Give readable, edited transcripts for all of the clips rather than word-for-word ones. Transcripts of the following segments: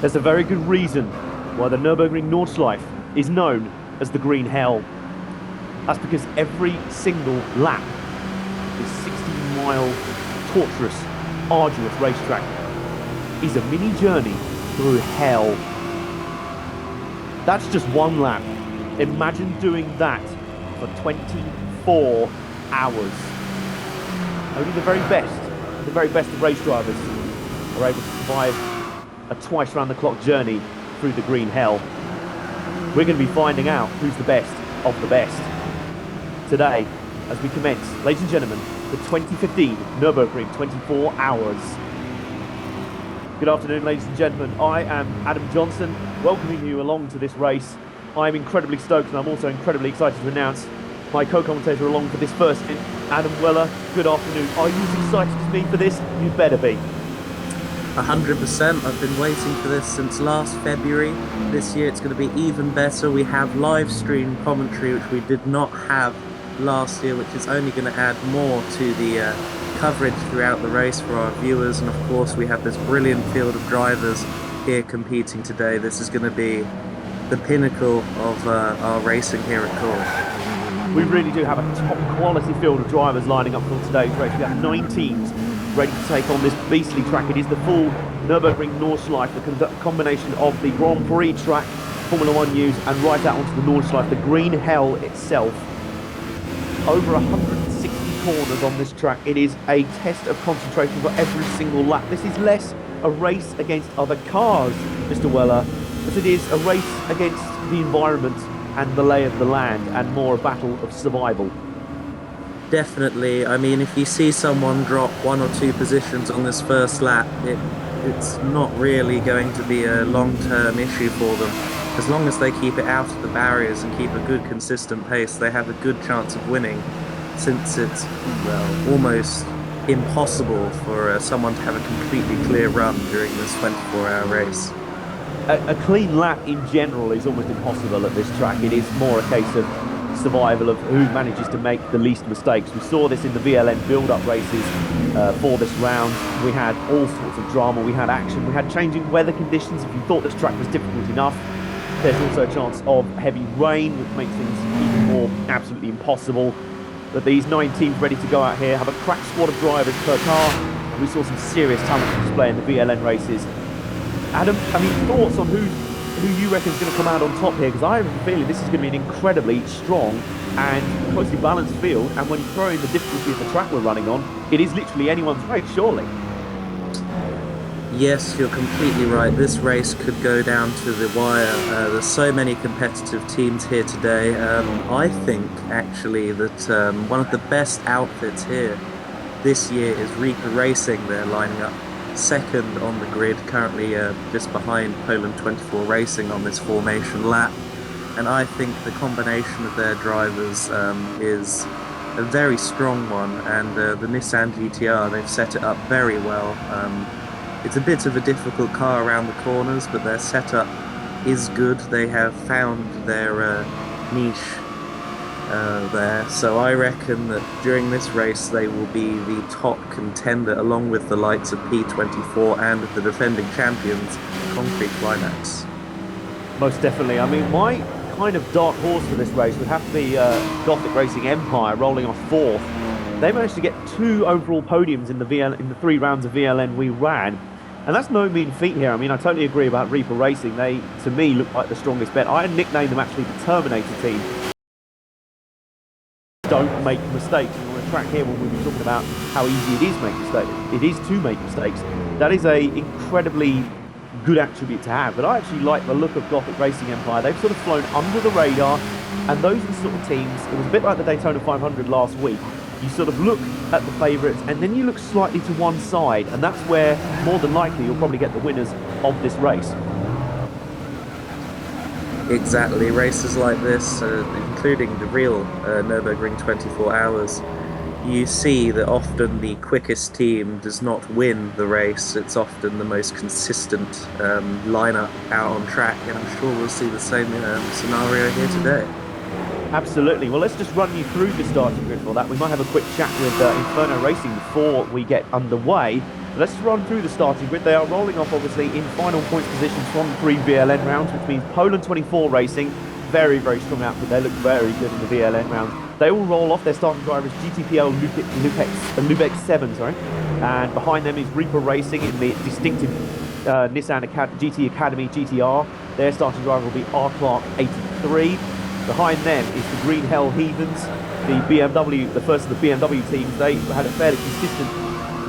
There's a very good reason why the Nurburgring Nordschleife is known as the Green Hell. That's because every single lap is 60-mile torturous, arduous racetrack is a mini journey through hell. That's just one lap. Imagine doing that for 24 hours. Only the very best of race drivers are able to survive a twice round the clock journey through the Green Hell. We're going to be finding out who's the best of the best today as we commence, ladies and gentlemen, the 2015 Nurburgring 24 Hours. Good afternoon, ladies and gentlemen. I am Adam Johnson, welcoming you along to this race. I'm incredibly stoked, and I'm also incredibly excited to announce my co-commentator along for this first stint, Adam Weller. Good afternoon. Are you as excited as me for this? You better be. 100%. I've been waiting for this since last February. This year it's going to be even better. We have live stream commentary, which we did not have last year, which is only going to add more to the coverage throughout the race for our viewers. And of course we have this brilliant field of drivers here competing today. This is going to be the pinnacle of our racing here at Court. We really do have a top quality field of drivers lining up for today's race. We have 9 teams ready to take on this beastly track. It is the full Nurburgring Nordschleife, the combination of the Grand Prix track, Formula One use, and right out onto the Nordschleife, the Green Hell itself. Over 160 corners on this track. It is a test of concentration for every single lap. This is less a race against other cars, Mr. Weller, as it is a race against the environment and the lay of the land, and more a battle of survival. Definitely. I mean, if you see someone drop 1 or 2 positions on this first lap, it's not really going to be a long-term issue for them. As long as they keep it out of the barriers and keep a good consistent pace, they have a good chance of winning, since it's, well, almost impossible for someone to have a completely clear run during this 24-hour race. A clean lap in general is almost impossible at this track. It is more a case of survival of who manages to make the least mistakes. We saw this in the VLN build-up races for this round. We had all sorts of drama, we had action, we had changing weather conditions. If you thought this track was difficult enough, there's also a chance of heavy rain, which makes things even more absolutely impossible. But these 9 teams ready to go out here have a crack squad of drivers per car, and we saw some serious talent on display in the VLN races. Adam, I mean, thoughts on who you reckon is going to come out on top here? Because I have a feeling this is going to be an incredibly strong and closely balanced field, and when you throw in the difficulty of the track we're running on, it is literally anyone's race, surely. Yes, you're completely right. This race could go down to the wire. There's so many competitive teams here today. I think, actually, that one of the best outfits here this year is Reaper Racing. They're lining up second on the grid, currently just behind Poland 24 Racing on this formation lap. And I think the combination of their drivers is a very strong one. And the Nissan GTR, they've set it up very well. It's a bit of a difficult car around the corners, but their setup is good. They have found their niche there. So I reckon that during this race they will be the top contender, along with the likes of P24 and the defending champions, Concrete Climax. Most definitely. I mean, my kind of dark horse for this race would have to be Gothic Racing Empire, rolling off 4th. They managed to get 2 overall podiums in the 3 rounds of VLN we ran. And that's no mean feat here. I mean, I totally agree about Reaper Racing. They, to me, look like the strongest bet. I nicknamed them actually the Terminator team. Don't make mistakes. And on a track here, when we'll be talking about how easy it is to make mistakes. That is a incredibly good attribute to have. But I actually like the look of Gothic Racing Empire. They've sort of flown under the radar, and those are the sort of teams. It was a bit like the Daytona 500 last week. You sort of look at the favourites and then you look slightly to one side, and that's where more than likely you'll probably get the winners of this race. Exactly. Races like this, including the real Nürburgring 24 Hours, you see that often the quickest team does not win the race. It's often the most consistent lineup out on track, and I'm sure we'll see the same scenario here today. Absolutely. Well, let's just run you through the starting grid for that. We might have a quick chat with Inferno Racing before we get underway. Let's run through the starting grid. They are rolling off, obviously, in final points positions from 3 VLN rounds, which means Poland 24 Racing, very, very strong outfit. They look very good in the VLN rounds. They all roll off. Their starting driver is GTPL Lubex 7, sorry. And behind them is Reaper Racing in the distinctive Nissan GT Academy GTR. Their starting driver will be R. Clark 83. Behind them is the Green Hell Heathens, the BMW, the first of the BMW teams. They had a fairly consistent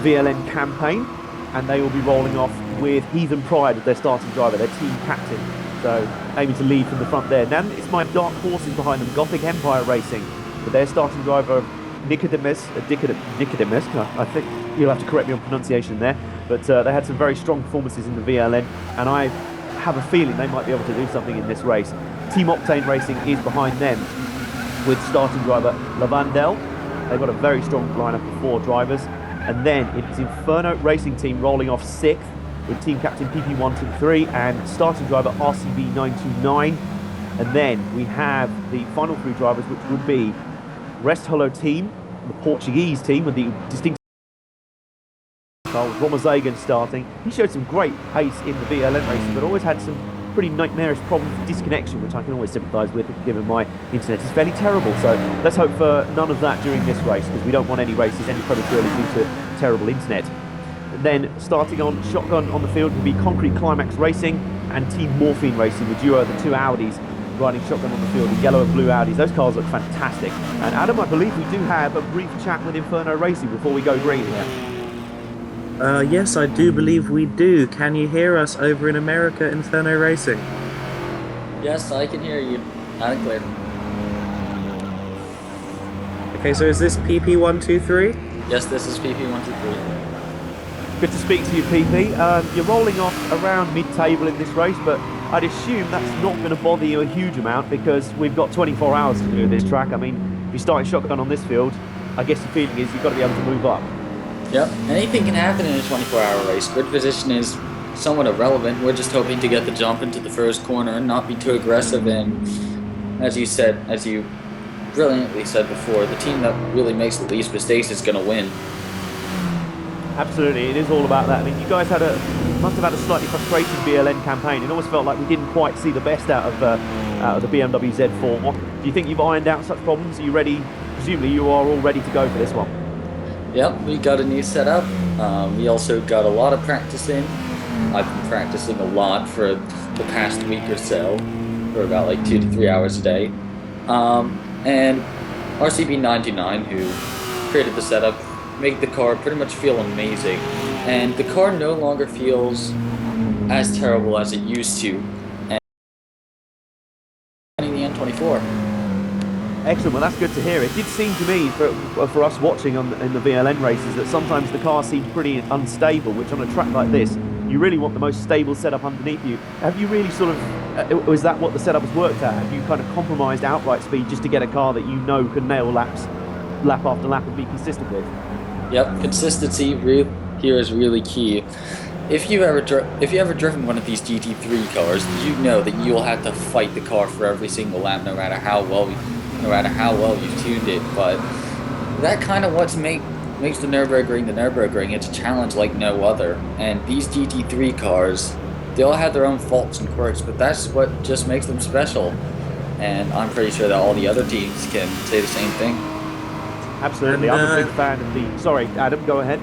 VLN campaign, and they will be rolling off with Heathen Pride as their starting driver, their team captain. So aiming to lead from the front there. Now it's my dark horses behind them, Gothic Empire Racing, with their starting driver Nicodemus. I think you'll have to correct me on pronunciation there, but they had some very strong performances in the VLN, and I have a feeling they might be able to do something in this race. Team Octane Racing is behind them with starting driver Lavandel. They've got a very strong lineup of 4 drivers. And then it's Inferno Racing Team rolling off 6th with team captain PP123 and starting driver RCB929. And then we have the final 3 drivers, which would be Rest Hollow Team, the Portuguese team with the distinct Romazagan starting. He showed some great pace in the VLN races, but always had some pretty nightmarish problems with disconnection, which I can always sympathise with, given my internet is fairly terrible. So let's hope for none of that during this race, because we don't want any races any prematurely due to terrible internet. And then starting on shotgun on the field will be Concrete Climax Racing and Team Morphine Racing, the duo of the 2 Audis riding shotgun on the field, the yellow and blue Audis. Those cars look fantastic. And Adam, I believe we do have a brief chat with Inferno Racing before we go green here. Yes, I do believe we do. Can you hear us over in America, Inferno Racing? Yes, I can hear you. Loud and clear. Okay, so is this PP123? Yes, this is PP123. Good to speak to you, PP. You're rolling off around mid-table in this race, but I'd assume that's not going to bother you a huge amount because we've got 24 hours to do this track. I mean, if you're starting shotgun on this field, I guess the feeling is you've got to be able to move up. Yep, anything can happen in a 24-hour race. Grid position is somewhat irrelevant. We're just hoping to get the jump into the first corner and not be too aggressive. And as you brilliantly said before, the team that really makes the least mistakes is going to win. Absolutely, it is all about that. I mean, you guys must have had a slightly frustrating VLN campaign. It almost felt like we didn't quite see the best out of the BMW Z4. Do you think you've ironed out such problems? Are you ready? Presumably you are all ready to go for this one. Yep, we got a new setup. We also got a lot of practice in. I've been practicing a lot for the past week or so, for about like 2 to 3 hours a day. And RCB99, who created the setup, made the car pretty much feel amazing. And the car no longer feels as terrible as it used to. And the N24. Excellent, well that's good to hear. It did seem to me, for us watching in the VLN races, that sometimes the car seemed pretty unstable, which on a track like this, you really want the most stable setup underneath you. Have you really sort of, was that what the setup has worked at? Have you kind of compromised outright speed just to get a car that you know can nail lap after lap and be consistent with? Yep, consistency here is really key. If you ever driven one of these GT3 cars, you know that you'll have to fight the car for every single lap, no matter how well you've tuned it. But that kind of what makes the Nurburgring the Nurburgring. It's a challenge like no other. And these GT3 cars, they all have their own faults and quirks, but that's what just makes them special. And I'm pretty sure that all the other teams can say the same thing. Absolutely, I'm a big fan of the... Sorry, Adam, go ahead.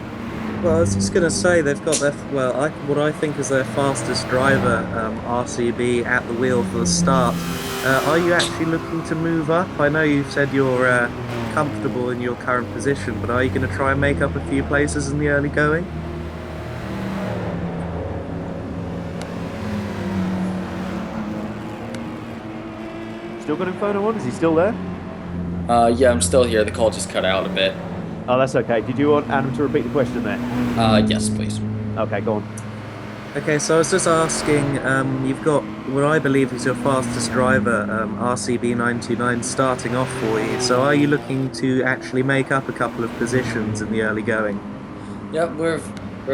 Well, I was just going to say they've got their what I think is their fastest driver, RCB, at the wheel for the start. Are you actually looking to move up? I know you've said you're comfortable in your current position, but are you going to try and make up a few places in the early going? Still got Inferno on? Is he still there? Yeah, I'm still here. The call just cut out a bit. Oh, that's okay. Did you want Adam to repeat the question there? Yes, please. Okay, go on. Okay, so I was just asking, you've got what I believe is your fastest driver, RCB929, starting off for you. So are you looking to actually make up a couple of positions in the early going? Yep, we're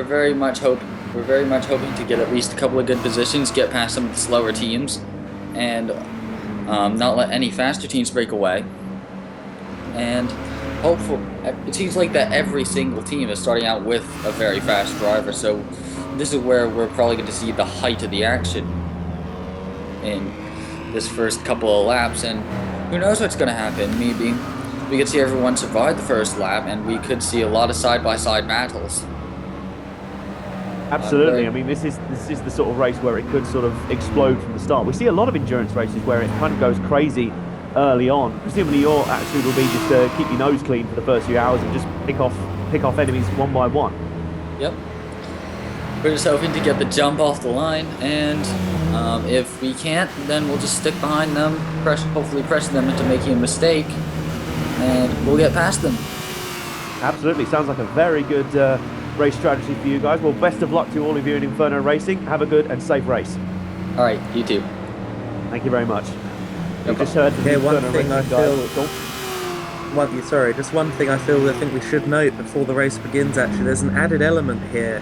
very much hoping to get at least a couple of good positions, get past some of the slower teams, and not let any faster teams break away. And hopeful. It seems like that every single team is starting out with a very fast driver, so this is where we're probably going to see the height of the action in this first couple of laps, and who knows what's going to happen. Maybe we could see everyone survive the first lap, and we could see a lot of side-by-side battles. Absolutely. I mean, this is the sort of race where it could sort of explode from the start. We see a lot of endurance races where it kind of goes crazy early on. Presumably, your attitude will be just to keep your nose clean for the first few hours and just pick off enemies one by one. Yep. We're just hoping to get the jump off the line, and if we can't, then we'll just stick behind them, hopefully pressing them into making a mistake, and we'll get past them. Absolutely. Sounds like a very good race strategy for you guys. Well, best of luck to all of you in Inferno Racing. Have a good and safe race. All right, you too. Thank you very much. No We just heard from the Okay, one Inferno thing I Racing guys. feel. Just one thing I think we should note before the race begins. Actually, there's an added element here.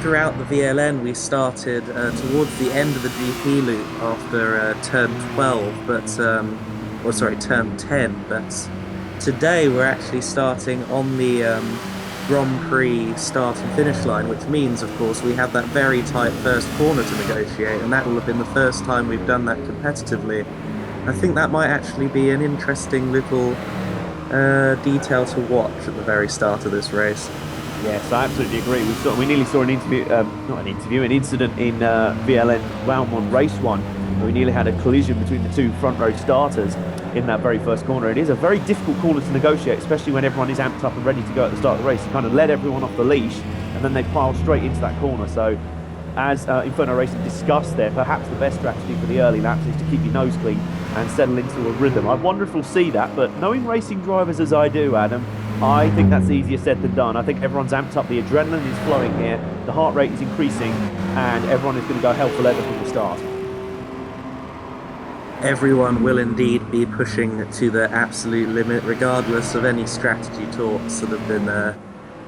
Throughout the VLN, we started towards the end of the GP loop after turn 12, turn 10. But today we're actually starting on the Grand Prix start and finish line, which means, of course, we have that very tight first corner to negotiate, and that will have been the first time we've done that competitively. I think that might actually be an interesting little detail to watch at the very start of this race. Yes, I absolutely agree. We nearly saw an incident in VLN Round 1 Race 1, where we nearly had a collision between the two front row starters in that very first corner. It is a very difficult corner to negotiate, especially when everyone is amped up and ready to go at the start of the race. You kind of let everyone off the leash, and then they pile straight into that corner. So, as Inferno Racing discussed there, perhaps the best strategy for the early laps is to keep your nose clean and settle into a rhythm. I wonder if we'll see that, but knowing racing drivers as I do, Adam, I think that's easier said than done. I think everyone's amped up, the adrenaline is flowing here, the heart rate is increasing, and everyone is going to go hell for leather from the start. Everyone will indeed be pushing to their absolute limit, regardless of any strategy talks that have been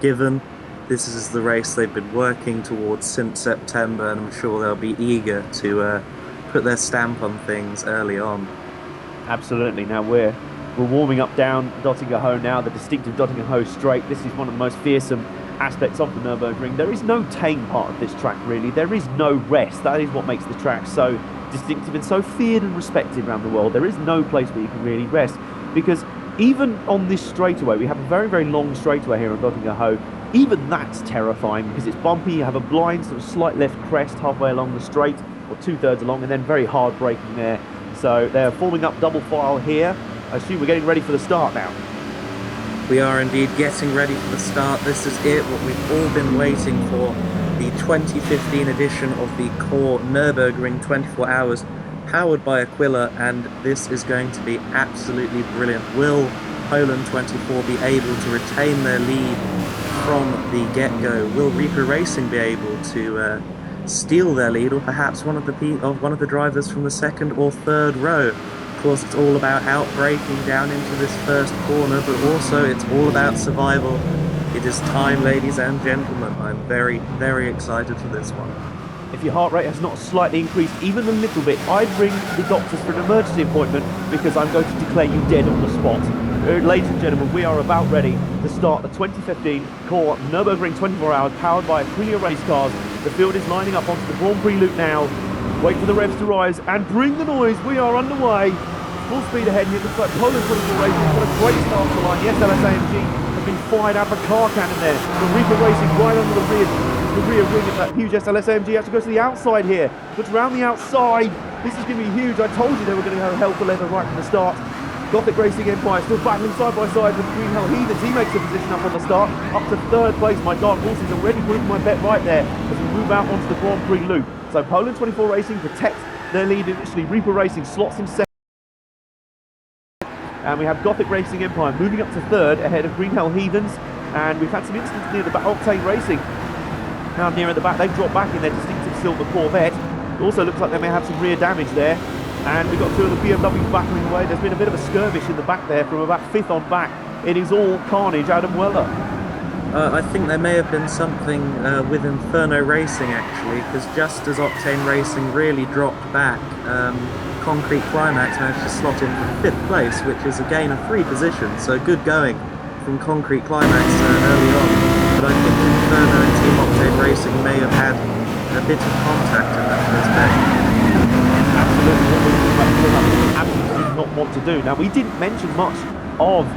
given. This is the race they've been working towards since September, and I'm sure they'll be eager to put their stamp on things early on. Absolutely. Now we're warming up down Dottinger Ho now, the distinctive Dottinger Ho straight. This is one of the most fearsome aspects of the Nurburgring. There is no tame part of this track, really. There is no rest. That is what makes the track so distinctive and so feared and respected around the world. There is no place where you can really rest, because even on this straightaway, we have a very, very long straightaway here on Dottinger Ho. Even that's terrifying because it's bumpy. You have a blind sort of slight left crest halfway along the straight, or 2/3 along, and then very hard braking there. So they're forming up double file here. I assume we're getting ready for the start now. We are indeed getting ready for the start. This is it, what we've all been waiting for. The 2015 edition of the core Nurburgring 24 Hours, powered by Aquila, and this is going to be absolutely brilliant. Will Poland 24 be able to retain their lead from the get-go? Will Reaper Racing be able to steal their lead, or perhaps one of the drivers from the second or third row? Of course, it's all about outbraking down into this first corner, but also it's all about survival. It is time, ladies and gentlemen. I'm very, very excited for this one. If your heart rate has not slightly increased even a little bit, I'd ring the doctors for an emergency appointment, because I'm going to declare you dead on the spot. Ladies and gentlemen, we are about ready to start the 2015 core Nurburgring 24 Hours, powered by Aprilia race cars. The field is lining up onto the Grand Prix loop now. Wait for the revs to rise and bring the noise. We are underway. Full speed ahead here. Looks like Poland 24 Racing has got a great start to the line. Yes, LSAMG has been fired out of a car cannon there. The Reaper Racing right under the rear wing of that huge LSAMG. Has to go to the outside here. Looks round the outside. This is going to be huge. I told you they were going to go hell for leather right from the start. Gothic Racing Empire still battling side by side with Green Hell Heathens. He makes a position up on the start, up to third place. My dark horse is already putting my bet right there as we move out onto the Grand Prix loop. So Poland 24 Racing protects their lead initially. Reaper Racing slots in second. And we have Gothic Racing Empire moving up to third ahead of Green Hell Heathens. And we've had some incidents near the back. Octane Racing now near at the back. They've dropped back in their distinctive silver Corvette. It also looks like they may have some rear damage there. And we've got two of the BMWs battling away. There's been a bit of a skirmish in the back there from about fifth on back. It is all carnage. Adam Weller. I think there may have been something with Inferno Racing actually, because just as Octane Racing really dropped back, Concrete Climax managed to slot in for 5th place, which is a gain of 3 positions, so good going from Concrete Climax early on. But I think Inferno and Team Octane Racing may have had a bit of contact in that first Absolutely, absolutely did not want to do. Now, we didn't mention much of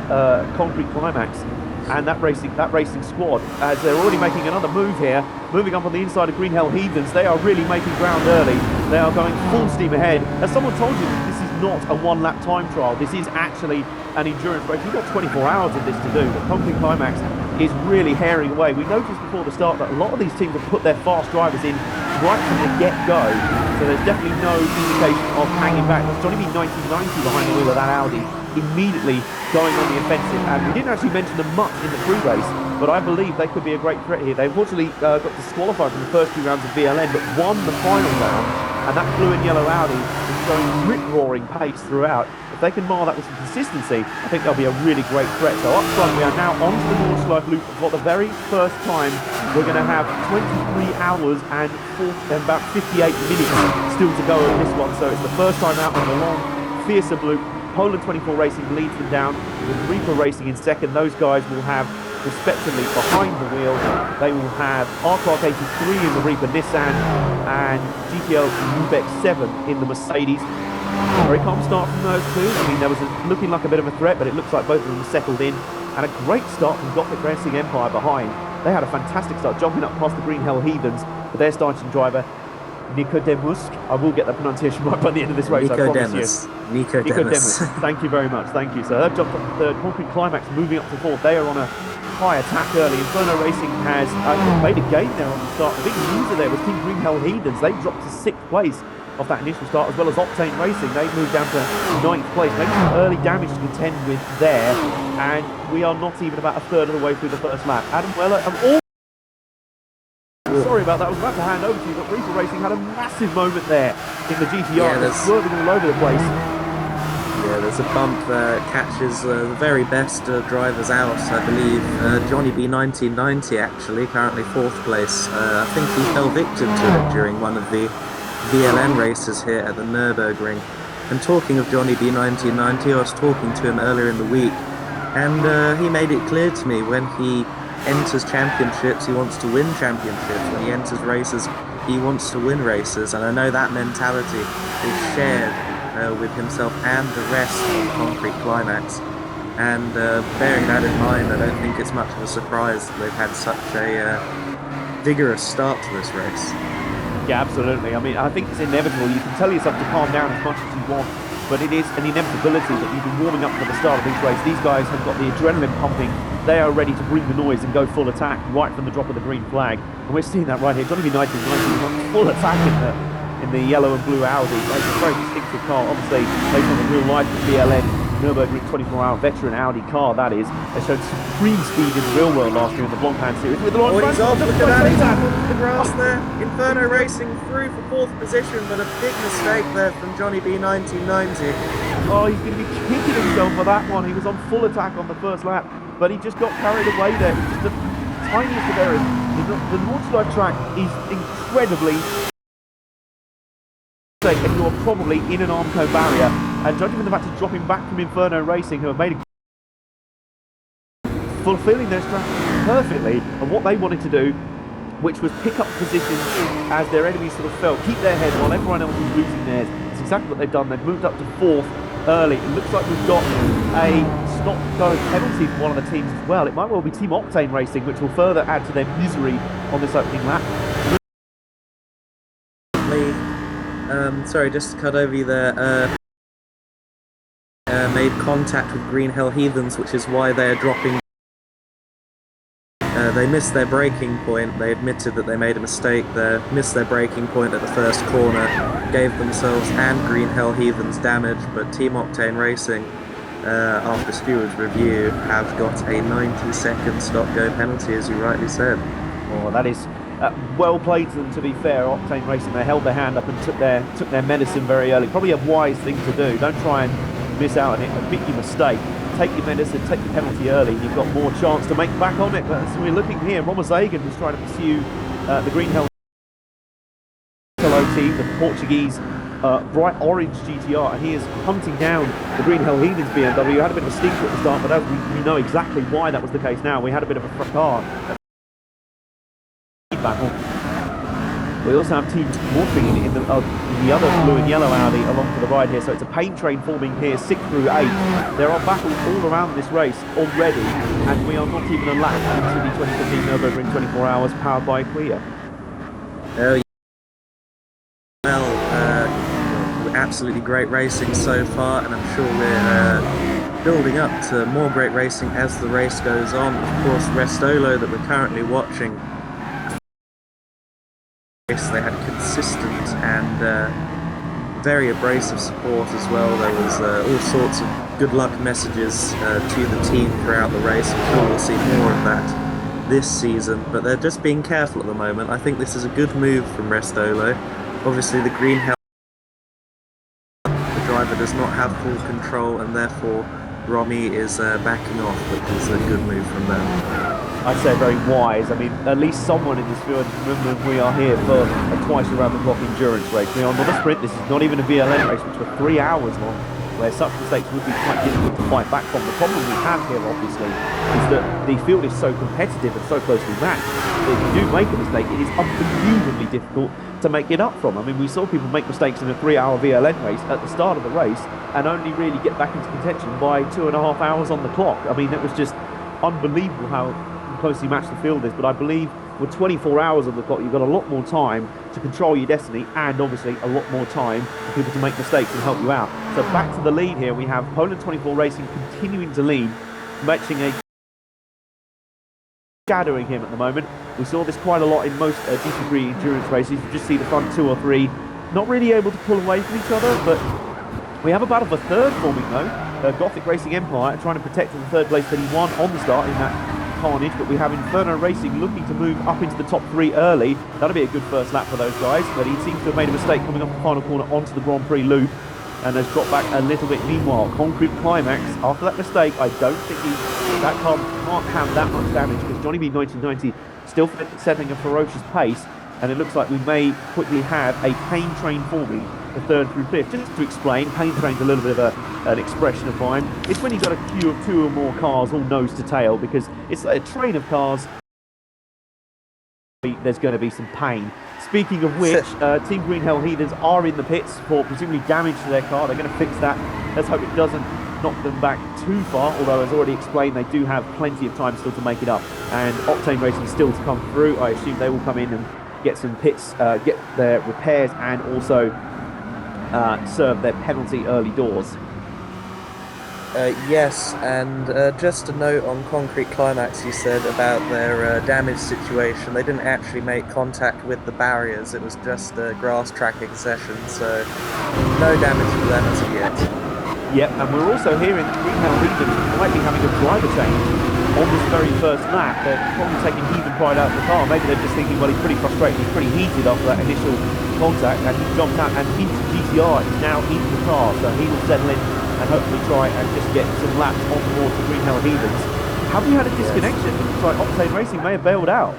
Concrete Climax and that racing squad, as they're already making another move here, moving up on the inside of Green Hell Heathens. They are really making ground early. They are going full steam ahead. As someone told you, this is not a one-lap time trial. This is actually an endurance race. We've got 24 hours of this to do, but Concrete Climax is really herring away. We noticed before the start that a lot of these teams have put their fast drivers in right from the get-go, so there's definitely no indication of hanging back. There's Johnny B 1990 behind the wheel of that Audi, immediately going on the offensive, and we didn't actually mention them much in the pre-race, but I believe they could be a great threat here. They unfortunately got disqualified from the first 2 rounds of VLN, but won the final round, and that blue and yellow Audi is showing rip-roaring pace throughout. If they can mar that with some consistency, I think they'll be a really great threat. So up front, we are now onto the Nordschleife loop for the very first time. We're going to have 23 hours and about 58 minutes still to go on this one, so it's the first time out on the long, fearsome loop. Poland 24 Racing leads them down, with Reaper Racing in second. Those guys will have, respectively, behind the wheel, they will have Arclark 83 in the Reaper Nissan and GTL Lubeck 7 in the Mercedes. Very calm start from those two. I mean, there was looking like a bit of a threat, but it looks like both of them settled in. And a great start from Gothic Racing Empire behind. They had a fantastic start, jumping up past the Green Hell Heathens, but their starting driver, Nicodemus, I will get the pronunciation right by the end of this race, I promise you. Nicodemus. Thank you very much, thank you. So they've jumped up the Concrete Climax, moving up to 4th. They are on a high attack early. Inferno Racing has made a gain there on the start. The big loser there was Team Green Hell Heathens. They dropped to 6th place of that initial start, as well as Octane Racing. They moved down to 9th place, making some early damage to contend with there. And we are not even about a third of the way through the first lap. Adam Weller, sorry about that, I was about to hand over to you, but Reaper Racing had a massive moment there in the GTR. Yeah, swerving all over the place. Yeah, there's a bump that catches the very best drivers out, I believe. Johnny B 1990 actually, currently 4th place. I think he fell victim to it during one of the VLN races here at the Nurburgring. And talking of Johnny B 1990, I was talking to him earlier in the week, and he made it clear to me when he enters championships, he wants to win championships. When he enters races, he wants to win races. And I know that mentality is shared with himself and the rest of Concrete Climax. And bearing that in mind, I don't think it's much of a surprise that they've had such a vigorous start to this race. Yeah, absolutely. I mean, I think it's inevitable. You can tell yourself to calm down as much as you want, but it is an inevitability that you've been warming up for the start of each race. These guys have got the adrenaline pumping. They are ready to bring the noise and go full attack right from the drop of the green flag. And we're seeing that right here. Johnny B 1990 is on full attack in the yellow and blue Audi. It's a very distinctive car, obviously based on the real life VLN Nurburgring 24-hour veteran Audi car, that is. They showed supreme speed in the real world last year in the Blancpain series. With the launch he's off, look at that, he's off onto the grass there. Inferno Racing through for 4th position, but a big mistake there from Johnny B 1990. Oh, he's going to be kicking himself for that one. He was on full attack on the first lap, but he just got carried away there. It's just the tiniest of errors. The Nordschleife track is incredibly safe, and you're probably in an Armco barrier. And judging from the fact he's dropping back from Inferno Racing, who have made fulfilling their strategy perfectly and what they wanted to do, which was pick up positions as their enemies sort of fell, keep their head while everyone else was losing theirs. It's exactly what they've done. They've moved up to 4th early. It looks like we've got a stop-go penalty from one of the teams as well. It might well be Team Octane Racing, which will further add to their misery on this opening lap. Sorry, just to cut over you there. Made contact with Green Hell Heathens, which is why they are dropping. They missed their braking point. They admitted that they made a mistake there, missed their braking point at the first corner, gave themselves and Green Hell Heathens damage, but Team Octane Racing, after Stewart's review, have got a 90-second stop-go penalty, as you rightly said. Oh, that is well played to them, to be fair. Octane Racing, they held their hand up and took their medicine very early. Probably a wise thing to do. Don't try and miss out on it, a big mistake. take your medicine, take your penalty early, you've got more chance to make back on it. But as we're looking here, Romazagan was trying to pursue the Green Hell team, the Portuguese bright orange GTR, and he is hunting down the Green Hell Heathens BMW. Had a bit of a stinker at the start, but as we know exactly why that was the case now. We had a bit of a fracas. Battle. We also have Team Morphine in the other blue and yellow Audi along to the right here, so it's a paint train forming here, 6 through 8. There are battles all around this race already, and we are not even a lap into the 2015 Nurburgring 24 hours powered by Kia. Absolutely great racing so far, and I'm sure we're building up to more great racing as the race goes on. Of course, Restolo that we're currently watching, they had consistent and very abrasive support as well. There was all sorts of good luck messages to the team throughout the race. I'm sure we'll see more of that this season, but they're just being careful at the moment. I think this is a good move from Restolo. Obviously the Green Hell driver does not have full control, and therefore Romy is backing off, which is a good move from them. I'd say very wise. I mean, at least someone in this field, remember we are here for a twice around the clock endurance race. We are not a sprint, this is not even a VLN race, which were 3 hours long, where such mistakes would be quite difficult to fight back from. The problem we have here, obviously, is that the field is so competitive and so closely matched. If you do make a mistake, it is unbelievably difficult to make it up from. I mean, we saw people make mistakes in a 3-hour VLN race at the start of the race and only really get back into contention by 2.5 hours on the clock. I mean, it was just unbelievable how closely matched the field is, but I believe with 24 hours on the clock, you've got a lot more time to control your destiny, and obviously a lot more time for people to make mistakes and help you out. So back to the lead here, we have Poland 24 Racing continuing to lead, matching a shadowing him at the moment. We saw this quite a lot in most GT3 endurance races. You just see the front 2 or 3 not really able to pull away from each other, but we have a battle for third forming though. Gothic Racing Empire trying to protect the third place that he won on the start in that carnage, but we have Inferno Racing looking to move up into the top 3 early. That'll be a good first lap for those guys, but he seems to have made a mistake coming off the final corner onto the Grand Prix loop and has dropped back a little bit. Meanwhile, Concrete Climax, after that mistake, I don't think that car can't have that much damage, because Johnny B 1990 still setting a ferocious pace, and it looks like we may quickly have a pain train forming the 3rd through 5th. Just to explain, pain train's a little bit of an expression of mine. It's when you've got a queue of 2 or more cars all nose to tail, because it's a train of cars. There's going to be some pain. Speaking of which, Team Green Hell Heathens are in the pits for presumably damage to their car. They're going to fix that. Let's hope it doesn't knock them back too far, although as already explained, they do have plenty of time still to make it up, and Octane Racing still to come through. I assume they will come in and get some pits, get their repairs, and also serve their penalty early doors. Yes, and just a note on Concrete Climax, you said about their damage situation. They didn't actually make contact with the barriers, it was just a grass tracking session, so no damage for them as of yet. Yep, and we're also hearing that Green Hell Heathens might be having a driver change on this very first lap. They're probably taking Heathen pride out of the car. Maybe they're just thinking, well, he's pretty frustrated, he's pretty heated after that initial contact, and he jumped out, and Heathen's GTR is now in the car, so he will settle in and hopefully try and just get some laps on board for Green Hell Heathens. Have we had a disconnection? It looks like Octane Racing may have bailed out.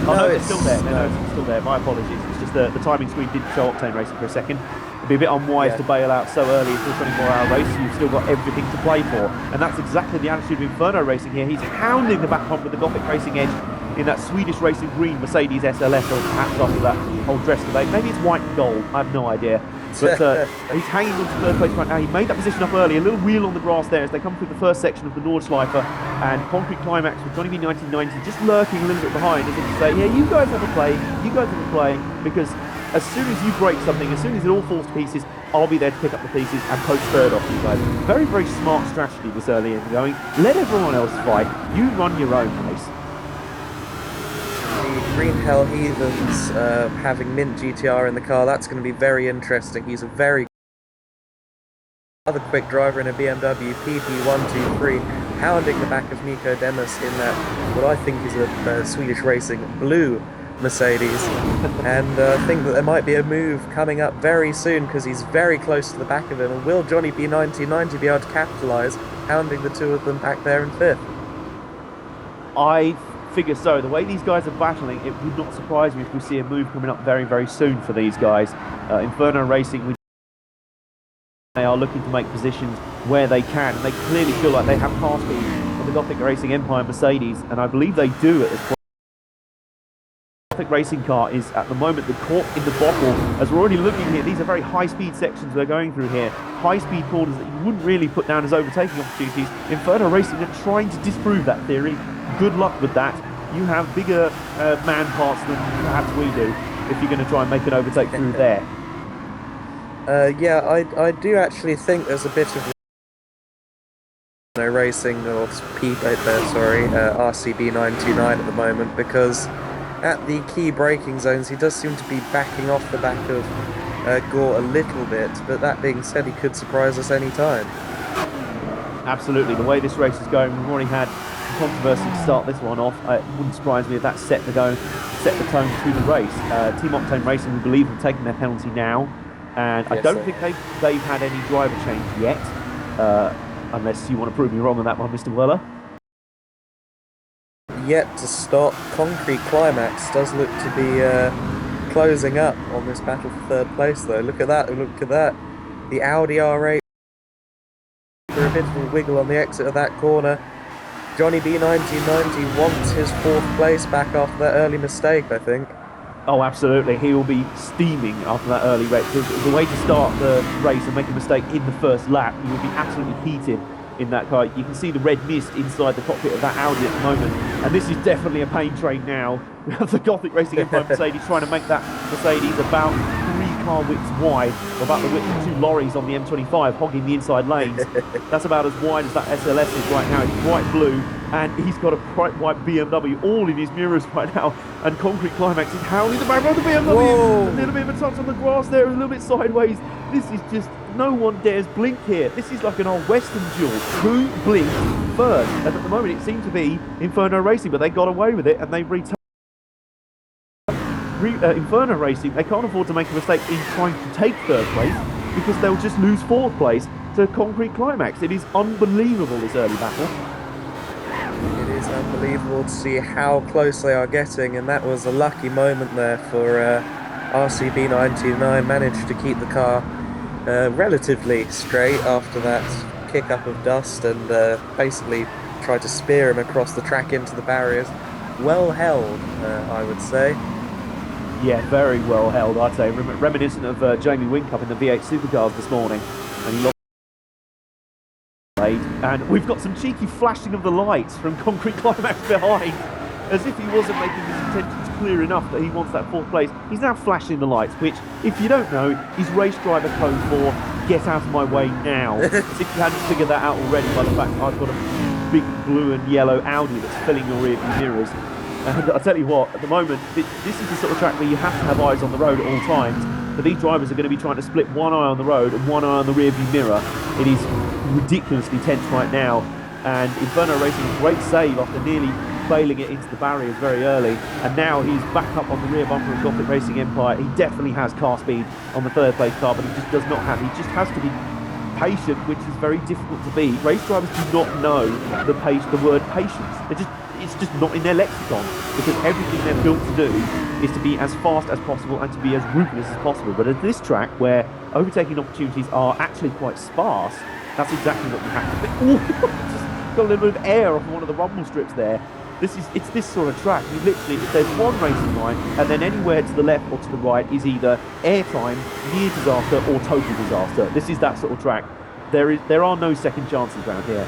No, it's still there. No, it's still there. My apologies. It's just the timing screen didn't show Octane Racing for a second. It'd be a bit unwise to bail out so early into a 24-hour race. You've still got everything to play for, and that's exactly the attitude of Inferno Racing here. He's hounding the back pump with the Gothic Racing edge in that Swedish Racing green Mercedes SLS, or perhaps after that whole dress debate. Maybe it's white and gold. I have no idea. But he's hanging on to third place right now. He made that position up early. A little wheel on the grass there as they come through the first section of the Nordschleife, and Concrete Climax with Johnny B 1990 just lurking a little bit behind, as if to say, yeah, you guys have a play, because as soon as you break something, as soon as it all falls to pieces, I'll be there to pick up the pieces and poach third off you guys. Very, very smart strategy this early in going. Let everyone else fight. You run your own race. The Green Hell Heathens having Mint GTR in the car, that's going to be very interesting. He's a very other quick driver in a BMW PP123, hounding the back of Nico Demas in that, what I think is a Swedish Racing blue Mercedes, and think that there might be a move coming up very soon because he's very close to the back of him. And will Johnny B1990 be able to capitalise, hounding the two of them back there in 5th? I figure so. The way these guys are battling, it would not surprise me if we see a move coming up very, very soon for these guys. Inferno Racing, they are looking to make positions where they can. And they clearly feel like they have car speed on the Gothic Racing Empire Mercedes, and I believe they do at this point. The Gothic Racing car is at the moment the cork in the bottle. As we're already looking here, these are very high-speed sections we're going through here. High-speed corners that you wouldn't really put down as overtaking opportunities. Inferno Racing are trying to disprove that theory. Good luck with that. You have bigger man parts than perhaps we do if you're going to try and make an overtake through there. Yeah, I do actually think there's a bit of racing or RCB 929 at the moment, because at the key braking zones he does seem to be backing off the back of Gore a little bit, but that being said, he could surprise us any time. Absolutely, the way this race is going, we've already had controversy to start this one off. It wouldn't surprise me if that set the tone through the race. Team Octane Racing, we believe, have taken their penalty now, and yes, I don't think they've had any driver change yet, unless you want to prove me wrong on that one, Mr. Weller. Yet to stop. Concrete Climax does look to be closing up on this battle for 3rd place, though. Look at that, look at that. The Audi R8 for a bit of a wiggle on the exit of that corner. Johnny B1990 wants his 4th place back after that early mistake, I think. Oh, absolutely. He will be steaming after that early race. The way to start the race and make a mistake in the first lap, you will be absolutely heated in that car. You can see the red mist inside the cockpit of that Audi at the moment, and this is definitely a pain train now. We have the Gothic Racing Empire Mercedes trying to make that Mercedes about 3 car widths wide, or about the width of 2 lorries on the M25 hogging the inside lanes. That's about as wide as that SLS is right now. It's bright blue, and he's got a bright white BMW all in his mirrors right now, and Concrete Climax is howling the back of the BMW. Whoa. A little bit of a touch on the grass there, a little bit sideways. This is just, no one dares blink here. This is like an old Western duel. Who blinked first? And at the moment it seemed to be Inferno Racing, but they got away with it and they retained. Inferno Racing, they can't afford to make a mistake in trying to take 3rd place, because they'll just lose 4th place to Concrete Climax. It is unbelievable, this early battle. It is unbelievable to see how close they are getting, and that was a lucky moment there for RCB 929. Managed to keep the car relatively straight after that kick up of dust, and basically tried to spear him across the track into the barriers. Well held, I would say. Yeah, very well held, I'd say. Reminiscent of Jamie Whincup in the V8 Supercars this morning, and he lost. And we've got some cheeky flashing of the lights from Concrete Climax behind, as if he wasn't making his intentions clear enough that he wants that 4th place. He's now flashing the lights, which, if you don't know, is race driver code for "get out of my way now." As if you hadn't figured that out already by the fact I've got a big blue and yellow Audi that's filling your rear view mirrors. And I'll tell you what, at the moment, this is the sort of track where you have to have eyes on the road at all times. But these drivers are going to be trying to split one eye on the road and one eye on the rear view mirror. It is ridiculously tense right now. And Inferno Racing, a great save after nearly bailing it into the barriers very early. And now he's back up on the rear bumper of Gothic Racing Empire. He definitely has car speed on the 3rd place car, but he just does not have. He just has to be patient, which is very difficult to be. Race drivers do not know the word patience. It's just not in their lexicon, because everything they're built to do is to be as fast as possible and to be as ruthless as possible. But at this track, where overtaking opportunities are actually quite sparse, that's exactly what you have to do. Just got a little bit of air off one of the rumble strips there. It's this sort of track. You literally, if there's one racing line, and then anywhere to the left or to the right is either airtime, near disaster, or total disaster. This is that sort of track. There are no second chances around here.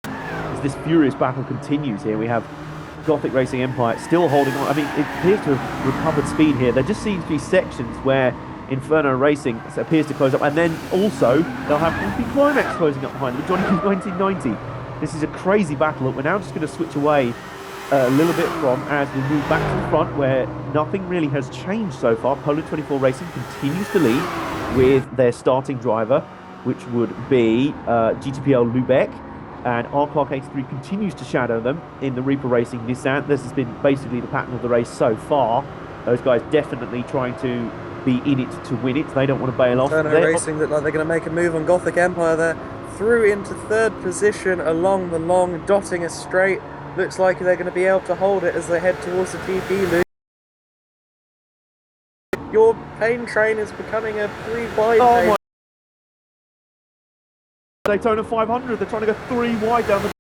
As this furious battle continues here, we have Gothic Racing Empire still holding on. I mean, it appears to have recovered speed here. There just seems to be sections where Inferno Racing appears to close up, and then also they'll have Concrete Climax closing up behind them. Johnny 1990. This is a crazy battle that we're now just going to switch away a little bit from as we move back to the front, where nothing really has changed so far. Poland 24 Racing continues to lead with their starting driver, which would be GTPL Lubeck. and R Clark 83 continues to shadow them in the Reaper Racing Nissan. This has been basically the pattern of the race so far. Those guys definitely trying to be in it to win it. They don't want to bail off. Inferno Racing look like they're going to make a move on Gothic Empire there. Through into third position along the long, dotting a straight. Looks like they're going to be able to hold it as they head towards the GP loop. Your pain train is becoming a 3 wide pain. Daytona 500, they're trying to go 3 wide down the...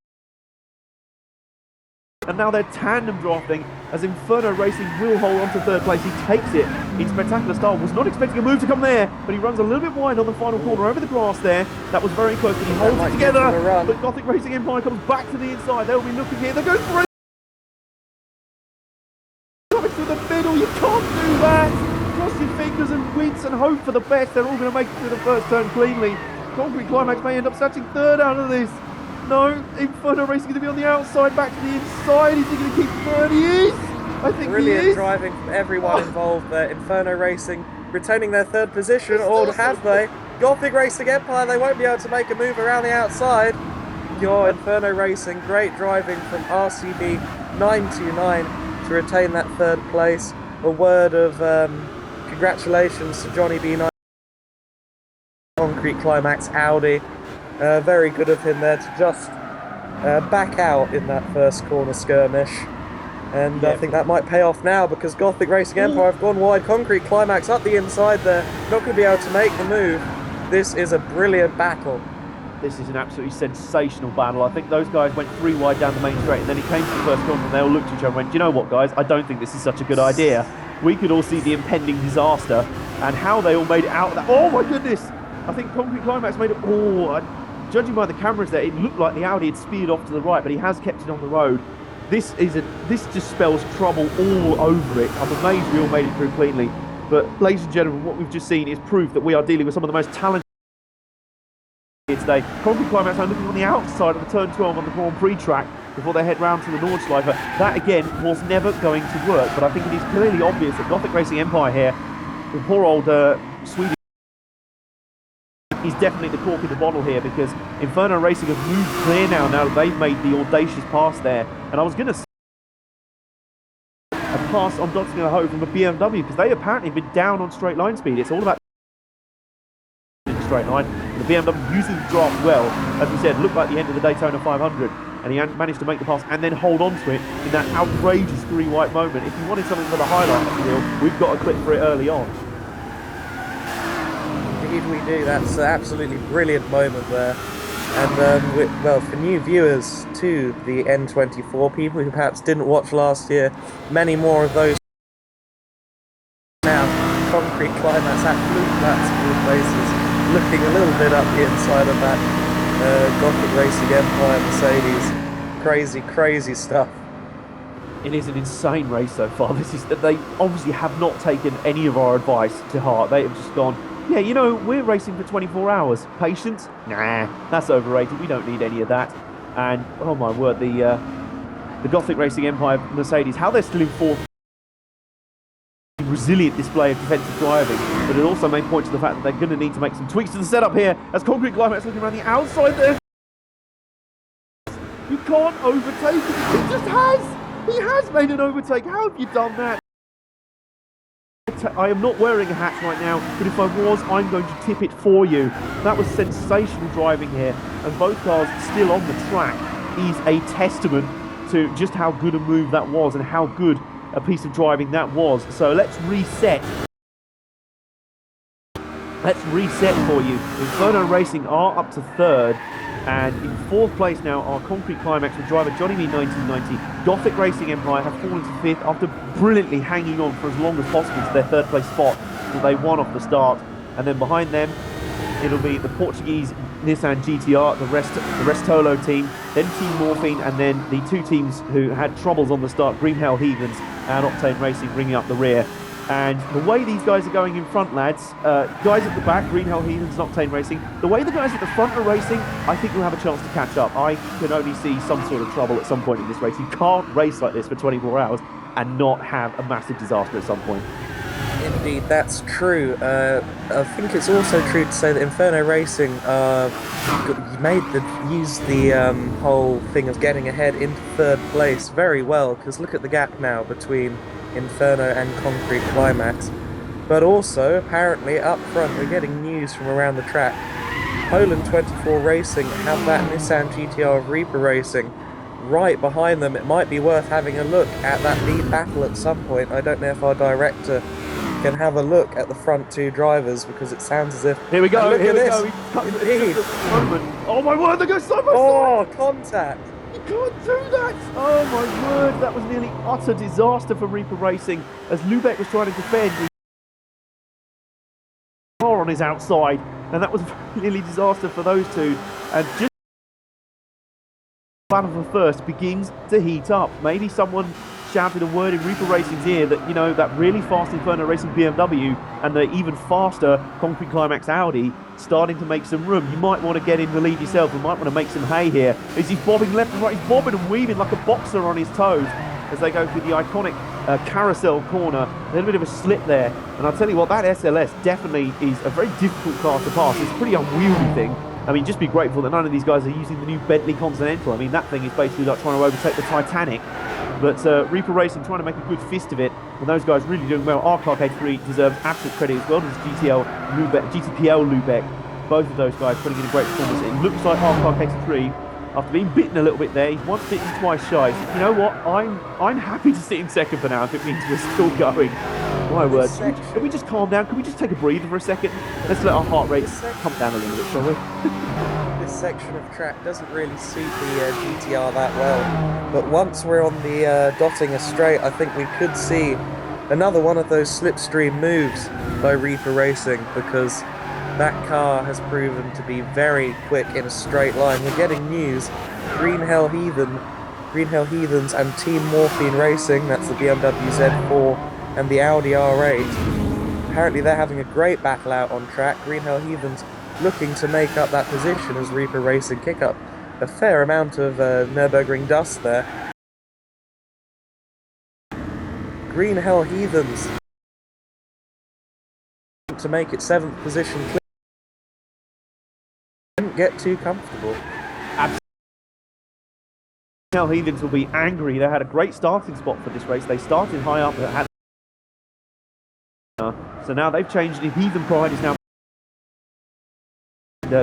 And now they're tandem drafting as Inferno Racing will hold on to third place. He takes it in spectacular style. Was not expecting a move to come there, but he runs a little bit wide on the final corner over the grass there. That was very close, but he holds it together. But Gothic Racing Empire comes back to the inside. They'll be looking here. They're going for it. Coming through the middle. You can't do that. Cross your fingers and wince and hope for the best. They're all going to make it through the first turn cleanly. Concrete Climax may end up snatching third out of this. No, Inferno Racing going to be on the outside, back to the inside. Is he going to keep third? He is! I think Brilliant he is. driving from everyone involved there. Inferno Racing retaining their third position, or have they? Gothic Racing Empire, they won't be able to make a move around the outside. Your Inferno Racing, great driving from RCB 929 to retain that third place. A word of congratulations to Johnny B9. Concrete Climax Audi. Very good of him there to just back out in that first corner skirmish. And I think that might pay off now because Gothic Racing Empire have gone wide. Concrete Climax up the inside there. Not going to be able to make the move. This is a brilliant battle. This is an absolutely sensational battle. I think those guys went 3 wide down the main straight and then it came to the first corner and they all looked at each other and went, do you know what, guys? I don't think this is such a good idea. We could all see the impending disaster and how they all made it out of that. Oh my goodness! I think Concrete Climax made it... judging by the cameras there, it looked like the Audi had speared off to the right, but he has kept it on the road. This just spells trouble all over it. I'm amazed we all made it through cleanly. But, ladies and gentlemen, what we've just seen is proof that we are dealing with some of the most talented here today. Concrete Climax are looking on the outside of the turn 12 on the Grand Prix track before they head round to the Nordschleife. That, again, was never going to work, but I think it is clearly obvious that Gothic Racing Empire here, the poor old Swedish, is definitely the cork in the bottle here because Inferno Racing have moved clear now that they've made the audacious pass there. And I was going to say a pass on Dotting a Hoe from a BMW because they apparently have been down on straight line speed. It's all about straight line. The BMW using the draft well, as we said, looked like the end of the Daytona 500. And he managed to make the pass and then hold on to it in that outrageous 3 white moment. If you wanted something for the highlight reel, we've got a clip for it early on. Indeed we do. That's an absolutely brilliant moment there. And well, for new viewers to the N24, people who perhaps didn't watch last year, many more of those now. Concrete Climax at blue flats of all places, looking a little bit up the inside of that Gothic Racing Empire Mercedes. Crazy, crazy stuff. It is an insane race so far. They obviously have not taken any of our advice to heart. They have just gone, yeah, you know, we're racing for 24 hours. Patience? Nah, that's overrated. We don't need any of that. And, oh my word, the Gothic Racing Empire Mercedes, how they're still in fourth. Resilient display of defensive driving, but it also may point to the fact that they're going to need to make some tweaks to the setup here as Concrete Climax looking around the outside there. You can't overtake him. He just has. He has made an overtake. How have you done that? I am not wearing a hat right now, but if I was, I'm going to tip it for you. That was sensational driving here, and both cars still on the track is a testament to just how good a move that was and how good a piece of driving that was. So let's reset. Let's reset for you. Inferno Racing are up to third, and in fourth place now are Concrete Climax with driver Johnny B 1990. Gothic Racing Empire have fallen to fifth after brilliantly hanging on for as long as possible to their third place spot that they won off the start. And then behind them, it'll be the Portuguese Nissan GTR, the Restolo team, then Team Morphine, and then the two teams who had troubles on the start, Green Hell Heathens and Octane Racing, bringing up the rear. And the way these guys are going in front, lads, guys at the back, Green Hell Heathens and Octane Racing, the way the guys at the front are racing, I think we'll have a chance to catch up. I can only see some sort of trouble at some point in this race. You can't race like this for 24 hours and not have a massive disaster at some point. Indeed, that's true. I think it's also true to say that Inferno Racing are used the whole thing of getting ahead into third place very well, because look at the gap now between Inferno and Concrete Climax. But also, apparently, up front, we're getting news from around the track. Poland 24 Racing have that Nissan GTR of Reaper Racing right behind them. It might be worth having a look at that lead battle at some point. I don't know if our director can have a look at the front two drivers, because it sounds as if... Here we go, look here at we this. go. Indeed. Oh my word, they go side by side! Oh, contact! You can't do that! Oh my word, that was nearly utter disaster for Reaper Racing as Lubeck was trying to defend his car on his outside, and that was nearly disaster for those two. And just battle for first begins to heat up. Maybe someone shouted a word in Reaper Racing's ear that, you know, that really fast Inferno Racing BMW and the even faster Concrete Climax Audi starting to make some room. You might want to get in the lead yourself. You might want to make some hay here. As he's bobbing left and right, he's bobbing and weaving like a boxer on his toes as they go through the iconic carousel corner. A little bit of a slip there. And I'll tell you what, that SLS definitely is a very difficult car to pass. It's a pretty unwieldy thing. I mean, just be grateful that none of these guys are using the new Bentley Continental. I mean, that thing is basically like trying to overtake the Titanic. But Reaper Racing trying to make a good fist of it, and those guys really doing well. Arcar K3 deserves absolute credit as well as GTPL Lubeck. Both of those guys putting in a great performance. It looks like Arcar K3, after being bitten a little bit there, he's once bitten, twice shy. You know what? I'm happy to sit in second for now if it means we're still going. My word. Can we just calm down? Can we just take a breather for a second? Let's let our heart rate come down a little bit, shall we? This section of track doesn't really suit the GTR that well, but once we're on the Dottinger Straight, I think we could see another one of those slipstream moves by Reaper Racing, because that car has proven to be very quick in a straight line. We're getting news. Green Hell Heathens and Team Morphine Racing, that's the BMW Z4 and the Audi R8. Apparently they're having a great battle out on track. Green Hell Heathens looking to make up that position as Reaper Racing kick up a fair amount of Nurburgring dust there. Green Hell Heathens to make it 7th position clear. Didn't get too comfortable. Hell Heathens will be angry. They had a great starting spot for this race. They started high up, but had so now they've changed it. Heathen Pride is now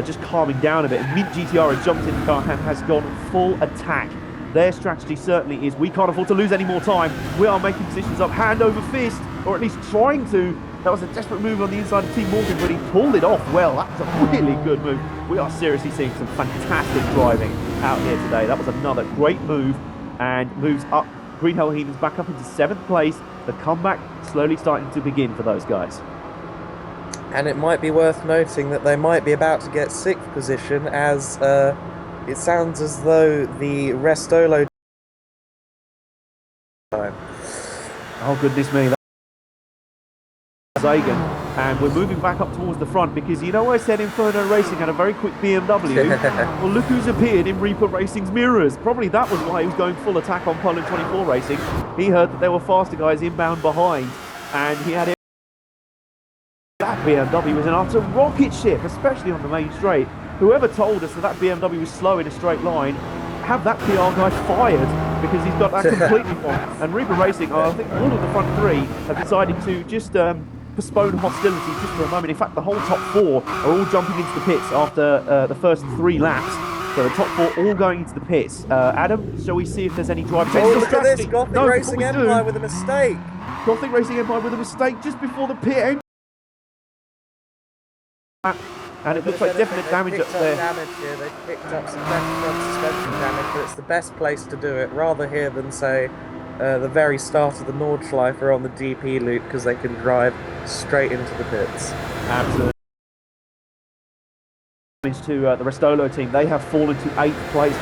just calming down a bit. Mint GTR has jumped in the car and has gone full attack. Their strategy certainly is, we can't afford to lose any more time. We are making positions up hand over fist, or at least trying to. That was a desperate move on the inside of Team Morgan, but he pulled it off well. That was a really good move. We are seriously seeing some fantastic driving out here today. That was another great move, and moves up Green Hell Heathens back up into 7th place. The comeback slowly starting to begin for those guys. And it might be worth noting that they might be about to get 6th position, as it sounds as though the Restolo time. Oh goodness me. Zagan, and we're moving back up towards the front, because you know I said Inferno Racing had a very quick BMW. Well, look who's appeared in Reaper Racing's mirrors. Probably that was why he was going full attack on Poland 24 Racing. He heard that there were faster guys inbound behind, and he had it. That BMW was an utter rocket ship, especially on the main straight. Whoever told us that that BMW was slow in a straight line, have that PR guy fired, because he's got that completely wrong. And Reaper Racing, I think all of the front three have decided to just postpone hostilities just for a moment. In fact, the whole top 4 are all jumping into the pits after the first 3 laps. So the top 4 all going into the pits. Adam, shall we see if there's any drive changes? Oh, look at this! Gothic Racing Empire with a mistake! Gothic Racing Empire with a mistake just before the pit. And it looks like definite damage up there. They've picked up some front suspension damage, but it's the best place to do it, rather here than, say, the very start of the Nordschleife on the DP loop, because they can drive straight into the pits. Absolutely. To the Restolo team, they have fallen to 8th place.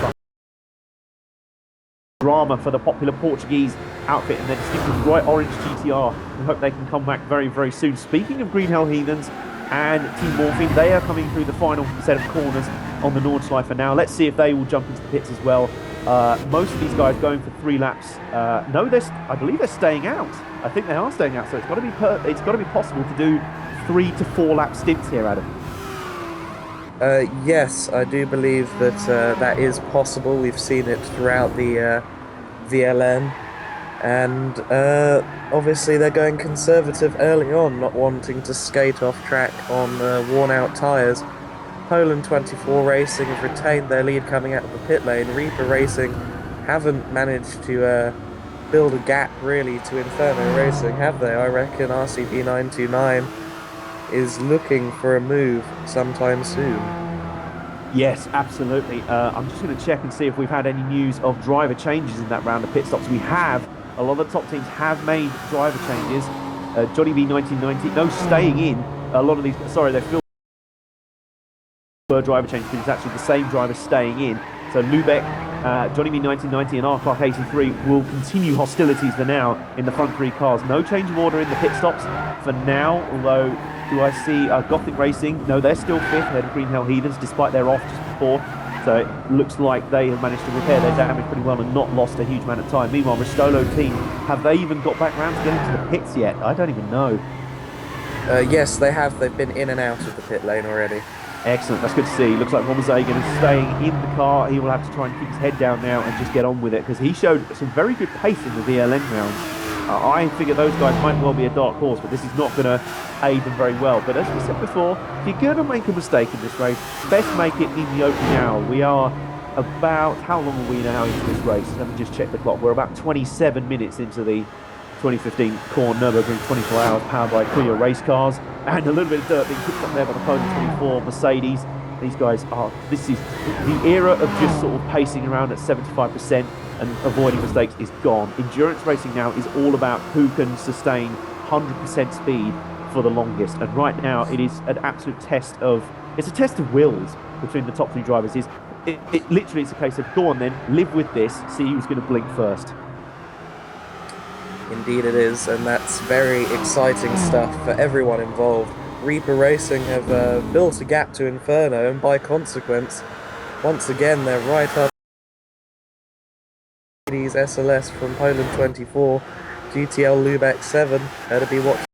Drama for the popular Portuguese outfit and their distinctive bright orange GTR. We hope they can come back very, very soon. Speaking of Green Hell Heathens and Team Morphine, they are coming through the final set of corners on the Nordschleife now. Let's see if they will jump into the pits as well. Most of these guys going for 3 laps. No, I believe they're staying out. I think they are staying out, so it's got to be possible to do 3 to 4 lap stints here, Adam. Yes, I do believe that that is possible. We've seen it throughout the VLN, and obviously they're going conservative early on, not wanting to skate off track on worn-out tyres. Poland 24 Racing have retained their lead coming out of the pit lane. Reaper Racing haven't managed to build a gap really to Inferno Racing, have they? I reckon RCP 929 is looking for a move sometime soon. Yes, absolutely. I'm just going to check and see if we've had any news of driver changes in that round of pit stops. We have. A lot of the top teams have made driver changes. Johnny B 1990, no staying in. A lot of these, sorry, they're still driver changes, but it's actually the same driver staying in. So Lubeck, Johnny B 1990 and R Clark 83 will continue hostilities for now in the front three cars. No change of order in the pit stops for now, although do I see Gothic Racing? No, they're still fifth ahead of Green Hell Heathens despite their off just before. So it looks like they have managed to repair their damage pretty well and not lost a huge amount of time. Meanwhile, Ristolo team, have they even got back round to get into the pits yet? I don't even know. Yes, they have. They've been in and out of the pit lane already. Excellent, that's good to see. Looks like Ron Zagan is staying in the car. He will have to try and keep his head down now and just get on with it because he showed some very good pace in the VLN rounds. I figure those guys might well be a dark horse, but this is not going to aid them very well. But as we said before, if you're going to make a mistake in this race, best make it in the opening hour. We are about, how long are we now into this race? Let me just check the clock. We're about 27 minutes into the 2015 Corn Nurburgring 24 hours powered by Kuya race cars, and a little bit of dirt being picked up there by the Poland 24 Mercedes. These guys are, this is the era of just sort of pacing around at 75% and avoiding mistakes is gone. Endurance racing now is all about who can sustain 100% speed for the longest, and right now it is an absolute test of, it's a test of wills between the top three drivers. It literally is a case of go on then, live with this, see who's going to blink first. Indeed it is, and that's very exciting stuff for everyone involved. Reaper Racing have built a gap to Inferno, and by consequence, once again they're right up these SLS from Poland 24, GTL Lubeck 7, to be watched.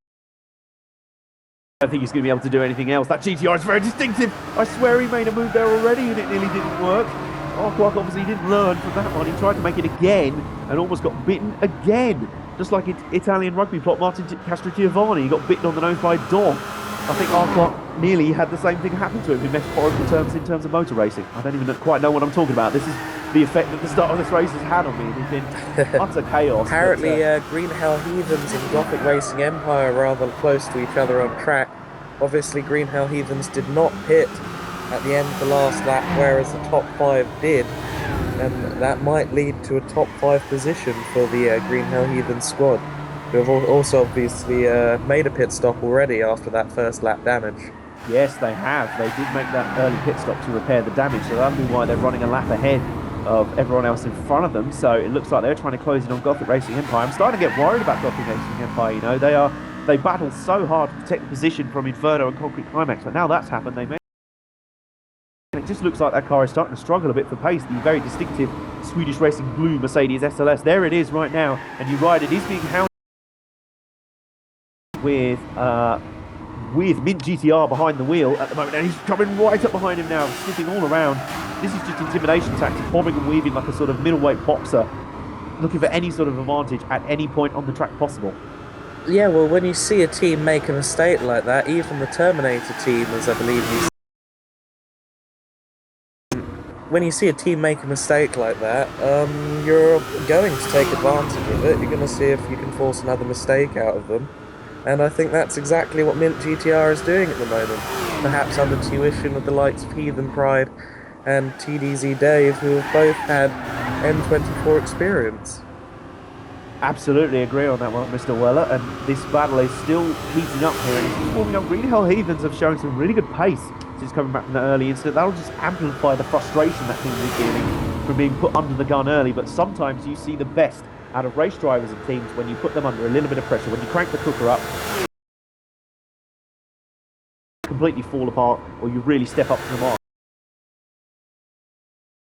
I don't think he's going to be able to do anything else. That GTR is very distinctive. I swear he made a move there already and it nearly didn't work. Clark obviously didn't learn from that one. He tried to make it again and almost got bitten again. Just like Italian rugby plot Martin Castrogiovanni, he got bitten on the nose by a dog. I think Clark nearly had the same thing happen to him in metaphorical terms in terms of motor racing. I don't even quite know what I'm talking about. This is the effect that the start of this race has had on me. It's been utter chaos. Apparently, Green Hell Heathens and Gothic Racing Empire are rather close to each other on track. Obviously, Green Hell Heathens did not pit at the end of the last lap, whereas the top five did. And that might lead to a top five position for the Green Hell Heathens squad, who have also obviously made a pit stop already after that first lap damage. Yes, they have. They did make that early pit stop to repair the damage, so that'll be why they're running a lap ahead of everyone else in front of them. So it looks like they're trying to close in on Gothic Racing Empire. I'm starting to get worried about Gothic Racing Empire. You know, they battle so hard to protect the position from Inferno and Concrete Climax, but now that's happened, they may. It just looks like that car is starting to struggle a bit for pace. The very distinctive Swedish Racing Blue Mercedes SLS. There it is right now, and you're right, it is being hounded with Mint GTR behind the wheel at the moment, and he's coming right up behind him now, sniffing all around. This is just intimidation tactics, bobbing and weaving like a sort of middleweight boxer, looking for any sort of advantage at any point on the track possible. Yeah, well, when you see a team make a mistake like that, even the Terminator team, as I believe you when you see a team make a mistake like that, you're going to take advantage of it. You're going to see if you can force another mistake out of them. And I think that's exactly what Mint GTR is doing at the moment. Perhaps under tuition of the likes of Heathen Pride and TDZ Dave, who have both had N24 experience. Absolutely agree on that one, Mr. Weller, and this battle is still heating up here, and it's warming up. Green Hell Heathens have shown some really good pace since coming back from the early incident. That'll just amplify the frustration that teams are feeling from being put under the gun early, but sometimes you see the best out of race drivers and teams when you put them under a little bit of pressure, when you crank the cooker up, completely fall apart, or you really step up to the mark.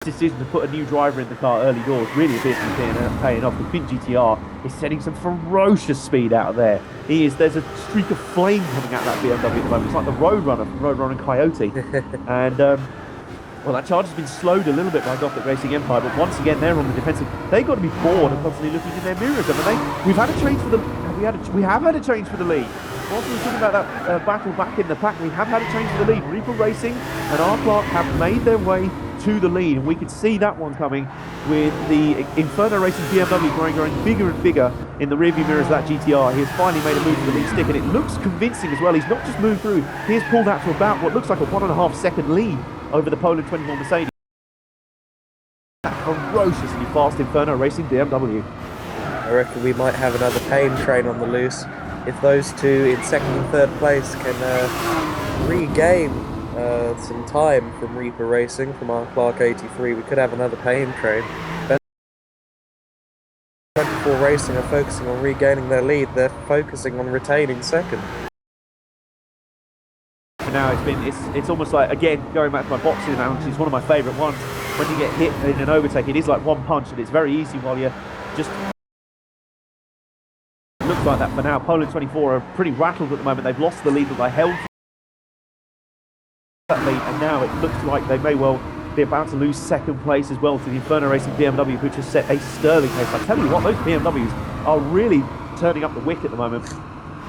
decision to put a new driver in the car early doors really appears to be paying off. The Quint GTR is setting some ferocious speed out of there. There's a streak of flame coming out of that BMW at the moment. It's like the Roadrunner from Roadrunner and Coyote. And well, that charge has been slowed a little bit by Gothic Racing Empire, but once again they're on the defensive. They've got to be bored of constantly looking in their mirrors, haven't they? We've had a change for the we have had a change for the lead. Whilst we were talking about that battle back in the pack, we have had a change for the lead. Reaper Racing and R Clark have made their way to the lead, and we could see that one coming with the Inferno Racing BMW growing bigger and bigger in the rearview mirrors of that GTR. He has finally made a move to the lead stick, and it looks convincing as well. He's not just moved through, he has pulled out to about what looks like a 1.5 second lead over the Poland 24 Mercedes. That ferociously fast Inferno Racing BMW. I reckon we might have another pain train on the loose. If those two in second and third place can regain some time from Reaper Racing, from our Clark 83, we could have another pain train. 24 Racing are focusing on regaining their lead. They're focusing on retaining second. Now it's almost like, again, going back to my boxing analogy, it's one of my favourite ones. When you get hit in an overtake, it is like one punch, and it's very easy while you're just. It looks like that for now. Poland 24 are pretty rattled at the moment. They've lost the lead that they held that lead, and now it looks like they may well be about to lose second place as well to the Inferno Racing BMW, which has set a sterling pace. I tell you what, those BMWs are really turning up the wick at the moment.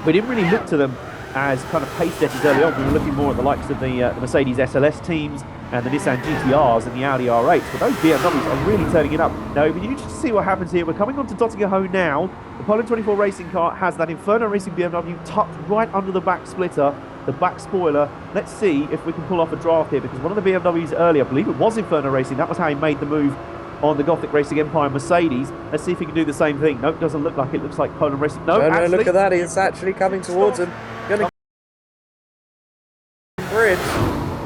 We didn't really look to them as kind of pace setters early on. We were looking more at the likes of the Mercedes SLS teams and the Nissan GTRs and the Audi R8s, but those BMWs are really turning it up. Now, if you just see what happens here, we're coming on to Dottingerho now. The Poland 24 racing car has that Inferno Racing BMW tucked right under the back splitter, the back spoiler. Let's see if we can pull off a draft here, because one of the BMWs earlier, I believe it was Inferno Racing, that was how he made the move on the Gothic Racing Empire Mercedes. Let's see if he can do the same thing. Nope, doesn't look like it. Looks like Poland Racing. No, actually, look at that. He's actually coming towards him. Gonna bridge.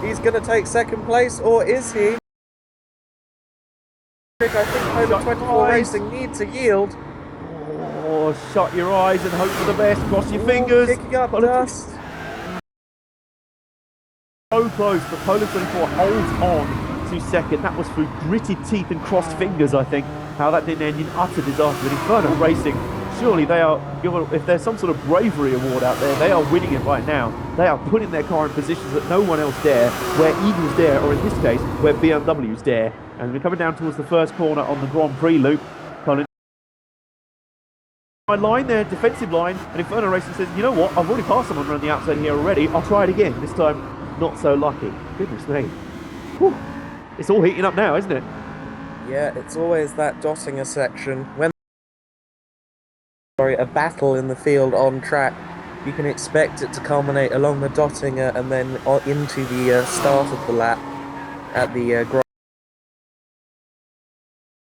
He's going to take second place, or is he? I think Poland 24 Racing need to yield. Oh, shut your eyes and hope for the best. Cross your fingers. Kicking up dust. So close, but Poland 24 holds on to second. That was through gritted teeth and crossed fingers, I think. How that didn't end in utter disaster. But Inferno Racing, surely they are, if there's some sort of bravery award out there, they are winning it right now. They are putting their car in positions that no one else dare, where Eagles dare, or in this case, where BMWs dare. And we're coming down towards the first corner on the Grand Prix loop. Poland line there, defensive line, and Inferno Racing says, you know what, I've already passed someone around the outside here already, I'll try it again. This time, not so lucky. Goodness me. Whew. It's all heating up now, isn't it? Yeah, it's always that Dottinger section. When a battle in the field on track, you can expect it to culminate along the Dottinger and then into the start of the lap at the Grand.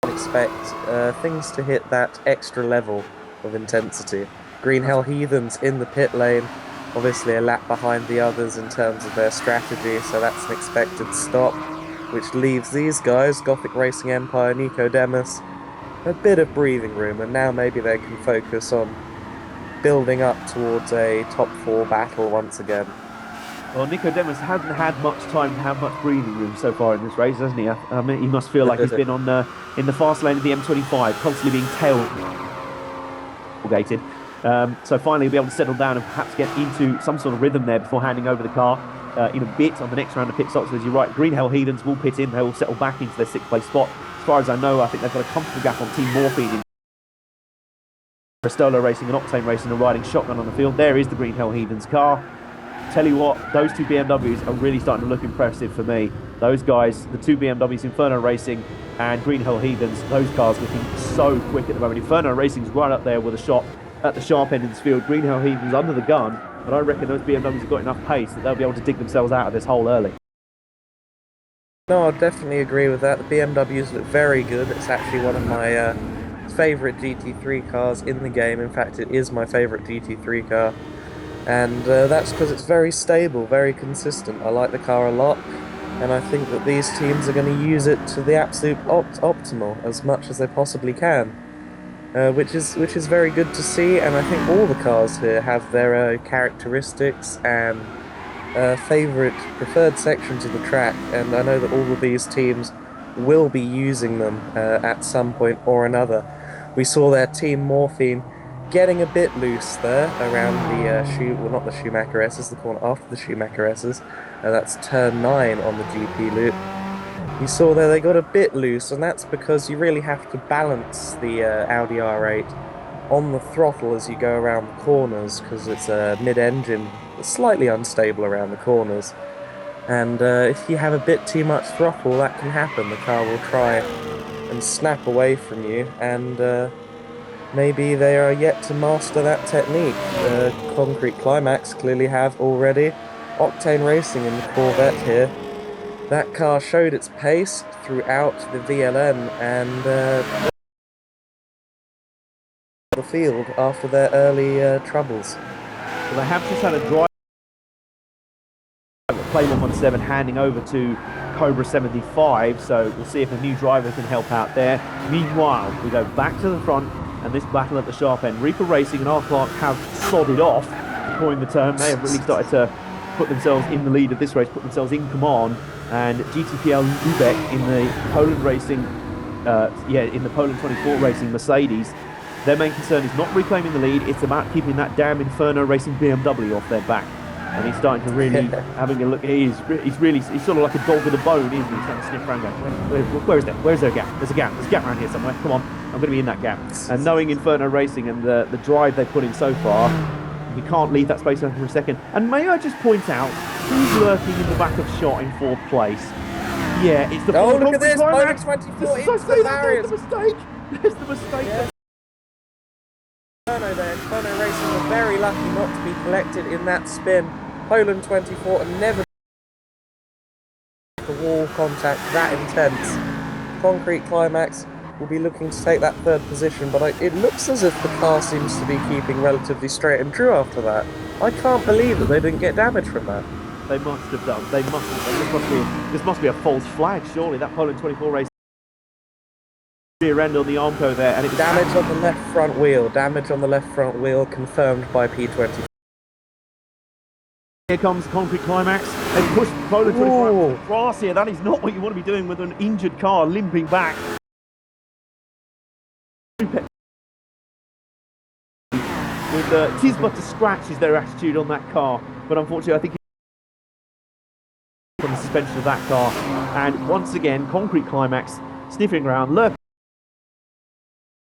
Expect things to hit that extra level of intensity. Green Hell Heathens in the pit lane, obviously a lap behind the others in terms of their strategy, so that's an expected stop, which leaves these guys, Gothic Racing Empire, Nico Demus, a bit of breathing room, and now maybe they can focus on building up towards a top 4 battle once again. Well, Nico Demus hasn't had much time to have much breathing room so far in this race, hasn't he? I mean, he must feel like he's been on in the fast lane of the M25, constantly being tailgated. So finally he'll be able to settle down and perhaps get into some sort of rhythm there before handing over the car in a bit on the next round of pit stops. As you're right, Green Hell Heathens will pit in, they will settle back into their 6th place spot. As far as I know, I think they've got a comfortable gap on Team Morphine in Bristolo Racing and Octane Racing are riding shotgun on the field. There is the Green Hell Heathens car. Tell you what, those two BMWs are really starting to look impressive for me. Those guys, the two BMWs, Inferno Racing and Green Hell Heathens, those cars looking so quick at the moment. Inferno Racing's right up there with a shot at the sharp end of this field. Green Hell Heathens under the gun, but I reckon those BMWs have got enough pace that they'll be able to dig themselves out of this hole early. No, I definitely agree with that. The BMWs look very good. It's actually one of my favourite GT3 cars in the game. In fact, it is my favourite GT3 car. And that's because it's very stable, very consistent. I like the car a lot, and I think that these teams are going to use it to the absolute optimal as much as they possibly can, which is very good to see. And I think all the cars here have their characteristics and favourite preferred sections of the track, and I know that all of these teams will be using them at some point or another. We saw their team Morphine getting a bit loose there around the well, not the Schumacher S's, the corner after the Schumacher S's. That's turn 9 on the GP loop. You saw there they got a bit loose, and that's because you really have to balance the Audi R8 on the throttle as you go around the corners, because it's a mid-engine, slightly unstable around the corners. And if you have a bit too much throttle, that can happen. The car will try and snap away from you, and maybe they are yet to master that technique. Concrete Climax clearly have already. Octane Racing in the Corvette here. That car showed its pace throughout the VLN and the field after their early troubles. Well, they have just had a drive. Play 117 handing over to Cobra 75, so we'll see if a new driver can help out there. Meanwhile, we go back to the front, and this battle at the sharp end. Reaper Racing and R-Clark have sodded off, to coin the term. They have really started to put themselves in the lead of this race, put themselves in command, and GTPL Lubeck in the Poland Racing, in the Poland 24 Racing Mercedes, their main concern is not reclaiming the lead, it's about keeping that damn Inferno Racing BMW off their back. And he's starting to really, having a look, he's sort of like a dog with a bone, isn't he? He's starting to sniff around going, where is there? Where's there a gap? There's a gap around here somewhere, come on, I'm going to be in that gap. And knowing Inferno Racing and the drive they've put in so far, we can't leave that space open for a second. And may I just point out, who's lurking in the back of shot in 4th place? Yeah, it's the... Oh, look at this, Poland 24 into the barriers. There's the mistake. There's the mistake. Yeah. Inferno Racing were very lucky not to be collected in that spin. Poland 24 and never the wall contact that intense. Concrete Climax will be looking to take that 3rd position, but it looks as if the car seems to be keeping relatively straight and true after that. I can't believe that they didn't get damage from that. They must have done. They must have done. This must be a false flag, surely. That Poland 24 race. Rear end on the Armco there, and it's damage on the left front wheel. Damage on the left front wheel confirmed by P20. Here comes Concrete Climax. They push Poland 24 across here. That is not what you want to be doing with an injured car limping back. With tis but a scratch is their attitude on that car, but unfortunately I think from the suspension of that car. And once again, Concrete Climax sniffing around, lurking.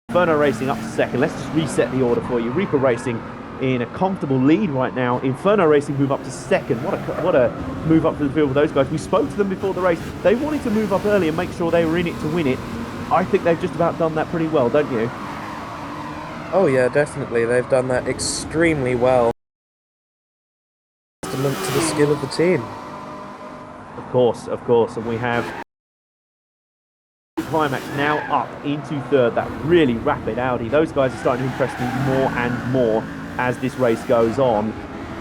Inferno Racing up to 2nd. Let's just reset the order for you. Reaper Racing in a comfortable lead right now. Inferno Racing move up to 2nd. What a move up to the field with those guys. We spoke to them before the race. They wanted to move up early and make sure they were in it to win it. I think they've just about done that pretty well, don't you? Oh yeah, definitely. They've done that extremely well. Testament to the skill of the team. Of course. And we have Climax now up into 3rd, that really rapid Audi. Those guys are starting to impress me more and more as this race goes on.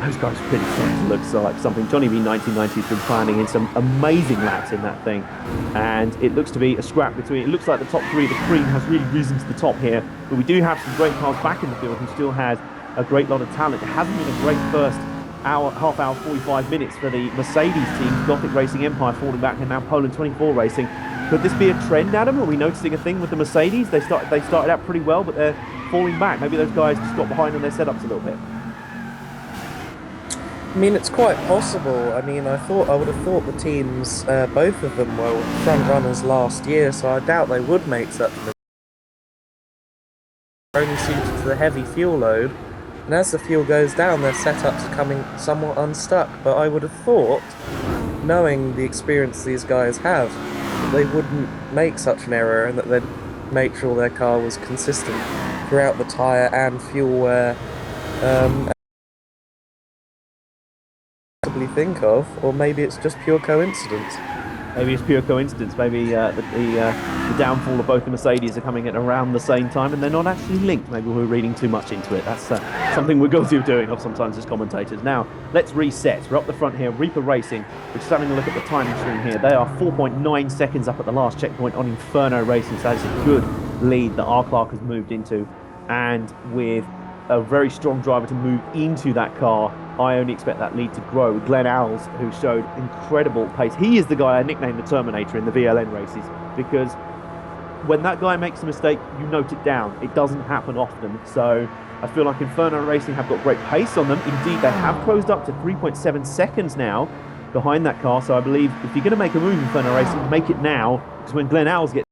Those guys are pretty starting to look like something. Johnny B 1990 has been planning in some amazing laps in that thing, and it looks to be a scrap between, it looks like the top 3, the cream has really risen to the top here, but we do have some great cars back in the field who still has a great lot of talent. It hasn't been a great first half hour 45 minutes for the Mercedes team. Gothic Racing Empire falling back, and now Poland 24 Racing. Could this be a trend, Adam? Are we noticing a thing with the Mercedes? They started out pretty well, but they're falling back. Maybe those guys just got behind on their setups a little bit. I mean, it's quite possible. I mean, I would have thought the teams, both of them were front runners last year, so I doubt they would make such a mistake. Only suited to the heavy fuel load, and as the fuel goes down, their setups are coming somewhat unstuck. But I would have thought, knowing the experience these guys have, that they wouldn't make such an error, and that they'd make sure their car was consistent throughout the tyre and fuel wear. Think of, or maybe it's just pure coincidence. Maybe it's pure coincidence. Maybe the downfall of both the Mercedes are coming at around the same time, and they're not actually linked. Maybe we're reading too much into it. That's something we're guilty of doing sometimes as commentators. Now, let's reset. We're up the front here. Reaper Racing, which is having a look at the timing stream here. They are 4.9 seconds up at the last checkpoint on Inferno Racing, so that's a good lead that R-Clark has moved into, and with a very strong driver to move into that car I only expect that lead to grow. Glenn Owls, who showed incredible pace. He is the guy I nicknamed the Terminator in the VLN races, because when that guy makes a mistake, you note it down. It doesn't happen often. So I feel like Inferno Racing have got great pace on them. Indeed, they have closed up to 3.7 seconds now behind that car. So I believe if you're going to make a move, Inferno Racing, make it now, because when Glenn Owls gets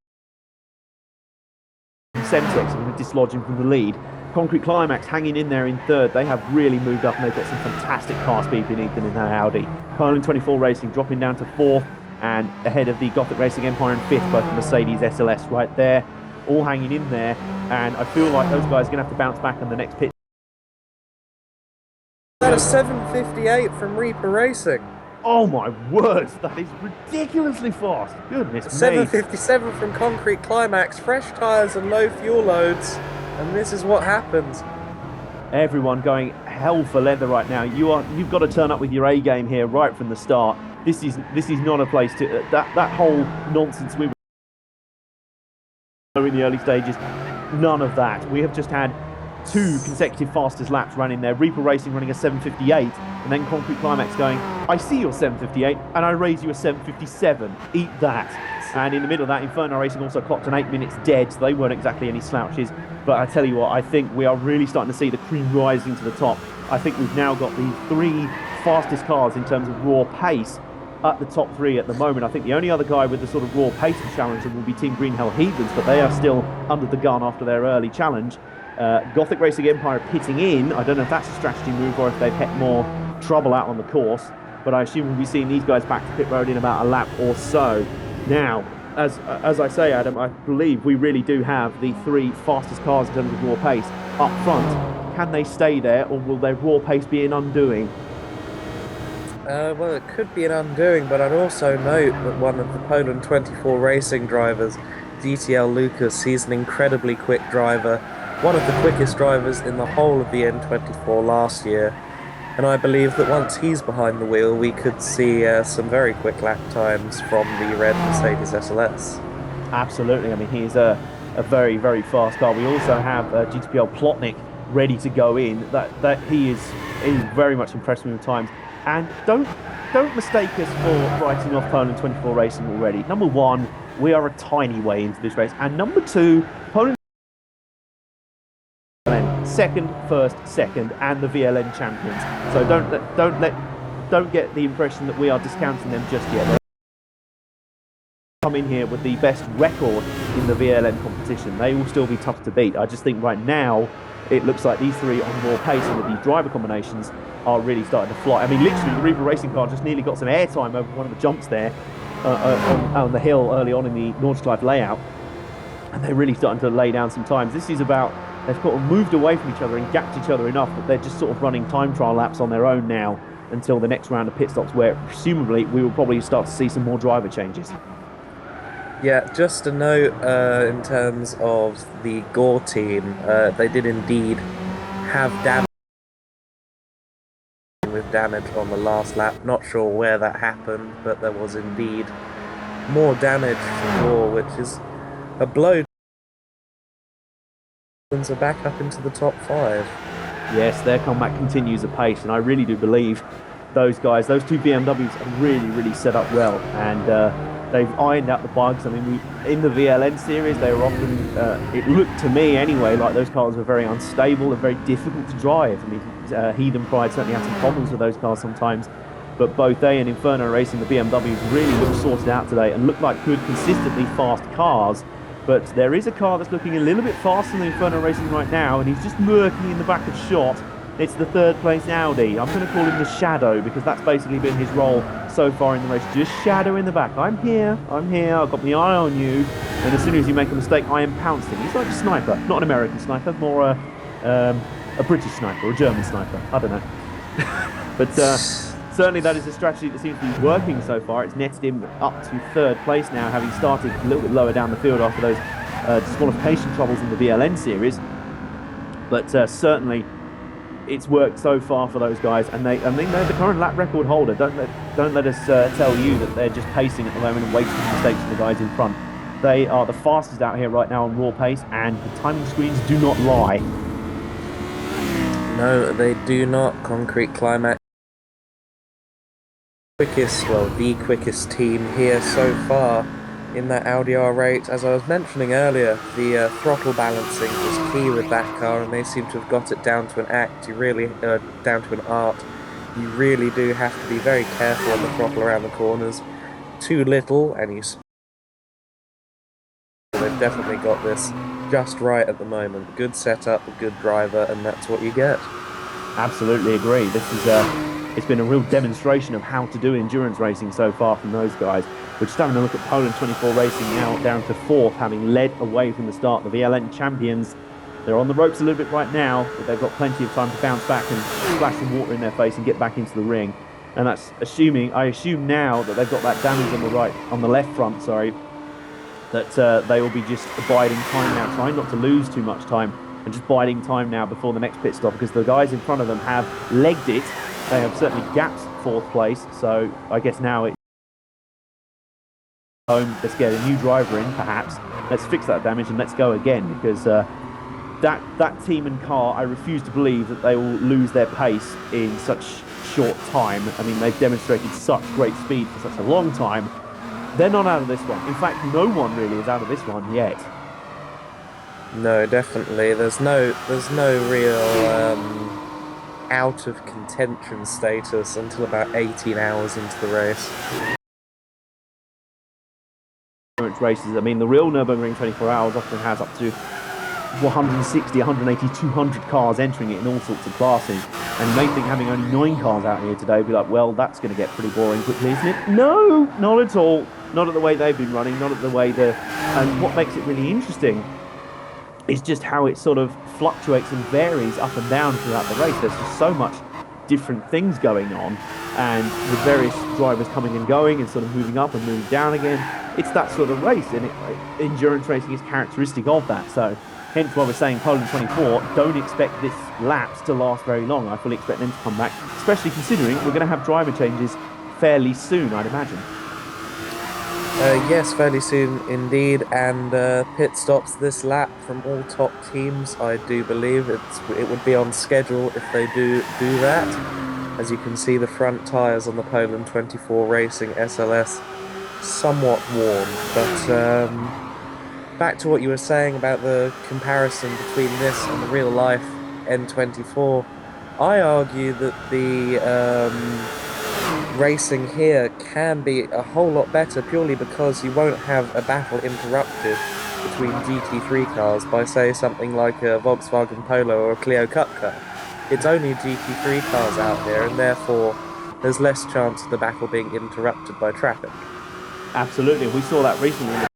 Semtex, I'm going to dislodge him from the lead. Concrete Climax hanging in there in third. They have really moved up and they've got some fantastic car speed beneath them in that Audi. Poland 24 Racing dropping down to fourth and ahead of the Gothic Racing Empire in fifth, both the Mercedes SLS right there, all hanging in there. And I feel like those guys are going to have to bounce back on the next pit. That is 7:58 from Reaper Racing. Oh my words, that is ridiculously fast. Goodness me. 7:57 from Concrete Climax, fresh tyres and low fuel loads, and this is what happens. Everyone going hell for leather right now. You've got to turn up with your A game here right from the start. This is not a place to that whole nonsense we were in the early stages. None of that. We have just had 2 consecutive fastest laps running there. Reaper Racing running a 7:58, and then Concrete Climax going, I see your 7:58, and I raise you a 7:57. Eat that. And in the middle of that, Inferno Racing also clocked an 8 minutes dead, so they weren't exactly any slouches. But I tell you what, I think we are really starting to see the cream rising to the top. I think we've now got the 3 fastest cars in terms of raw pace at the top 3 at the moment. I think the only other guy with the sort of raw pace to challenge them will be Team Green Hell Heathens, but they are still under the gun after their early challenge. Gothic Racing Empire pitting in. I don't know if that's a strategy move or if they've had more trouble out on the course, but I assume we'll be seeing these guys back to pit road in about a lap or so. Now, as I say, Adam, I believe we really do have the 3 fastest cars in terms of raw pace up front. Can they stay there, or will their raw pace be an undoing? Well, it could be an undoing, but I'd also note that one of the Poland 24 Racing drivers, DTL Lucas, he's an incredibly quick driver, one of the quickest drivers in the whole of the N24 last year. And I believe that once he's behind the wheel, we could see some very quick lap times from the red Mercedes SLS. Absolutely. I mean, he's a very, very fast car. We also have GTPL Plotnik ready to go in. That he's very much impressed me with times. And don't mistake us for writing off Poland 24 Racing already. Number 1, we are a tiny way into this race, and number 2, Poland second, first, second, and the VLN champions. So don't get the impression that we are discounting them just yet. They'll come in here with the best record in the VLN competition. They will still be tough to beat. I just think right now it looks like these 3 on more pace and with these driver combinations are really starting to fly. I mean, literally, the Reaper Racing car just nearly got some airtime over one of the jumps there on the hill early on in the Nordschleife layout, and they're really starting to lay down some times. This is about, they've sort of moved away from each other and gapped each other enough that they're just sort of running time trial laps on their own now until the next round of pit stops, where presumably we will probably start to see some more driver changes. Yeah, just a note in terms of the Gore team, they did indeed have damage on the last lap. Not sure where that happened, but there was indeed more damage for Gore, which is a blow. Are back up into the top 5. Yes, their comeback continues apace, and I really do believe those guys, those 2 BMWs, are really set up well, and they've ironed out the bugs. I mean, in the VLN series, they were often, it looked to me anyway, like those cars were very unstable and very difficult to drive. I mean, Heathen Pride certainly had some problems with those cars sometimes, but both they and Inferno Racing, the BMWs, really looked sorted out today and looked like good, consistently fast cars. But there is a car that's looking a little bit faster than Inferno Racing right now, and he's just lurking in the back of shot. It's the 3rd place Audi. I'm going to call him the Shadow, because that's basically been his role so far in the race. Just Shadow in the back. I'm here, I've got my eye on you, and as soon as you make a mistake, I am pouncing. He's like a sniper, not an American sniper, more a British sniper, or a German sniper, I don't know. But certainly that is a strategy that seems to be working so far. It's netted him up to 3rd place now, having started a little bit lower down the field after those disqualification troubles in the VLN series. But certainly it's worked so far for those guys, and they're the current lap record holder. Don't let us tell you that they're just pacing at the moment and waiting for mistakes from the guys in front. They are the fastest out here right now on raw pace, and the timing screens do not lie. No, they do not. Concrete Climax The quickest team here so far in that Audi R8. As I was mentioning earlier, the throttle balancing was key with that car, and they seem to have got it down to an act. Down to an art. You really do have to be very careful on the throttle around the corners. Too little, and they've definitely got this just right at the moment. Good setup, a good driver, and that's what you get. Absolutely agree. This is it's been a real demonstration of how to do endurance racing so far from those guys. We're just having a look at Poland 24 Racing now down to 4th, having led away from the start. The VLN champions, they're on the ropes a little bit right now, but they've got plenty of time to bounce back and splash some water in their face and get back into the ring. And that's I assume now that they've got that damage on the left front, that they will be just biding time now, trying not to lose too much time, and just biding time now before the next pit stop, because the guys in front of them have legged it. They have certainly gapped 4th place, so I guess now it's home. Let's get a new driver in, perhaps. Let's fix that damage and let's go again, because that team and car, I refuse to believe that they will lose their pace in such short time. I mean, they've demonstrated such great speed for such a long time. They're not out of this one. In fact, no one really is out of this one yet. No, definitely. There's no real out of contention status until about 18 hours into the race. Races. I mean, the real Nurburgring 24 hours often has up to 160, 180, 200 cars entering it in all sorts of classes. And you may think having only 9 cars out here today, be like, well, that's going to get pretty boring quickly, isn't it? No, not at all. Not at the way they've been running, not at the way and what makes it really interesting is just how it sort of fluctuates and varies up and down throughout the race. There's just so much different things going on, and with various drivers coming and going and sort of moving up and moving down again. It's that sort of race, and endurance racing is characteristic of that. So hence why we're saying Poland 24, don't expect this lapse to last very long. I fully expect them to come back, especially considering we're going to have driver changes fairly soon, I'd imagine. Yes, fairly soon indeed, and pit stops this lap from all top teams. I do believe it would be on schedule if they do that. As you can see, the front tyres on the Poland 24 Racing SLS somewhat worn, but back to what you were saying about the comparison between this and the real life N24, I argue that the racing here can be a whole lot better purely because you won't have a battle interrupted between GT3 cars by, say, something like a Volkswagen Polo or a Clio Cup car. It's only GT3 cars out there, and therefore there's less chance of the battle being interrupted by traffic. Absolutely, we saw that recently in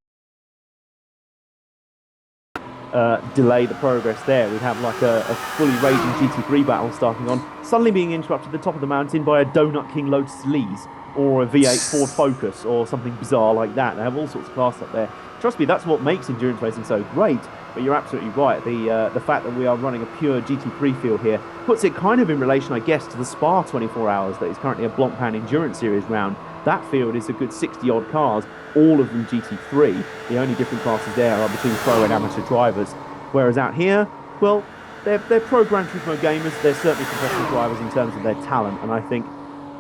delay the progress there. We'd have like a fully raging GT3 battle starting on, suddenly being interrupted at the top of the mountain by a Donut King Lotus Elise or a V8 Ford Focus or something bizarre like that. They have all sorts of class up there. Trust me, that's what makes endurance racing so great. But you're absolutely right. The fact that we are running a pure GT3 field here puts it kind of in relation, I guess, to the Spa 24 Hours that is currently a Blancpain Endurance Series round. That field is a good 60-odd cars, all of them GT3. The only different classes there are between pro and amateur drivers. Whereas out here, well, they're pro Gran Turismo gamers. They're certainly professional drivers in terms of their talent, and I think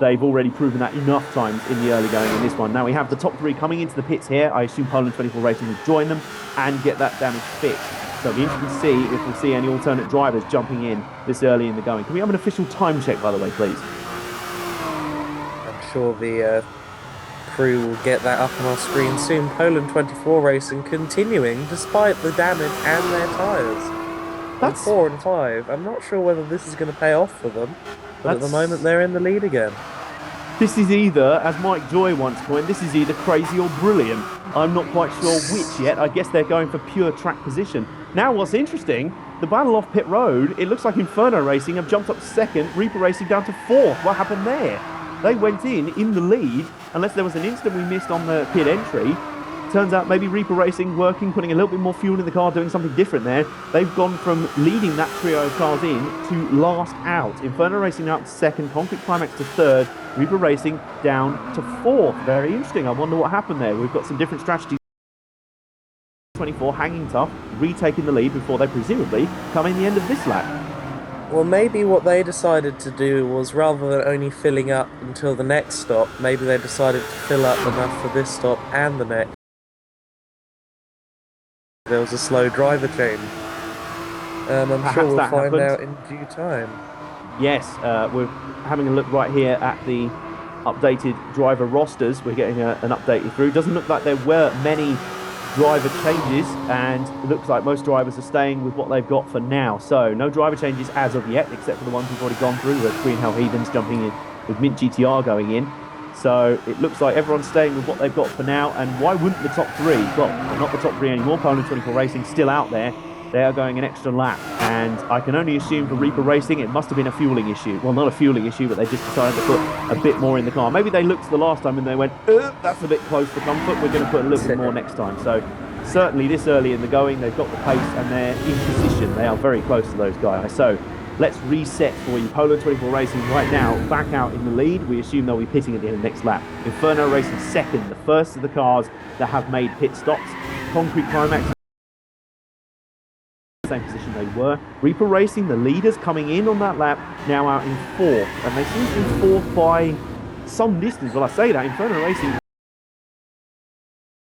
they've already proven that enough times in the early going in this one. Now we have the top 3 coming into the pits here. I assume Poland 24 Racing will join them and get that damage fixed. So it'll be interesting to see if we'll see any alternate drivers jumping in this early in the going. Can we have an official time check, by the way, please? I'm sure the crew will get that up on our screen soon. Poland 24 Racing continuing despite the damage and their tyres. That's 4 and 5. I'm not sure whether this is going to pay off for them, but at the moment they're in the lead again. This is either, as Mike Joy once coined, this is either crazy or brilliant. I'm not quite sure which yet. I guess they're going for pure track position. Now what's interesting, the battle off pit road, it looks like Inferno Racing have jumped up to 2nd, Reaper Racing down to 4th. What happened there? They went in the lead, unless there was an incident we missed on the pit entry. Turns out maybe Reaper Racing working, putting a little bit more fuel in the car, doing something different there. They've gone from leading that trio of cars in to last out. Inferno Racing now up to 2nd, Concrete Climax to 3rd, Reaper Racing down to 4th. Very interesting. I wonder what happened there. We've got some different strategies. 24 hanging tough, retaking the lead before they presumably come in the end of this lap. Well, maybe what they decided to do was rather than only filling up until the next stop, maybe they decided to fill up enough for this stop and the next. There was a slow driver change. I'm sure Perhaps we'll that find happened. out in due time. Yes, we're having a look right here at the updated driver rosters. We're getting an update through. Doesn't look like there were many driver changes, and it looks like most drivers are staying with what they've got for now. So no driver changes as of yet, except for the ones we've already gone through, with Green Hell Heathens jumping in with Mint GTR going in. So it looks like everyone's staying with what they've got for now. And why wouldn't the top three? Well, they're not the top three anymore. Poland 24 Racing still out there. They are going an extra lap, and I can only assume for Reaper Racing it must have been a fueling issue. Well, not a fueling issue, but they just decided to put a bit more in the car. Maybe they looked the last time and they went, that's a bit close for comfort, we're going to put a little bit more next time. So certainly this early in the going, they've got the pace and they're in position. They are very close to those guys. So let's reset for you. Poland 24 Racing right now back out in the lead. We assume they'll be pitting at the end of the next lap. Inferno Racing second, the first of the cars that have made pit stops. Concrete Climax same position they were. Reaper Racing, the leaders coming in on that lap, now out in fourth, and they seem to be fourth by some distance. Well, I say that, Inferno Racing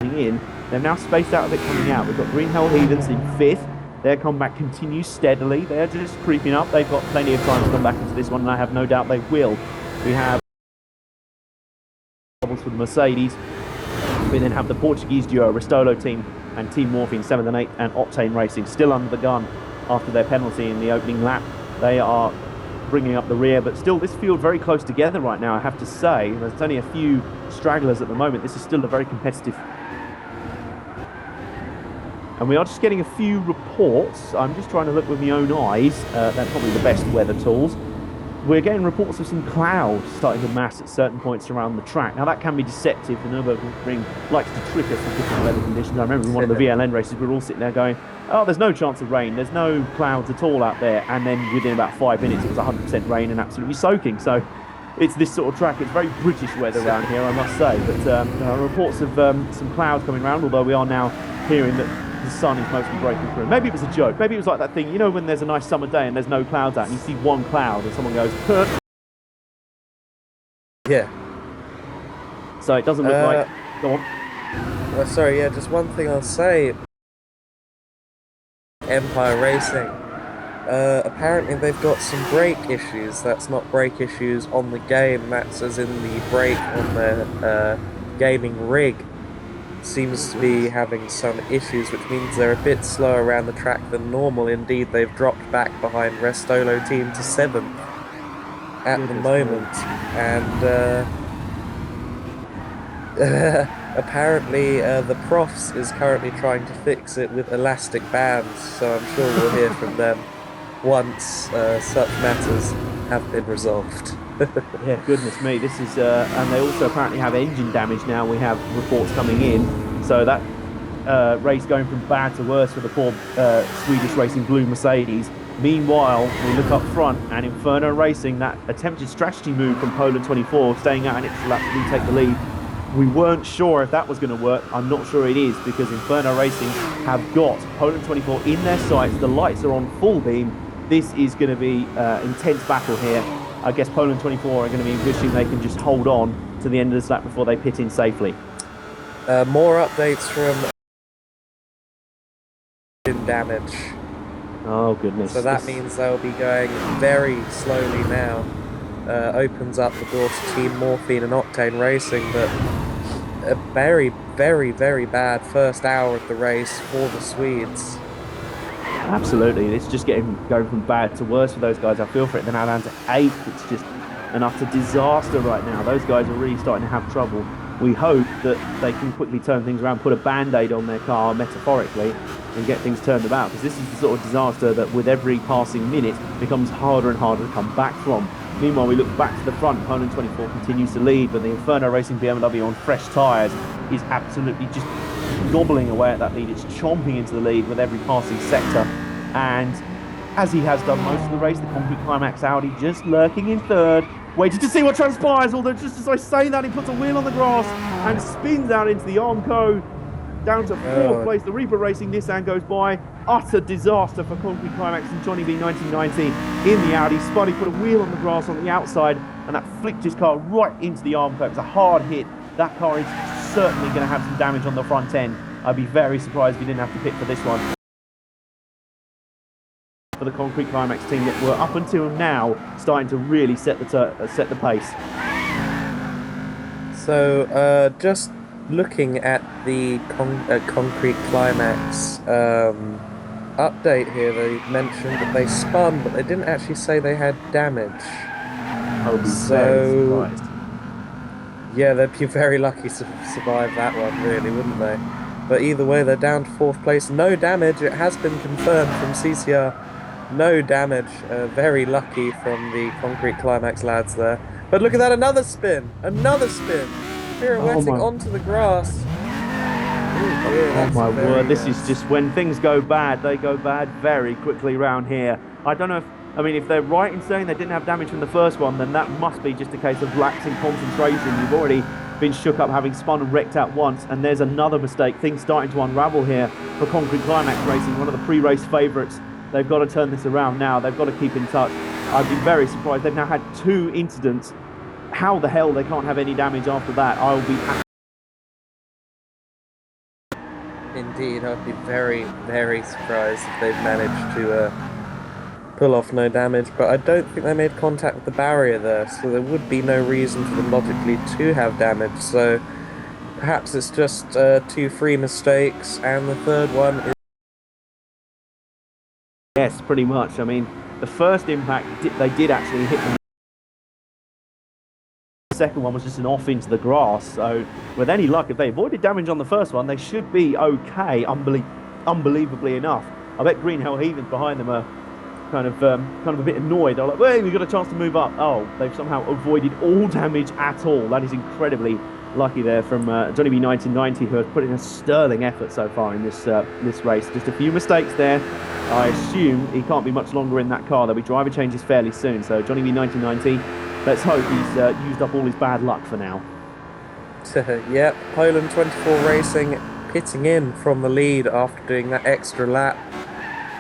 in, they're now spaced out a bit coming out. We've got Green Hell Heathens in fifth. Their comeback continues steadily. They're just creeping up. They've got plenty of time to come back into this one, and I have no doubt they will. We have troubles for the Mercedes. We then have the Portuguese duo, Ristolo team and Team Morphine 7th and 8th, and Octane Racing still under the gun after their penalty in the opening lap. They are bringing up the rear, but still this field very close together right now, I have to say. There's only a few stragglers at the moment. This is still a very competitive. And we are just getting a few reports. I'm just trying to look with my own eyes. They're probably the best weather tools. We're getting reports of some clouds starting to mass at certain points around the track. Now that can be deceptive. The Nurburgring likes to trick us with different weather conditions. I remember in one of the VLN races, we were all sitting there going, oh, there's no chance of rain. There's no clouds at all out there. And then within about 5 minutes, it was 100% rain and absolutely soaking. So it's this sort of track. It's very British weather around here, I must say. But there are reports of some clouds coming around, although we are now hearing that the sun is mostly breaking through. Maybe it was a joke. Maybe it was like that thing, you know, when there's a nice summer day and there's no clouds out and you see one cloud and someone goes, huh. Yeah. So it doesn't look like... Go on. Sorry, yeah, just one thing I'll say. Empire Racing. Apparently they've got some brake issues. That's not brake issues on the game, that's as in the brake on their gaming rig. Seems to be having some issues, which means they're a bit slower around the track than normal. Indeed, they've dropped back behind Restolo team to 7th at the moment. And apparently the Profs is currently trying to fix it with elastic bands, so I'm sure we'll hear from them once such matters have been resolved. Yeah, goodness me, this is... and they also apparently have engine damage now. We have reports coming in. So that race going from bad to worse for the poor Swedish Racing Blue Mercedes. Meanwhile, we look up front and Inferno Racing, that attempted strategy move from Poland 24, staying out an extra lap to retake the lead. We weren't sure if that was going to work. I'm not sure it is, because Inferno Racing have got Poland 24 in their sights. The lights are on full beam. This is going to be intense battle here. I guess Poland 24 are going to be wishing they can just hold on to the end of this lap before they pit in safely. More updates from damage. Oh, goodness. So that means they'll be going very slowly now. Opens up the door to Team Morphine and Octane Racing, but a very, very, very bad first hour of the race for the Swedes. Absolutely, it's just going from bad to worse for those guys. I feel for it. They're now down to 8th. It's just an utter disaster right now. Those guys are really starting to have trouble. We hope that they can quickly turn things around, put a band-aid on their car, metaphorically, and get things turned about. Because this is the sort of disaster that with every passing minute becomes harder and harder to come back from. Meanwhile, we look back to the front. Poland 24 continues to lead, but the Inferno Racing BMW on fresh tyres is absolutely just gobbling away at that lead. It's chomping into the lead with every passing sector. And as he has done most of the race, the Concrete Climax Audi just lurking in third, waiting to see what transpires. Although just as I say that, he puts a wheel on the grass and spins out into the Armco down to fourth place. The Reaper Racing Nissan goes by. Utter disaster for Concrete Climax and Johnny B 1990 in the Audi. Spuddy put a wheel on the grass on the outside, and that flicked his car right into the armco. It was a hard hit. That car is certainly going to have some damage on the front end. I'd be very surprised if he didn't have to pit for this one. For the Concrete Climax team that were up until now starting to really set the pace. So, just looking at the Concrete Climax update here, they mentioned that they spun, but they didn't actually say they had damage. I would be very surprised. Yeah, they'd be very lucky to survive that one, really, wouldn't they? But either way, they're down to fourth place. No damage. It has been confirmed from CCR. No damage. Very lucky from the Concrete Climax lads there. But look at that, another spin! Another spin! Pirouetting onto the grass. Oh my word, this is just when things go bad, they go bad very quickly around here. I don't know if they're right in saying they didn't have damage from the first one, then that must be just a case of lapsing concentration. You've already been shook up having spun and wrecked out once, and there's another mistake. Things starting to unravel here for Concrete Climax Racing, one of the pre-race favourites. They've got to turn this around now. They've got to keep in touch. I'd be very surprised. They've now had 2 incidents. How the hell they can't have any damage after that? I'll be... Indeed, I'd be very, very surprised if they've managed to pull off no damage, but I don't think they made contact with the barrier there, so there would be no reason for them logically to have damage, so perhaps it's just 2 free mistakes, and the third one is... Yes, pretty much. I mean, the first impact, they did actually hit them. The second one was just an off into the grass, so with any luck, if they avoided damage on the first one, they should be okay, unbelievably enough. I bet Green Hell Heathens behind them are kind of a bit annoyed. They're like, hey, we've got a chance to move up. Oh, they've somehow avoided all damage at all. That is incredibly lucky there from Johnny B 1990, who has put in a sterling effort so far in this race. Just a few mistakes there. I assume he can't be much longer in that car. There'll be driver changes fairly soon. So Johnny B 1990, let's hope he's used up all his bad luck for now. Yep, Poland 24 Racing pitting in from the lead after doing that extra lap.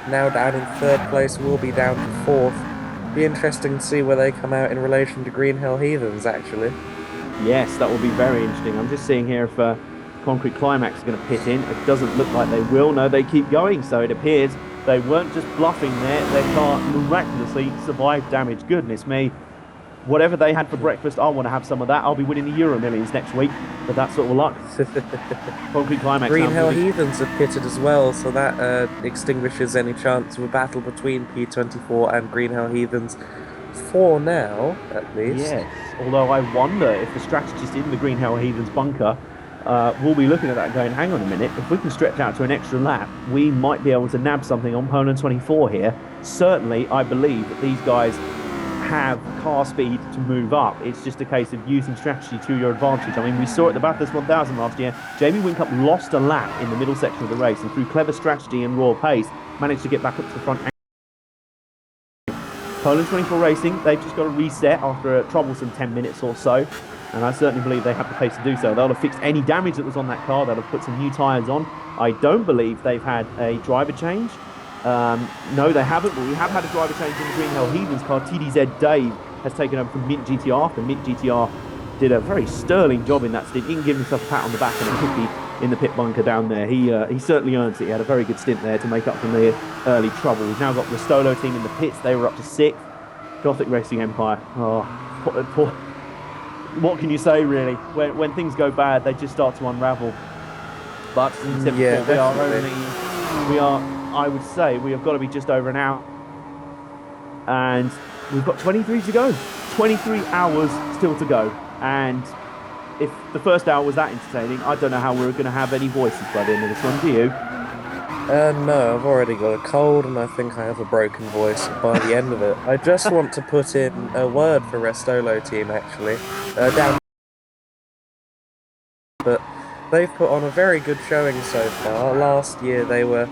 Now down in third place, will be down to fourth. Be interesting to see where they come out in relation to Green Hell Heathens, actually. Yes, that will be very interesting. I'm just seeing here if Concrete Climax is going to pit in. It doesn't look like they will. No, they keep going, so it appears they weren't just bluffing there. Their car miraculously survived damage. Goodness me. Whatever they had for breakfast, I want to have some of that. I'll be winning the Euro Millions next week, but that sort of luck. Concrete Climax. Green Hell Heathens have pitted as well, so that extinguishes any chance of a battle between P24 and Green Hell Heathens. For now, at least. Yes, although I wonder if the strategist in the Green Hell Heathens bunker will be looking at that going, hang on a minute, if we can stretch out to an extra lap, we might be able to nab something on Poland 24 here. Certainly, I believe that these guys have car speed to move up. It's just a case of using strategy to your advantage. I mean, we saw at the Bathurst 1000 last year, Jamie Winkup lost a lap in the middle section of the race, and through clever strategy and raw pace, managed to get back up to the front. Poland 24 Racing, they've just got to reset after a troublesome 10 minutes or so, and I certainly believe they have the pace to do so. They'll have fixed any damage that was on that car. They'll have put some new tyres on. I don't believe they've had a driver change. No, they haven't, but we have had a driver change in the Green Hell Heathens car. TDZ Dave has taken over from Mint GTR after Mint GTR did a very sterling job in that stint. He can give himself a pat on the back and a cookie in the pit bunker down there. He certainly earns it. He had a very good stint there to make up from the early trouble. We've now got the Ristolo team in the pits. They were up to 6th. Gothic Racing Empire. Oh, poor. What can you say, really? When things go bad, they just start to unravel. But as I said before, I would say we have got to be just over an hour, and we've got 23 to go. 23 hours still to go, and if the first hour was that entertaining, I don't know how we're going to have any voices by the end of this one. Do you? No, I've already got a cold, and I think I have a broken voice by the end of it. I just want to put in a word for Restolo team, actually. But they've put on a very good showing so far. Last year they were,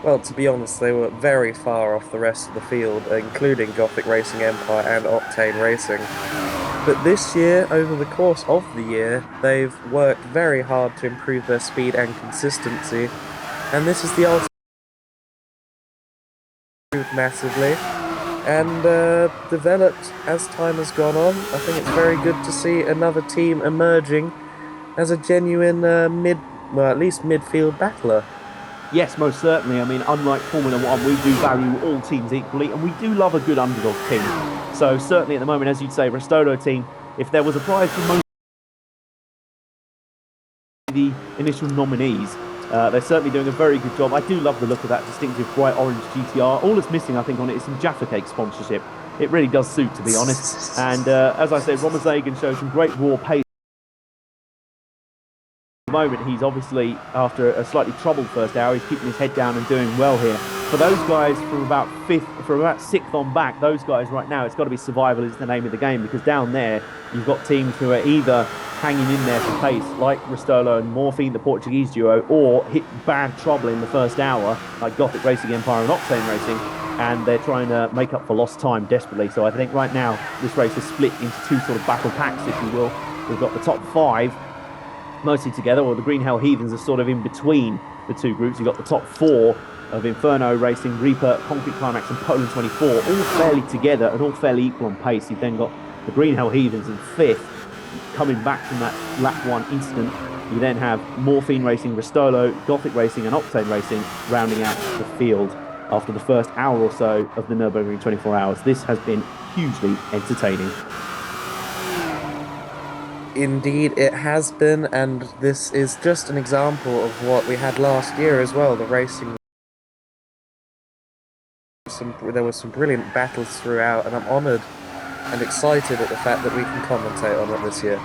well, to be honest, they were very far off the rest of the field, including Gothic Racing Empire and Octane Racing. But this year, over the course of the year, they've worked very hard to improve their speed and consistency, and this is the ultimate massively and developed as time has gone on. I think it's very good to see another team emerging as a genuine at least midfield battler. Yes, most certainly. I mean, unlike Formula One, we do value all teams equally, and we do love a good underdog team. So certainly at the moment, as you'd say, Ristolo team, if there was a prize for most of the initial nominees, they're certainly doing a very good job. I do love the look of that distinctive bright orange GTR. All it's missing, I think, on it is some Jaffa Cake sponsorship. It really does suit, to be honest. And as I said, Roman Zagan shows some great raw pace. Moment he's obviously, after a slightly troubled first hour, he's keeping his head down and doing well here. For those guys from about sixth on back, those guys right now, it's got to be survival is the name of the game, because down there you've got teams who are either hanging in there for pace like Ristolo and Morphine, the Portuguese duo, or hit bad trouble in the first hour like Gothic Racing Empire and Octane Racing, and they're trying to make up for lost time desperately. So I think right now this race is split into two sort of battle packs, if you will. We've got the top five mostly together, or the Green Hell Heathens are sort of in between the two groups. You've got the top four of Inferno Racing, Reaper, Concrete Climax and Poland 24, all fairly together and all fairly equal on pace. You've then got the Green Hell Heathens in fifth, coming back from that lap one incident. You then have Morphine Racing, Ristolo, Gothic Racing and Octane Racing rounding out the field after the first hour or so of the Nurburgring 24 hours. This has been hugely entertaining. Indeed, it has been, and this is just an example of what we had last year as well. The racing, there were some brilliant battles throughout, and I'm honoured and excited at the fact that we can commentate on it this year.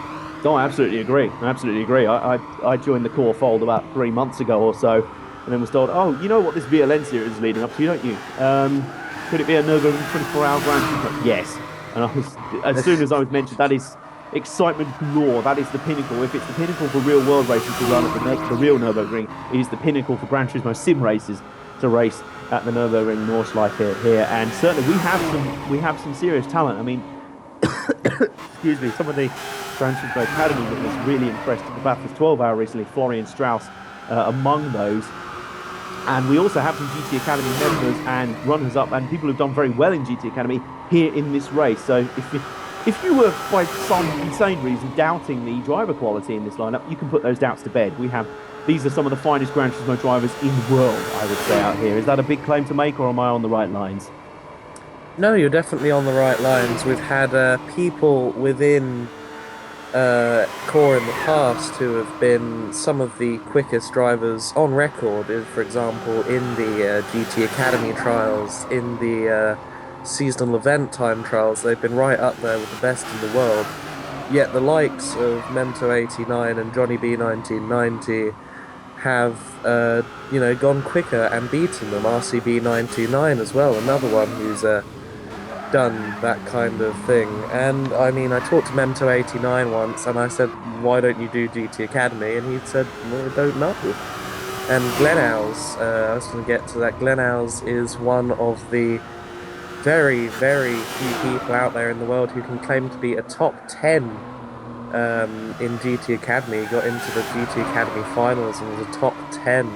Oh, I absolutely agree. I absolutely agree. I joined the core fold about 3 months ago or so, and then was told, oh, you know what this VLN series is leading up to, don't you? Could it be a Nurburgring 24-hour Grand Prix? Yes. And I was, as soon as I was mentioned, that is excitement galore. That is the pinnacle. If it's the pinnacle for real world races to run at the real Nürburgring, it is the pinnacle for Gran Turismo sim races to race at the Nürburgring Nordschleife here. And certainly we have some serious talent. I mean, excuse me, some of the Gran Turismo Academy that was really impressed at the Bathurst 12-hour recently, Florian Strauss among those. And we also have some GT Academy members and runners-up and people who've done very well in GT Academy here in this race. So if you were, by some insane reason, doubting the driver quality in this lineup, you can put those doubts to bed. These are some of the finest Gran Turismo drivers in the world, I would say, out here. Is that a big claim to make, or am I on the right lines? No, you're definitely on the right lines. We've had people within Core in the past who have been some of the quickest drivers on record. For example, in the GT Academy trials, in the seasonal event time trials, they've been right up there with the best in the world. Yet the likes of Memto 89 and Johnny B 1990 have gone quicker and beaten them. RCB 929 as well, another one who's done that kind of thing. And I mean, I talked to Memto 89 once and I said, why don't you do GT Academy? And he said, well, I don't know. And Glenhouse, I was going to get to that. Glenhouse is one of the very, very few people out there in the world who can claim to be a top 10 in GT Academy. He got into the GT Academy finals and was a top 10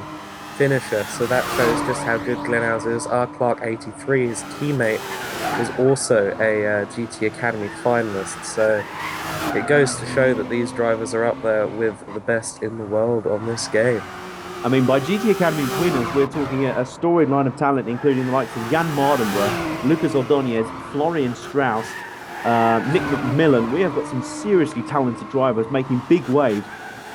finisher, so that shows just how good Glenhouse is. R. Clark 83, his teammate, is also a GT Academy finalist, so it goes to show that these drivers are up there with the best in the world on this game. I mean, by GT Academy winners, we're talking a storied line of talent, including the likes of Jan Mardenborough, Lucas Ordonez, Florian Strauss, Nick McMillan. We have got some seriously talented drivers making big waves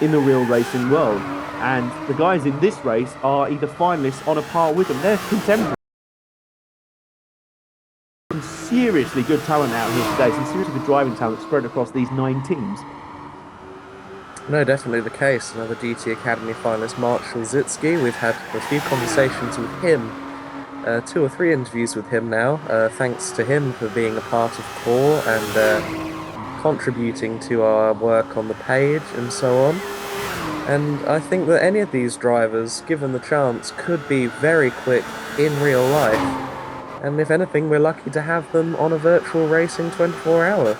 in the real racing world. And the guys in this race are either finalists on a par with them. They're contemporaries. Some seriously good talent out here today, some seriously good driving talent spread across these 9 teams. No, definitely the case. Another GT Academy finalist, Marshall Zitsky. We've had a few conversations with him, 2 or 3 interviews with him now, thanks to him for being a part of Core and contributing to our work on the page and so on. And I think that any of these drivers, given the chance, could be very quick in real life. And if anything, we're lucky to have them on a virtual racing 24-hour.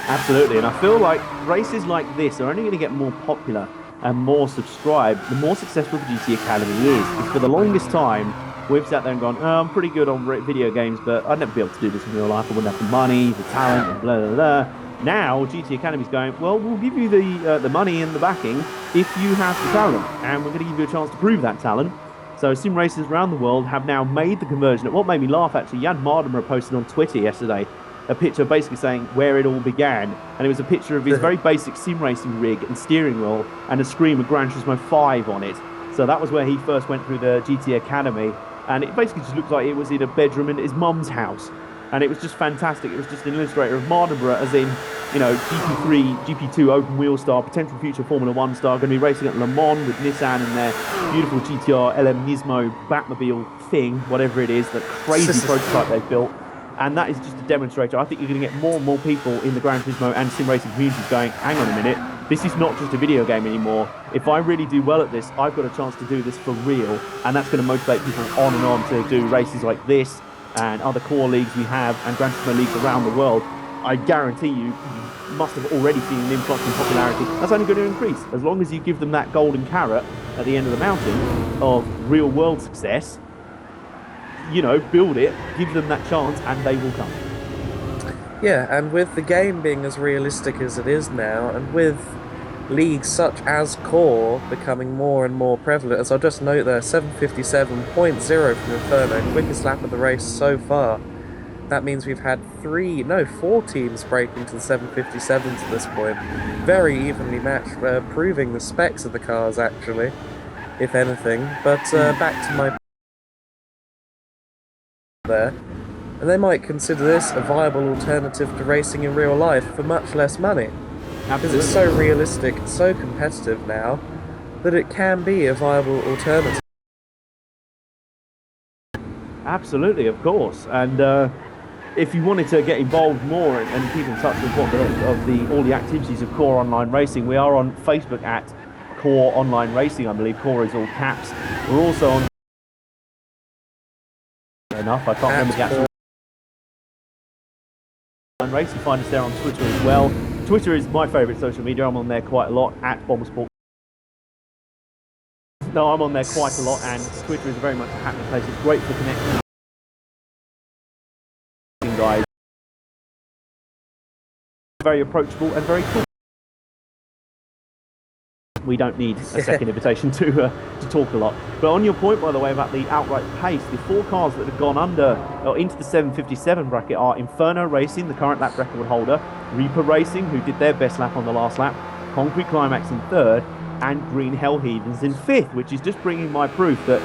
Absolutely, and I feel like races like this are only going to get more popular and more subscribed the more successful the GT Academy is. Because for the longest time, we've sat there and gone, oh, I'm pretty good on video games, but I'd never be able to do this in real life. I wouldn't have the money, the talent, and blah, blah, blah. Now, GT Academy's going, well, we'll give you the money and the backing if you have the talent, and we're going to give you a chance to prove that talent. So sim racers around the world have now made the conversion. What made me laugh, actually, Jan Mardenborough posted on Twitter yesterday a picture basically saying where it all began, and it was a picture of his very basic sim racing rig and steering wheel and a screen with Gran Turismo 5 on it. So that was where he first went through the GT Academy, and it basically just looked like it was in a bedroom in his mum's house. And it was just fantastic. It was just an illustrator of Mardenborough as in, you know, GP3, GP2 open wheel star, potential future Formula 1 star, going to be racing at Le Mans with Nissan and their beautiful GTR LM Nismo Batmobile thing, whatever it is, that crazy prototype they've built. And that is just a demonstrator. I think you're going to get more and more people in the Gran Turismo and sim racing communities going, hang on a minute, this is not just a video game anymore. If I really do well at this, I've got a chance to do this for real. And that's going to motivate people on and on to do races like this and other core leagues we have and Gran Turismo leagues around the world. I guarantee you must have already seen an influx in popularity. That's only going to increase. As long as you give them that golden carrot at the end of the mountain of real world success, you know, build it, give them that chance, and they will come. Yeah, and with the game being as realistic as it is now, and with leagues such as Core becoming more and more prevalent, as I'll just note there, 7:57.0 from Inferno, quickest lap of the race so far. That means we've had 4 teams break into the 7:57s at this point. Very evenly matched, proving the specs of the cars, actually, if anything. But back to my there, and they might consider this a viable alternative to racing in real life for much less money. Because it's so realistic, so competitive now, that it can be a viable alternative. Absolutely, of course. And if you wanted to get involved more and keep in touch with all the activities of Core Online Racing, we are on Facebook at Core Online Racing. I believe Core is all caps. We're also on enough. I can't remember the actual Online Racing. Find us there on Twitter as well. Twitter is my favourite social media. I'm on there quite a lot at Bombersport. No, I'm on there quite a lot, and Twitter is very much a happy place. It's great for connecting guys. Very approachable and very cool. We don't need a second invitation to talk a lot. But on your point, by the way, about the outright pace, the 4 cars that have gone under or into the 7:57 bracket are Inferno Racing, the current lap record holder, Reaper Racing, who did their best lap on the last lap, Concrete Climax in 3rd, and Green Hell Heathens in 5th, which is just bringing my proof that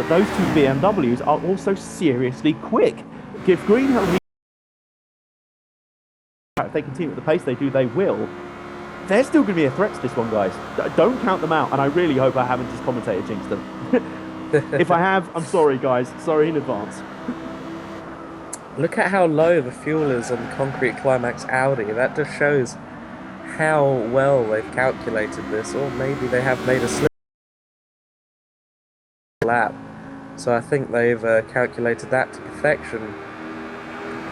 those 2 BMWs are also seriously quick. If Green Hell Heathens, if they continue at the pace they do, they will. They're still going to be a threat to this one, guys. Don't count them out, and I really hope I haven't just commentator jinxed them. If I have, I'm sorry, guys. Sorry in advance. Look at how low the fuel is on the Concrete Climax Audi. That just shows how well they've calculated this, or maybe they have made a slip lap. So I think they've calculated that to perfection.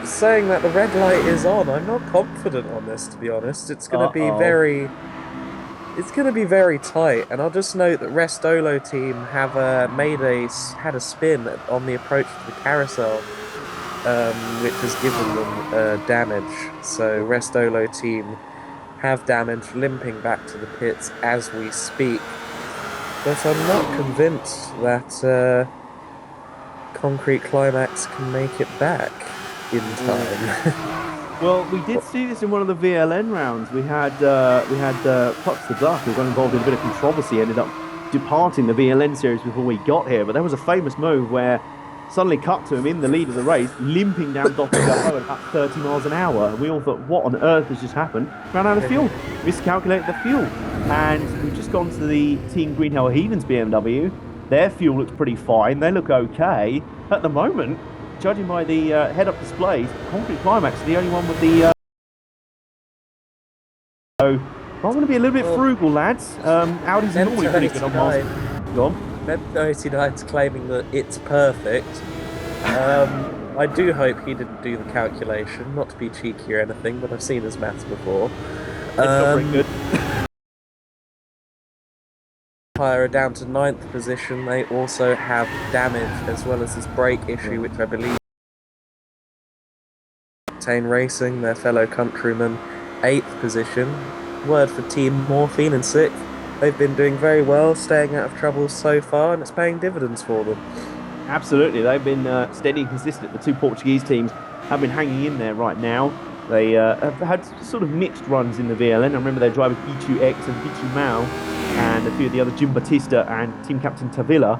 Saying that the red light is on, I'm not confident on this, to be honest. It's going to be very tight. And I'll just note that Restolo team have had a spin on the approach to the carousel, which has given them damage. So Restolo team have damage, limping back to the pits as we speak. But I'm not convinced that Concrete Climax can make it back in time. Well, we did see this in one of the VLN rounds. We had Putz the Duck, who got involved in a bit of controversy, ended up departing the VLN series before we got here. But there was a famous move where suddenly cut to him in the lead of the race, limping down Doppelganger at about 30 miles an hour. And we all thought, what on earth has just happened? Ran out of fuel. Miscalculated the fuel. And we've just gone to the Team Green Hell Heathens BMW. Their fuel looks pretty fine. They look okay. At the moment, judging by the head-up displays, Concrete Climax is the only one with the... So, I'm going to be a little bit frugal, lads. Audi's normally pretty good on miles. Go on. Meb 99's claiming that it's perfect. I do hope he didn't do the calculation, not to be cheeky or anything, but I've seen his maths before. It's not very good. Empire are down to 9th position. They also have damage as well as this brake issue, which I believe Octane Racing, their fellow countrymen, 8th position. Word for Team Morphine in 6th. They've been doing very well, staying out of trouble so far, and it's paying dividends for them. Absolutely, they've been steady and consistent. The two Portuguese teams have been hanging in there right now. They have had sort of mixed runs in the VLN. I remember their drivers B2X and B2 Mao and a few of the other Jim Batista and team captain Tavilla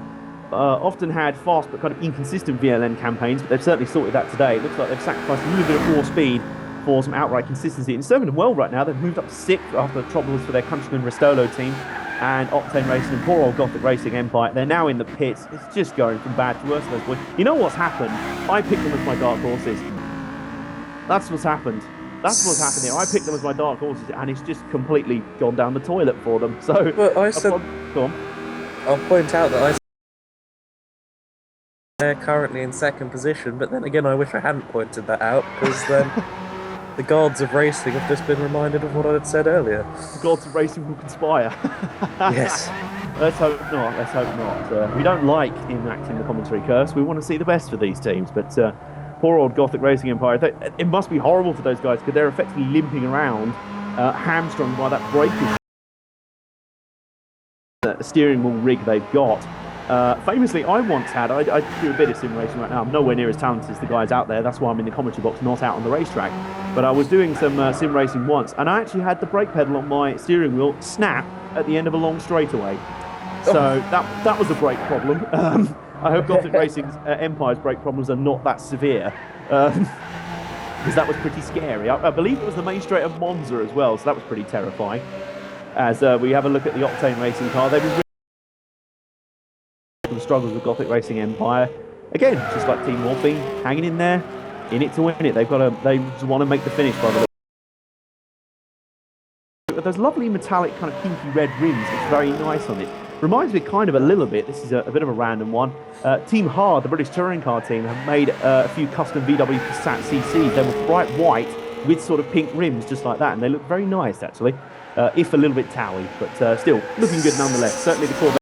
often had fast but kind of inconsistent VLN campaigns, but they've certainly sorted that today. It looks like they've sacrificed a little bit of raw speed for some outright consistency. And serving them well right now. They've moved up to 6th after the troubles for their countryman Restolo team and Octane Racing and poor old Gothic Racing Empire. They're now in the pits. It's just going from bad to worse for those boys. You know what's happened? I picked them as my dark horses. That's what's happened. That's what's happened here. I picked them as my dark horses, and it's just completely gone down the toilet for them. So, but I said, go on. I'll point out that they're currently in 2nd position, but then again, I wish I hadn't pointed that out, because then the gods of racing have just been reminded of what I had said earlier. The gods of racing will conspire. Yes. Let's hope not. Let's hope not. We don't like enacting the commentary curse. We want to see the best for these teams, but poor old Gothic Racing Empire. It must be horrible for those guys because they're effectively limping around, hamstrung by that brake steering wheel rig they've got. Famously, I once had, I do a bit of sim racing right now. I'm nowhere near as talented as the guys out there. That's why I'm in the commentary box, not out on the racetrack. But I was doing some sim racing once, and I actually had the brake pedal on my steering wheel snap at the end of a long straightaway. So that was a brake problem. I hope Gothic Racing's Empire's brake problems are not that severe, because that was pretty scary. I believe it was the main straight of Monza as well, so that was pretty terrifying. As we have a look at the Octane Racing car, they've been the struggles of Gothic Racing Empire. Again, just like Team Morphine, hanging in there, in it to win it. They just want to make the finish by the look. Those lovely metallic kind of pinky red rims, it's very nice on it. Reminds me kind of a little bit, this is a bit of a random one, Team Hard, the British touring car team, have made a few custom VW Passat CCs. They were bright white with sort of pink rims just like that, and they look very nice actually, if a little bit towy, but still looking good nonetheless. Certainly the Corvette,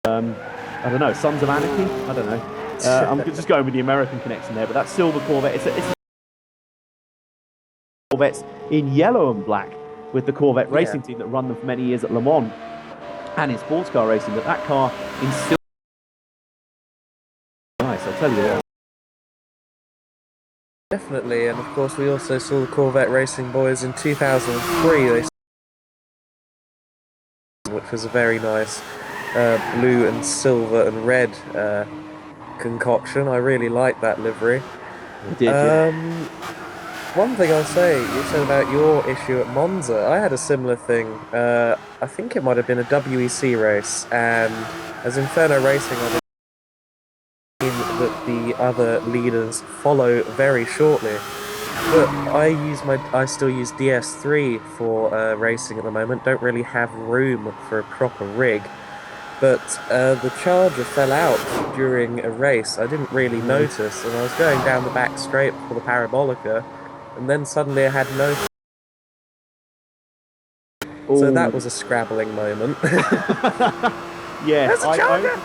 I don't know, Sons of Anarchy? I don't know. I'm just going with the American connection there, but that silver Corvette, it's Corvettes in yellow and black with the Corvette racing team that run them for many years at Le Mans and in sports car racing, but that car in silver. Nice, I'll tell you what. Definitely, and of course we also saw the Corvette Racing boys in 2003, which was a very nice blue and silver and red concoction. I really liked that livery. I did, yeah. One thing I'll say, you said about your issue at Monza, I had a similar thing. I think it might have been a WEC race, and as Inferno Racing, I did that the other leaders follow very shortly. But I still use DS3 for racing at the moment. Don't really have room for a proper rig. But the charger fell out during a race. I didn't really notice, and I was going down the back straight for the Parabolica, and then suddenly I had no. Ooh. So that was a scrabbling moment. Yeah, There's a charger!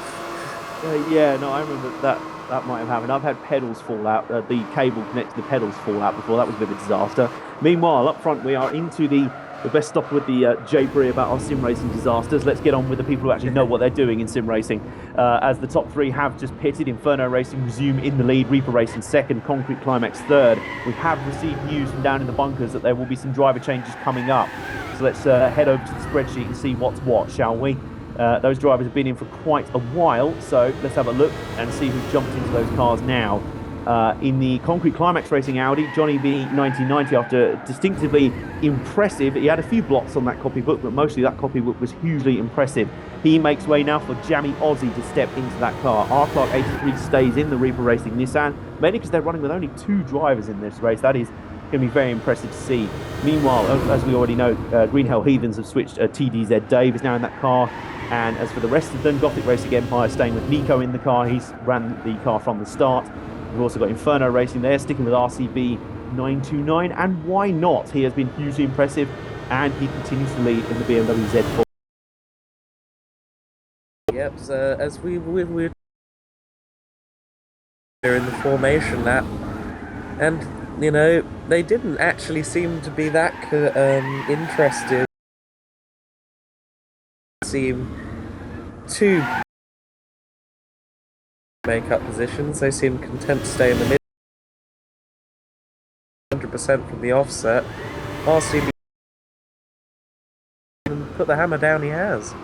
I remember that might have happened. I've had pedals fall out, the cable connected to the pedals fall out before. That was a bit of a disaster. Meanwhile, up front, we are into the best stop with the japery about our sim racing disasters. Let's get on with the people who actually know what they're doing in sim racing. As the top three have just pitted, Inferno Racing resume in the lead, Reaper Racing second, Concrete Climax third. We have received news from down in the bunkers that there will be some driver changes coming up. So let's head over to the spreadsheet and see what's what, shall we? Those drivers have been in for quite a while, so let's have a look and see who jumped into those cars now. In the Concrete Climax Racing Audi, Johnny B 1990, after distinctively impressive, he had a few blots on that copybook, but mostly that copybook was hugely impressive. He makes way now for Jammy Aussie to step into that car. R. Clark 83 stays in the Reaper Racing Nissan, mainly because they're running with only two drivers in this race. That is going to be very impressive to see. Meanwhile, as we already know, Green Hell Heathens have switched. TDZ Dave is now in that car, And as for the rest of them, Gothic Racing Empire staying with Nico in the car. He's ran the car from the start. We've also got Inferno Racing there, sticking with RCB 929. And why not? He has been hugely impressive, and he continues to lead in the BMW Z4. Yep, so as we're in the formation lap, and you know, they didn't actually seem to be that interested. Seem to make up positions. They seem content to stay in the middle. 100% from the offset. RCB put the hammer down. He has.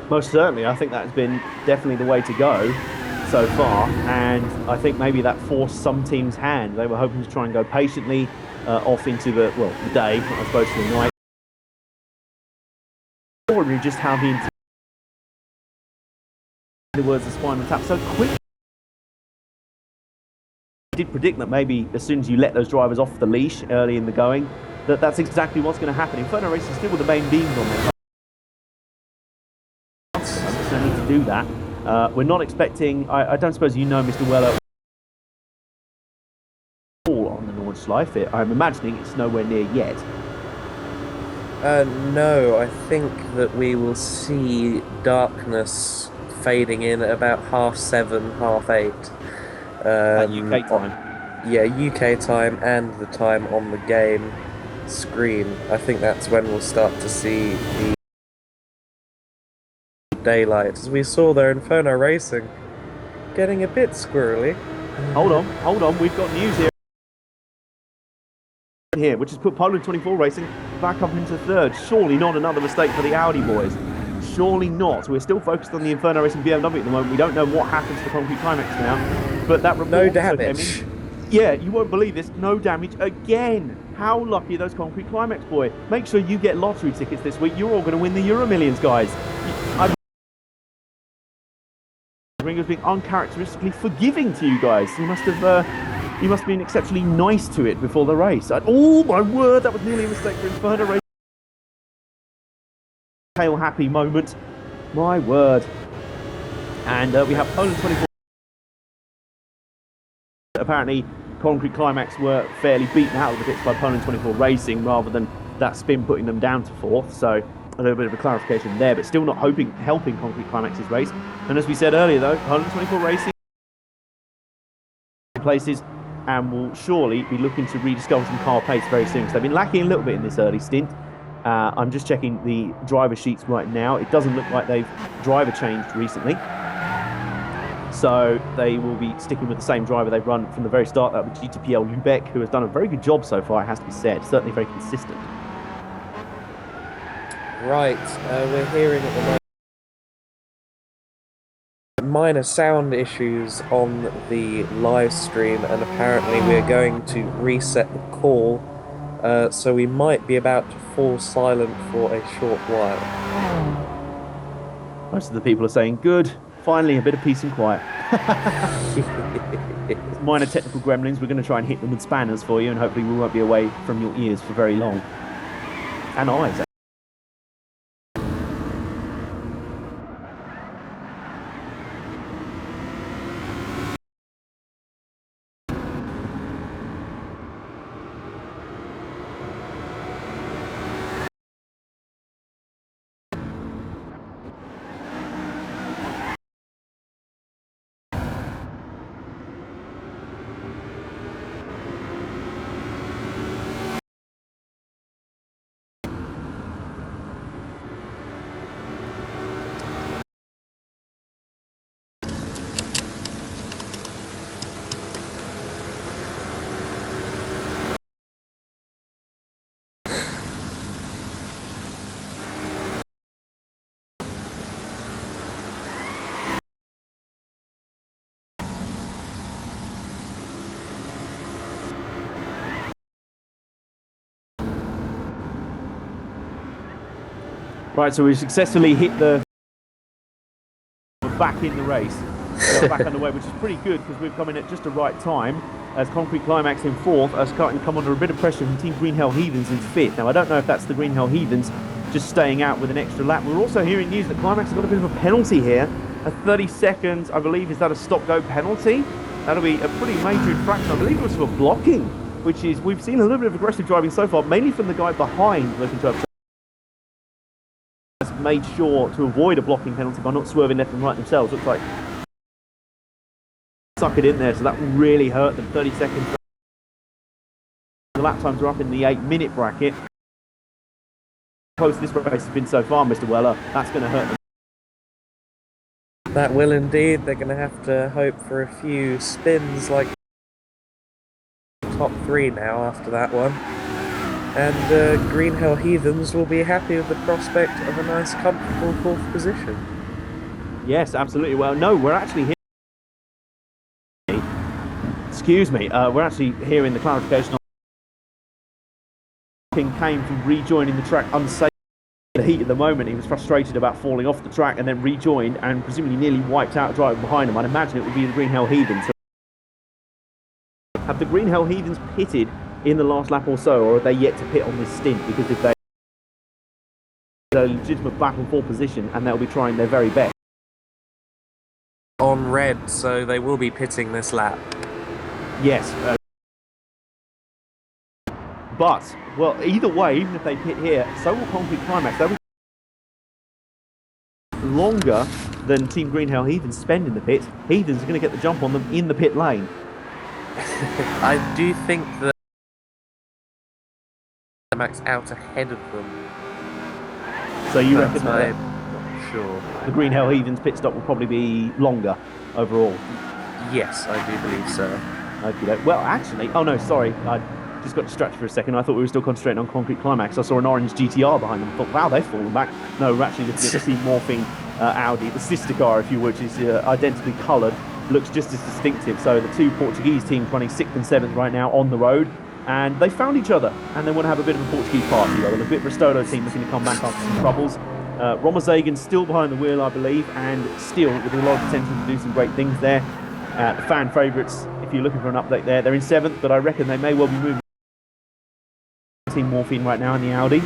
Most certainly, I think that has been definitely the way to go so far, and I think maybe that forced some teams' hand. They were hoping to try and go patiently off into the day, I suppose, to the night. Ordinary just how the words of Spinal Tap so quick. I did predict that maybe as soon as you let those drivers off the leash early in the going, that's exactly what's going to happen. Inferno Racing still with the main beams on there. There's no need to do that. We're not expecting, I don't suppose you know Mr. Weller all on the Nordschleife. I'm imagining it's nowhere near yet. No, I think that we will see darkness fading in at about 7:30, 8:30. At UK time. Yeah, UK time and the time on the game screen. I think that's when we'll start to see the daylight. As we saw there, Inferno Racing getting a bit squirrely. Hold on, we've got news here, which has put Poland 24 Racing back up into third. Surely not another mistake for the Audi boys. Surely not. We're still focused on the Inferno Racing BMW at the moment. We don't know what happens to Concrete Climax now, but that report No damage. Yeah, you won't believe this. No damage again. How lucky are those Concrete Climax boy. Make sure you get lottery tickets this week. You're all going to win the Euro Millions, guys. Ringo's being uncharacteristically forgiving to you guys. You must have been exceptionally nice to it before the race. Oh my word, that was nearly a mistake for Inferno Racing. Tail happy moment. My word. And we have Poland 24. Apparently, Concrete Climax were fairly beaten out of the pits by Poland 24 Racing rather than that spin putting them down to fourth. So a little bit of a clarification there, but still not helping Concrete Climax's race. And as we said earlier, though, Poland 24 Racing places and will surely be looking to rediscover some car pace very soon. So they've been lacking a little bit in this early stint. I'm just checking the driver sheets right now. It doesn't look like they've driver changed recently. So they will be sticking with the same driver they've run from the very start. That was GTPL Lubeck, who has done a very good job so far, it has to be said. Certainly very consistent. Right, we're hearing at the moment minor sound issues on the live stream, and apparently we're going to reset the call, so we might be about to fall silent for a short while. Most of the people are saying, good, finally a bit of peace and quiet. Minor technical gremlins, we're going to try and hit them with spanners for you, and hopefully we won't be away from your ears for very long. And eyes. Right, so we successfully hit the... We're back in the race. We're back underway, which is pretty good because we've come in at just the right time as Concrete Climax in fourth, as currently come under a bit of pressure from Team Green Hell Heathens in fifth. Now, I don't know if that's the Green Hell Heathens just staying out with an extra lap. We're also hearing news that Climax has got a bit of a penalty here. A 30 seconds, I believe, is that a stop-go penalty? That'll be a pretty major infraction. I believe it was for blocking, which is, we've seen a little bit of aggressive driving so far, mainly from the guy behind looking to have made sure to avoid a blocking penalty by not swerving left and right themselves. Looks like suck it in there, so that really hurt them. 30 seconds. The lap times are up in the 8-minute bracket. Close this race has been so far, Mr. Weller. That's going to hurt them. That will indeed. They're going to have to hope for a few spins like top 3 now after that one. And Green Hill Heathens will be happy with the prospect of a nice, comfortable 4th position. Yes, absolutely. Well, no, we're actually here. Excuse me. We're actually hearing the clarification on came from rejoining the track unsafe. The heat at the moment, he was frustrated about falling off the track and then rejoined and presumably nearly wiped out a driver behind him. I'd imagine it would be the Green Hill Heathens. Have the Green Hill Heathens pitted in the last lap or so, or are they yet to pit on this stint? Because if they a legitimate battle for position, and they'll be trying their very best. On red, so they will be pitting this lap. Yes. But, well, either way, even if they pit here, so will Concrete Climax. They'll be longer than Team Green Hill Heathens spend in the pit. Heathens are going to get the jump on them in the pit lane. I do think that Climax out ahead of them. So you reckon I'm that not sure. the Green Hill Heathens pit stop will probably be longer overall? Yes, I do believe so. Okay. Well, actually, oh no, sorry, I just got distracted for a second. I thought we were still concentrating on Concrete Climax. I saw an orange GTR behind them. I thought, wow, they've fallen back. No, we're actually looking at the Team Morphing Audi, the sister car, if you would, which is identically coloured, looks just as distinctive. So the two Portuguese teams running 6th and 7th right now on the road, and they found each other, and they want to have a bit of a Portuguese party. Though. A bit Ristolo team looking to come back after some troubles. Romazagan still behind the wheel, I believe, and still with a lot of potential to do some great things there. The fan favourites, if you're looking for an update there, they're in 7th, but I reckon they may well be moving Team Morphine right now in the Audi.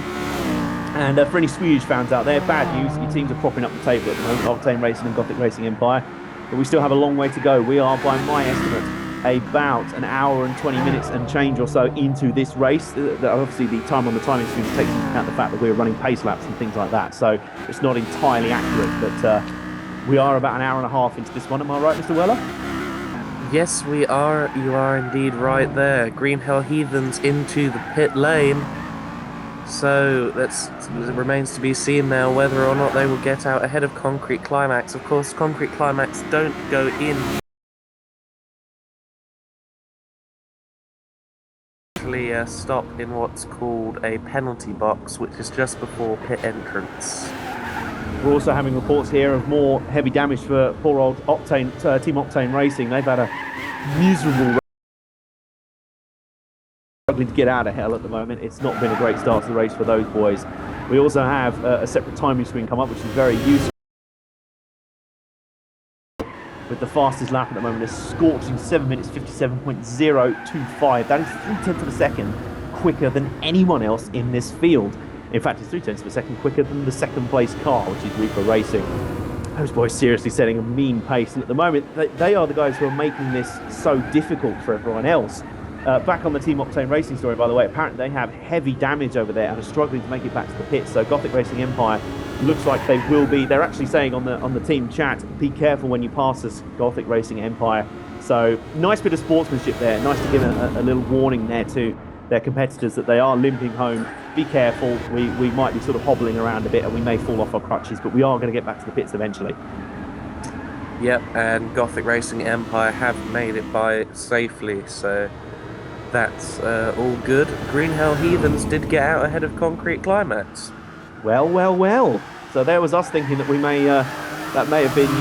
And for any Swedish fans out there, bad news, your teams are propping up the table at the moment, Octane Racing and Gothic Racing Empire, but we still have a long way to go. We are, by my estimate, about an hour and 20 minutes and change or so into this race. Obviously the time on the timing screen takes into account the fact that we're running pace laps and things like that, so it's not entirely accurate, but we are about an hour and a half into this one. Am I right, Mr. Weller? Yes, we are. You are indeed right there. Green Hill Heathens into the pit lane. So it remains to be seen now whether or not they will get out ahead of Concrete Climax. Of course, Concrete Climax don't go in. Actually, stop in what's called a penalty box, which is just before pit entrance. We're also having reports here of more heavy damage for poor old Octane, Team Octane Racing. They've had a miserable struggling to get out of hell at the moment. It's not been a great start to the race for those boys. We also have a separate timing screen come up, which is very useful. With the fastest lap at the moment, a scorching 7 minutes 57.025. That is 3/10 of a second quicker than anyone else in this field. In fact, it's 3/10 of a second quicker than the second place car, which is Reaper Racing. Those boys seriously setting a mean pace, and at the moment, they are the guys who are making this so difficult for everyone else. Back on the Team Octane Racing story, by the way, apparently they have heavy damage over there and are struggling to make it back to the pits. So Gothic Racing Empire looks like they will be. They're actually saying on the team chat, be careful when you pass us, Gothic Racing Empire. So nice bit of sportsmanship there. Nice to give a little warning there to their competitors that they are limping home. Be careful. We might be sort of hobbling around a bit and we may fall off our crutches, but we are going to get back to the pits eventually. Yep, and Gothic Racing Empire have made it by safely, so that's all good. Green Hill Heathens did get out ahead of Concrete Climax. Well. So there was us thinking that we may that may have been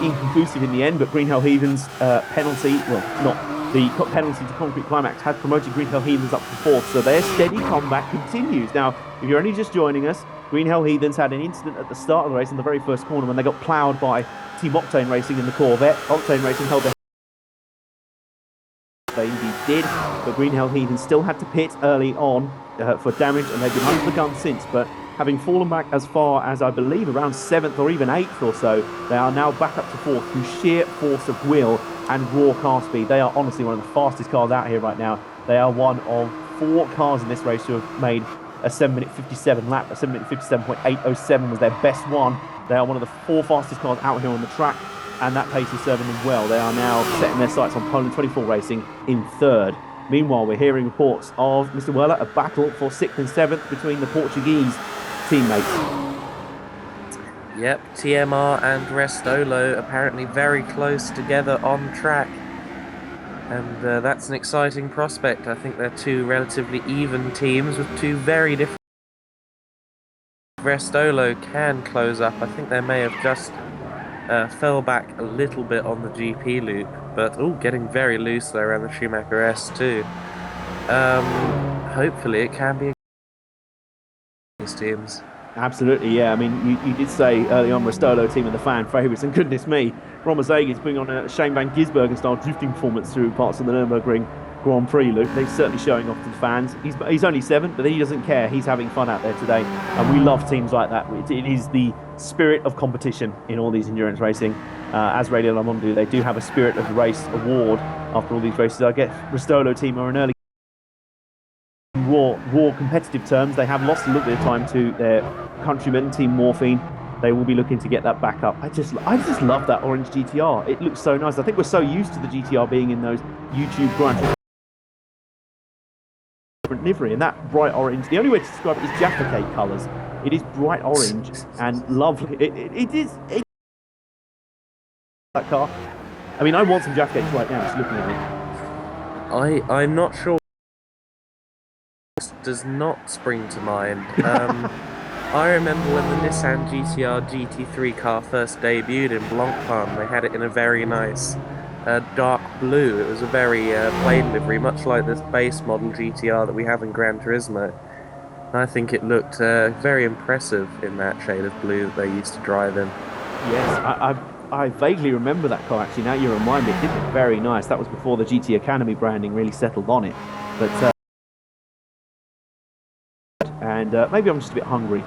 inconclusive in the end, but Green Hill Heathens penalty, well, not the penalty to Concrete Climax, has promoted Green Hill Heathens up to 4th, so their steady comeback continues. Now, if you're only just joining us, Green Hill Heathens had an incident at the start of the race in the very first corner when they got ploughed by Team Octane Racing in the Corvette. Octane Racing held their they indeed did, but Green Hill Heathens still had to pit early on for damage, and they've been under the gun since, but having fallen back as far as, I believe, around 7th or even 8th or so. They are now back up to 4th through sheer force of will and raw car speed. They are honestly one of the fastest cars out here right now. They are one of 4 cars in this race who have made a 7-minute 57 lap. A 7-minute 57.807 was their best one. They are one of the 4 fastest cars out here on the track, and that pace is serving them well. They are now setting their sights on Poland 24 Racing in 3rd. Meanwhile, we're hearing reports of Mr. Weller, a battle for 6th and 7th between the Portuguese teammates. Yep, TMR and Restolo apparently very close together on track. And that's an exciting prospect. I think they're 2 relatively even teams with 2 very different... Restolo can close up. I think they may have just fell back a little bit on the GP loop, but getting very loose there around the Schumacher S2. Hopefully it can be these teams. Absolutely, yeah. I mean, you did say early on Restolo team and the fan favourites, and goodness me, Romer Zagis putting on a Shane Van Gisbergen-style drifting performance through parts of the Nurburgring Grand Prix, Luke. They're certainly showing off to the fans. He's only 7th, but he doesn't care. He's having fun out there today, and we love teams like that. It is the spirit of competition in all these endurance racing. As Radio Le Monde do, they do have a Spirit of the Race award after all these races. I guess Restolo team are an early raw competitive terms. They have lost a little bit of time to their countrymen, Team Morphine. They will be looking to get that back up. I just love that orange GTR. It looks so nice. I think we're so used to the GTR being in those YouTube Grand different livery, and that bright orange, the only way to describe it is Jaffa Cake colours. It is bright orange and lovely. It is that car. I mean, I want some Jaffa Cakes right now just looking at it. I'm not sure. Does not spring to mind. I remember when the Nissan GTR GT3 car first debuted in Blancpain. They had it in a very nice dark blue. It was a very plain livery, much like this base model GTR that we have in Gran Turismo. And I think it looked very impressive in that shade of blue that they used to drive in. Yes, I vaguely remember that car actually. Now you remind me, it did look very nice. That was before the GT Academy branding really settled on it. But maybe I'm just a bit hungry.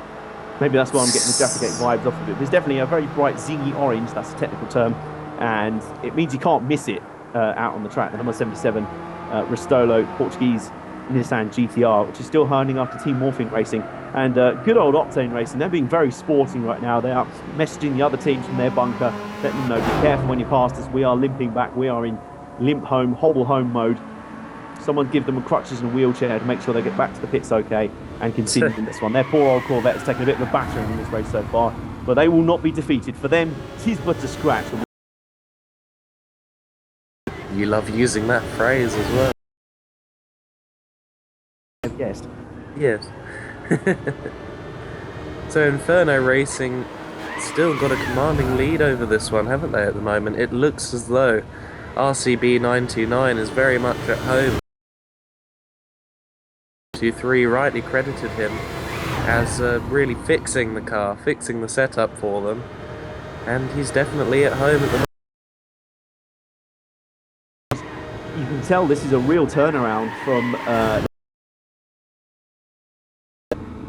Maybe that's why I'm getting the Jaffa Cake vibes off of it. There's definitely a very bright zingy orange, that's a technical term, and it means you can't miss it out on the track. The number 77 Restolo Portuguese Nissan GTR, which is still hurling after Team Morphine Racing. And good old Octane Racing, they're being very sporting right now. They are messaging the other teams from their bunker, letting them know, be careful when you pass us. We are limping back. We are in limp home, hobble home mode. Someone give them crutches and a wheelchair to make sure they get back to the pits okay and continue in this one. Their poor old Corvette has taken a bit of a battering in this race so far, but they will not be defeated. For them, tis but a scratch. You love using that phrase as well. I've guessed. Yes. So Inferno Racing still got a commanding lead over this one, haven't they, at the moment? It looks as though RCB 929 is very much at home. 2-3 rightly credited him as really fixing the car, fixing the setup for them, and he's definitely at home at the moment. You can tell this is a real turnaround from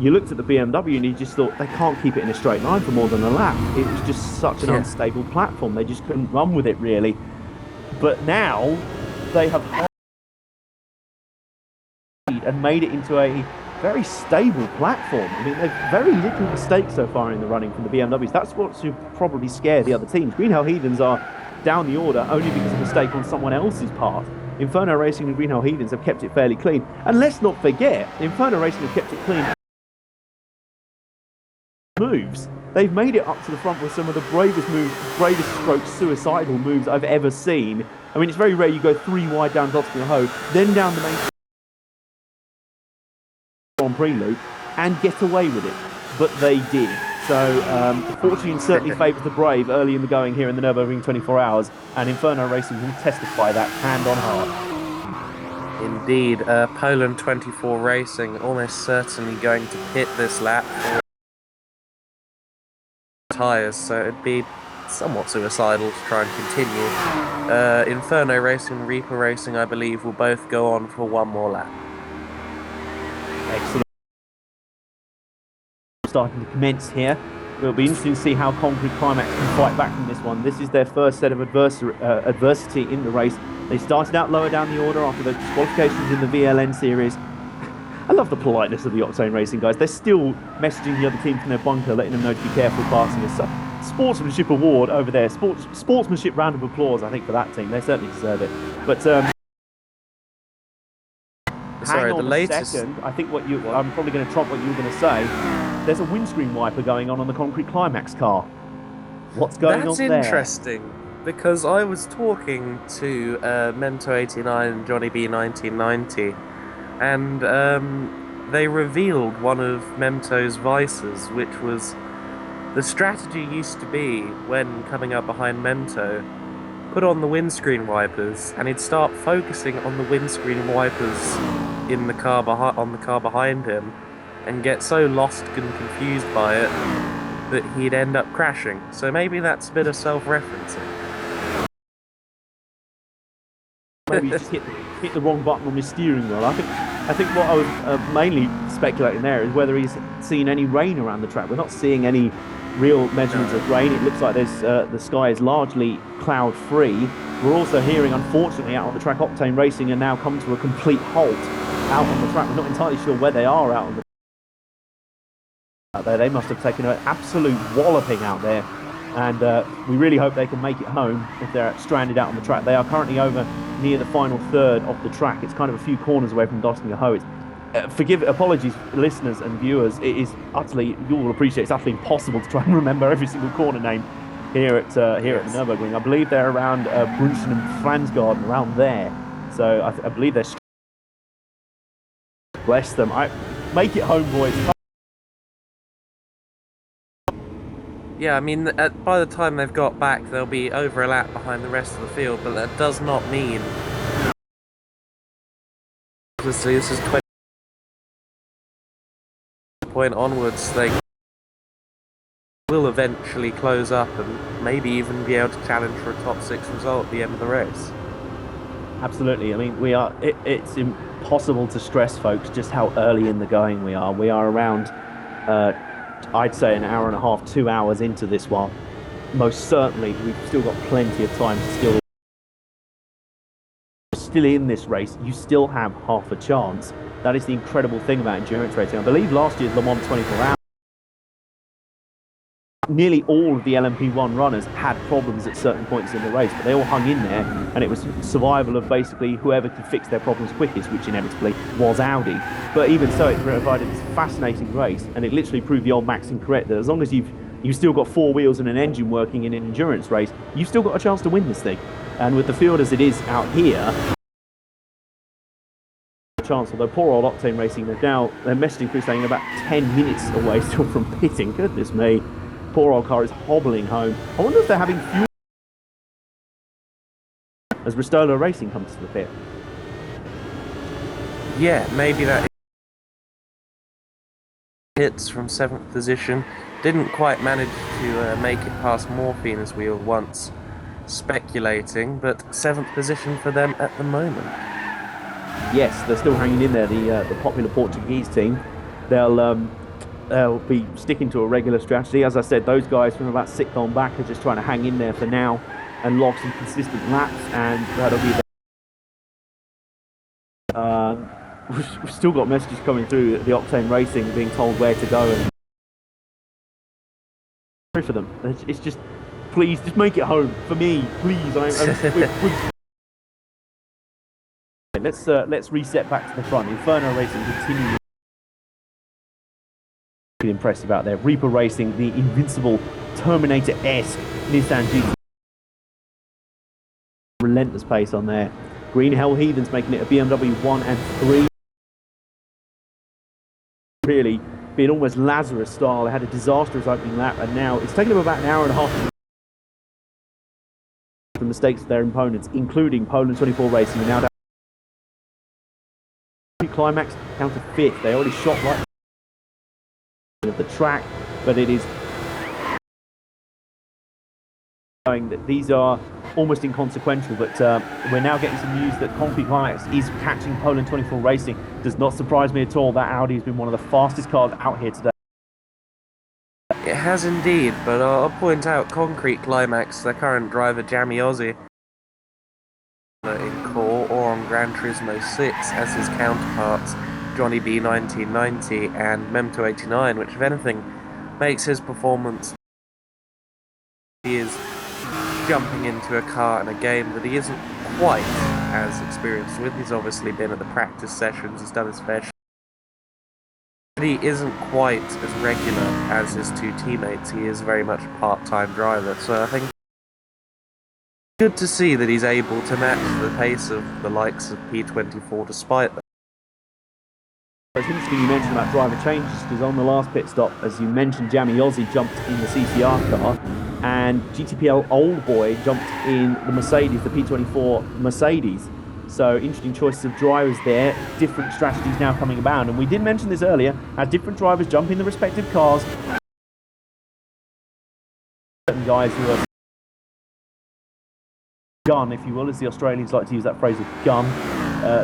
you looked at the BMW and you just thought they can't keep it in a straight line for more than a lap. It was just such an unstable platform. They just couldn't run with it really. But now they have and made it into a very stable platform. I mean, they've very little mistakes so far in the running from the BMWs. That's what should probably scare the other teams. Green Hell Heathens are down the order only because of a mistake on someone else's part. Inferno Racing and Green Hell Heathens have kept it fairly clean. And let's not forget, Inferno Racing have kept it clean moves. They've made it up to the front with some of the bravest moves, bravest stroke suicidal moves I've ever seen. I mean, it's very rare you go 3 wide down Dotspur Hoe, then down the main Grand Prix loop and get away with it. But they did. So fortune certainly favours the brave early in the going here in the Nurburgring 24 Hours, and Inferno Racing will testify that hand on heart. Indeed, Poland 24 Racing almost certainly going to pit this lap for tyres, so it'd be somewhat suicidal to try and continue. Inferno Racing and Reaper Racing, I believe, will both go on for one more lap. Excellent. starting to commence here. It'll be interesting to see how Concrete Climax can fight back from this one. This is their first set of adversity in the race. They started out lower down the order after the disqualifications in the VLN series. I love the politeness of the Octane Racing guys. They're still messaging the other team from their bunker, letting them know to be careful passing us. So, sportsmanship award over there. Sportsmanship round of applause, I think, for that team. They certainly deserve it. But sorry, hang on the latest. Second. I think I'm probably going to trump what you were going to say. There's a windscreen wiper going on the Concrete Climax car. What's going on there? That's interesting, because I was talking to Mento89 and Johnny B 1990, and they revealed one of Memto's vices, which was the strategy used to be, when coming up behind Mento, put on the windscreen wipers, and he'd start focusing on the windscreen wipers in the car on the car behind him, and get so lost and confused by it that he'd end up crashing. So maybe that's a bit of self-referencing. Maybe he just hit the wrong button on his steering wheel. I think what I was mainly speculating there is whether he's seen any rain around the track. We're not seeing any real measurements of rain. It looks like the sky is largely cloud-free. We're also hearing, unfortunately, out on the track, Octane Racing are now come to a complete halt out on the track. We're not entirely sure where they are out on the out there. They must have taken an absolute walloping out there, and we really hope they can make it home if they're stranded out on the track. They are currently over near the final third of the track. It's kind of a few corners away from Dottinger Hoe. Apologies, listeners and viewers. It is utterly, you will appreciate, it's utterly impossible to try and remember every single corner name here at the Nurburgring. I believe they're around Brunchen and Fransgarten, around there. So I believe they're. Bless them. Make it home, boys. Yeah, I mean, by the time they've got back, they'll be over a lap behind the rest of the field, but that does not mean... Obviously, this is 20 point onwards, they will eventually close up and maybe even be able to challenge for a top 6 result at the end of the race. Absolutely. I mean, it's impossible to stress, folks, just how early in the going we are. We are around... I'd say an hour and a half, 2 hours into this one. Most certainly, we've still got plenty of time to still in this race. You still have half a chance. That is the incredible thing about endurance racing. I believe last year's Le Mans 24 Hours, nearly all of the LMP1 runners had problems at certain points in the race, but they all hung in there, and it was survival of basically whoever could fix their problems quickest, which inevitably was Audi. But even so, it provided this fascinating race, and it literally proved the old maxim correct, that as long as you've still got 4 wheels and an engine working in an endurance race, you've still got a chance to win this thing. And with the field as it is out here, chance, although poor old Octane Racing, they're messaging through saying about 10 minutes away still from pitting. Goodness me. Poor old car is hobbling home. I wonder if they're having fuel as Ristola Racing comes to the pit. Yeah, maybe that hits from 7th position. Didn't quite manage to make it past Morphine as we were once speculating, but 7th position for them at the moment. Yes, they're still hanging in there, the popular Portuguese team. They'll be sticking to a regular strategy. As I said, those guys from about 6th on back are just trying to hang in there for now and log some consistent laps, and that'll be we've still got messages coming through, the Octane Racing being told where to go, and sorry for them. It's just, please, just make it home for me, please. Let's reset back to the front. Inferno Racing continues. Impressive out there. Reaper Racing, the invincible Terminator-esque Nissan GT. Relentless pace on there. Green Hell Heathens making it a BMW 1 and 3. Really being almost Lazarus style. They had a disastrous opening lap, and now it's taken them about an hour and a half the mistakes of their opponents, including Poland 24 Racing, and now down Climax down to 5th. They already shot right of the track, but it is showing that these are almost inconsequential. But we're now getting some news that Concrete Climax is catching Poland 24 Racing. Does not surprise me at all. That Audi has been one of the fastest cars out here today. has indeed, but I'll point out Concrete Climax, their current driver, Jamie Ozzy, in Core or on Gran Turismo 6 as his counterparts, Johnny B 1990 and Memto 89, which, if anything, makes his performance. He is jumping into a car in a game that he isn't quite as experienced with. He's obviously been at the practice sessions, he's done his fair share. But he isn't quite as regular as his two teammates. He is very much a part-time driver, so I think good to see that he's able to match the pace of the likes of P24 despite that. It's interesting you mentioned about driver changes, because on the last pit stop, as you mentioned, Jamie Ozzy jumped in the CCR car and GTPL Old Boy jumped in the Mercedes, the P24 Mercedes. So interesting choices of drivers there, different strategies now coming about. And we did mention this earlier, as different drivers jump in the respective cars. Certain guys who are gun, if you will, as the Australians like to use that phrase of gun.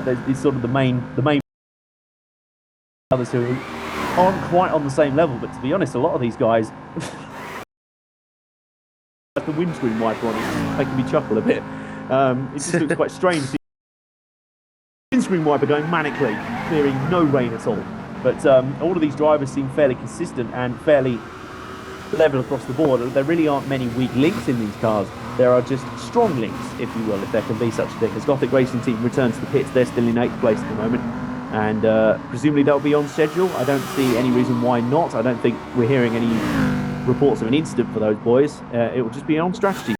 There's sort of the main others who aren't quite on the same level, but to be honest, a lot of these guys, the windscreen wiper on it, making me chuckle a bit. It just looks quite strange. The windscreen wiper going manically, clearing no rain at all. But all of these drivers seem fairly consistent and fairly level across the board. There really aren't many weak links in these cars. There are just strong links, if you will, if there can be such a thing. As Gothic Racing Team returns to the pits, they're still in 8th place at the moment. And presumably they'll be on schedule. I don't see any reason why not. I don't think we're hearing any reports of an incident for those boys. It will just be on strategy.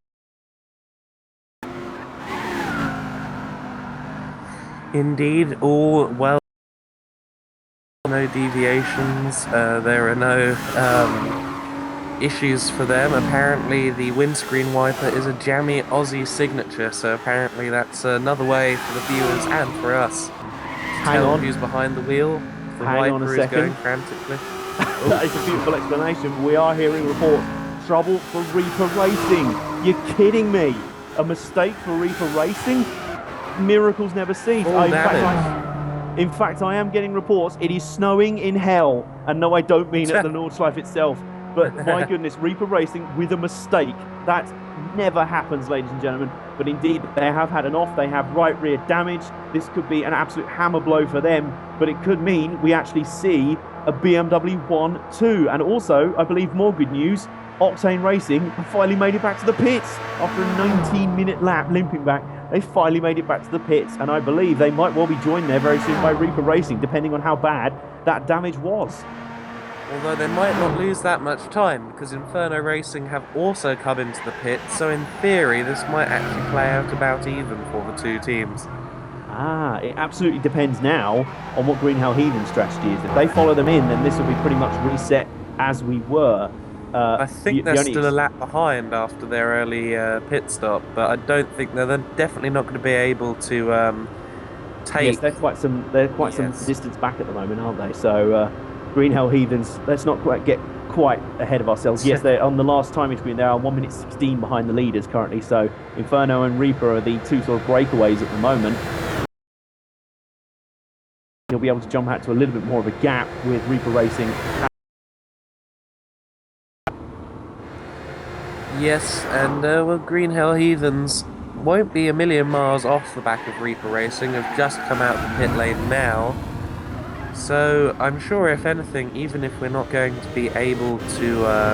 Indeed, all well, no deviations. There are no issues for them. Apparently the windscreen wiper is a Jamie Ozzy signature, so apparently that's another way for the viewers and for us Hang tell on. who's behind the wheel. The Hang on a wiper is second. going frantically. That is a beautiful explanation. We are hearing reports. Trouble for Reaper Racing. You're kidding me. A mistake for Reaper Racing? Miracles never cease. In fact, I am getting reports. It is snowing in hell. And no, I don't mean at the Nordschleife itself. But my goodness, Reaper Racing with a mistake. That never happens, ladies and gentlemen. But indeed, they have had an off. They have right rear damage. This could be an absolute hammer blow for them. But it could mean we actually see a BMW 1-2. And also, I believe more good news, Octane Racing have finally made it back to the pits. After a 19-minute lap limping back, they finally made it back to the pits. And I believe they might well be joined there very soon by Reaper Racing, depending on how bad that damage was. Although they might not lose that much time, because Inferno Racing have also come into the pit, so in theory this might actually play out about even for the two teams. It absolutely depends now on what Green Hell Heathen's strategy is. If they follow them in, then this will be pretty much reset as we were. I think they're still a lap behind after their early pit stop, but I don't think they're definitely not going to be able to take. Yes, they're quite some distance back at the moment, aren't they? So Green Hell Heathens, let's not get quite ahead of ourselves. Yes, they're on the last timing screen. They are 1 minute 16 behind the leaders currently. So Inferno and Reaper are the two sort of breakaways at the moment. He'll be able to jump out to a little bit more of a gap with Reaper Racing. Yes, and well, Green Hell Heathens won't be a million miles off the back of Reaper Racing. Have just come out the pit lane now. So I'm sure, if anything, even if we're not going to be able to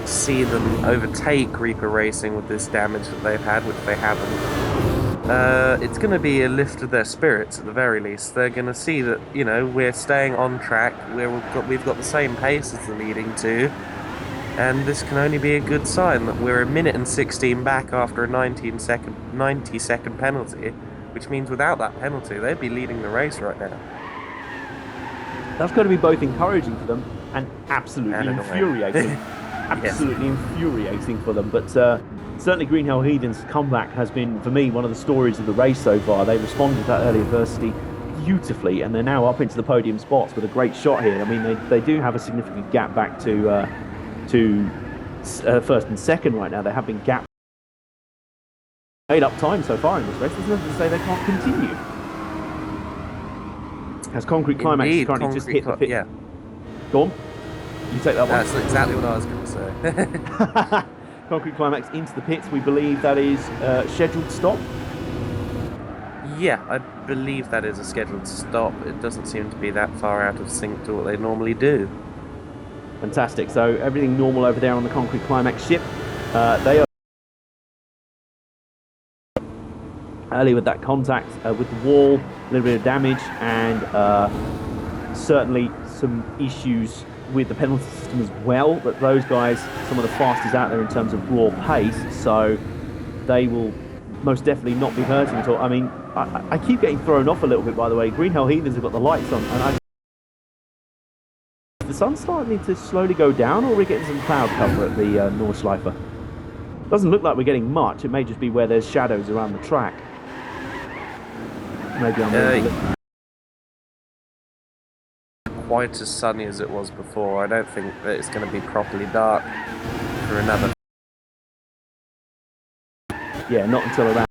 see them overtake Reaper Racing with this damage that they've had, which they haven't, it's going to be a lift of their spirits at the very least. They're going to see that, you know, we're staying on track, we've got the same pace as the leading two, and this can only be a good sign that we're 1 minute and 16 back after a 90-second penalty, which means without that penalty, they'd be leading the race right now. That's going to be both encouraging for them and absolutely infuriating. Absolutely infuriating for them. But certainly Green Hell Heathen's comeback has been, for me, one of the stories of the race so far. They responded to that early adversity beautifully, and they're now up into the podium spots with a great shot here. I mean, they do have a significant gap back to first and second right now. There have been gaps made up time so far in this race. There's nothing to say they can't continue. As Concrete Climax currently just hit the pit. Go on. You take that one. That's exactly what I was going to say. Concrete Climax into the pits. We believe that is scheduled stop. Yeah, I believe that is a scheduled stop. It doesn't seem to be that far out of sync to what they normally do. Fantastic. So everything normal over there on the Concrete Climax ship. They are early with that contact with the wall, a little bit of damage, and certainly some issues with the penalty system as well. But those guys, some of the fastest out there in terms of raw pace, so they will most definitely not be hurting at all. I mean, I keep getting thrown off a little bit, by the way. Green Hell Heathens have got the lights on, and the sun's starting to slowly go down, or we're getting some cloud cover at the Nordschleife. Doesn't look like we're getting much. It may just be where there's shadows around the track. Maybe I'm quite as sunny as it was before. I don't think that it's going to be properly dark for another. Yeah, not until around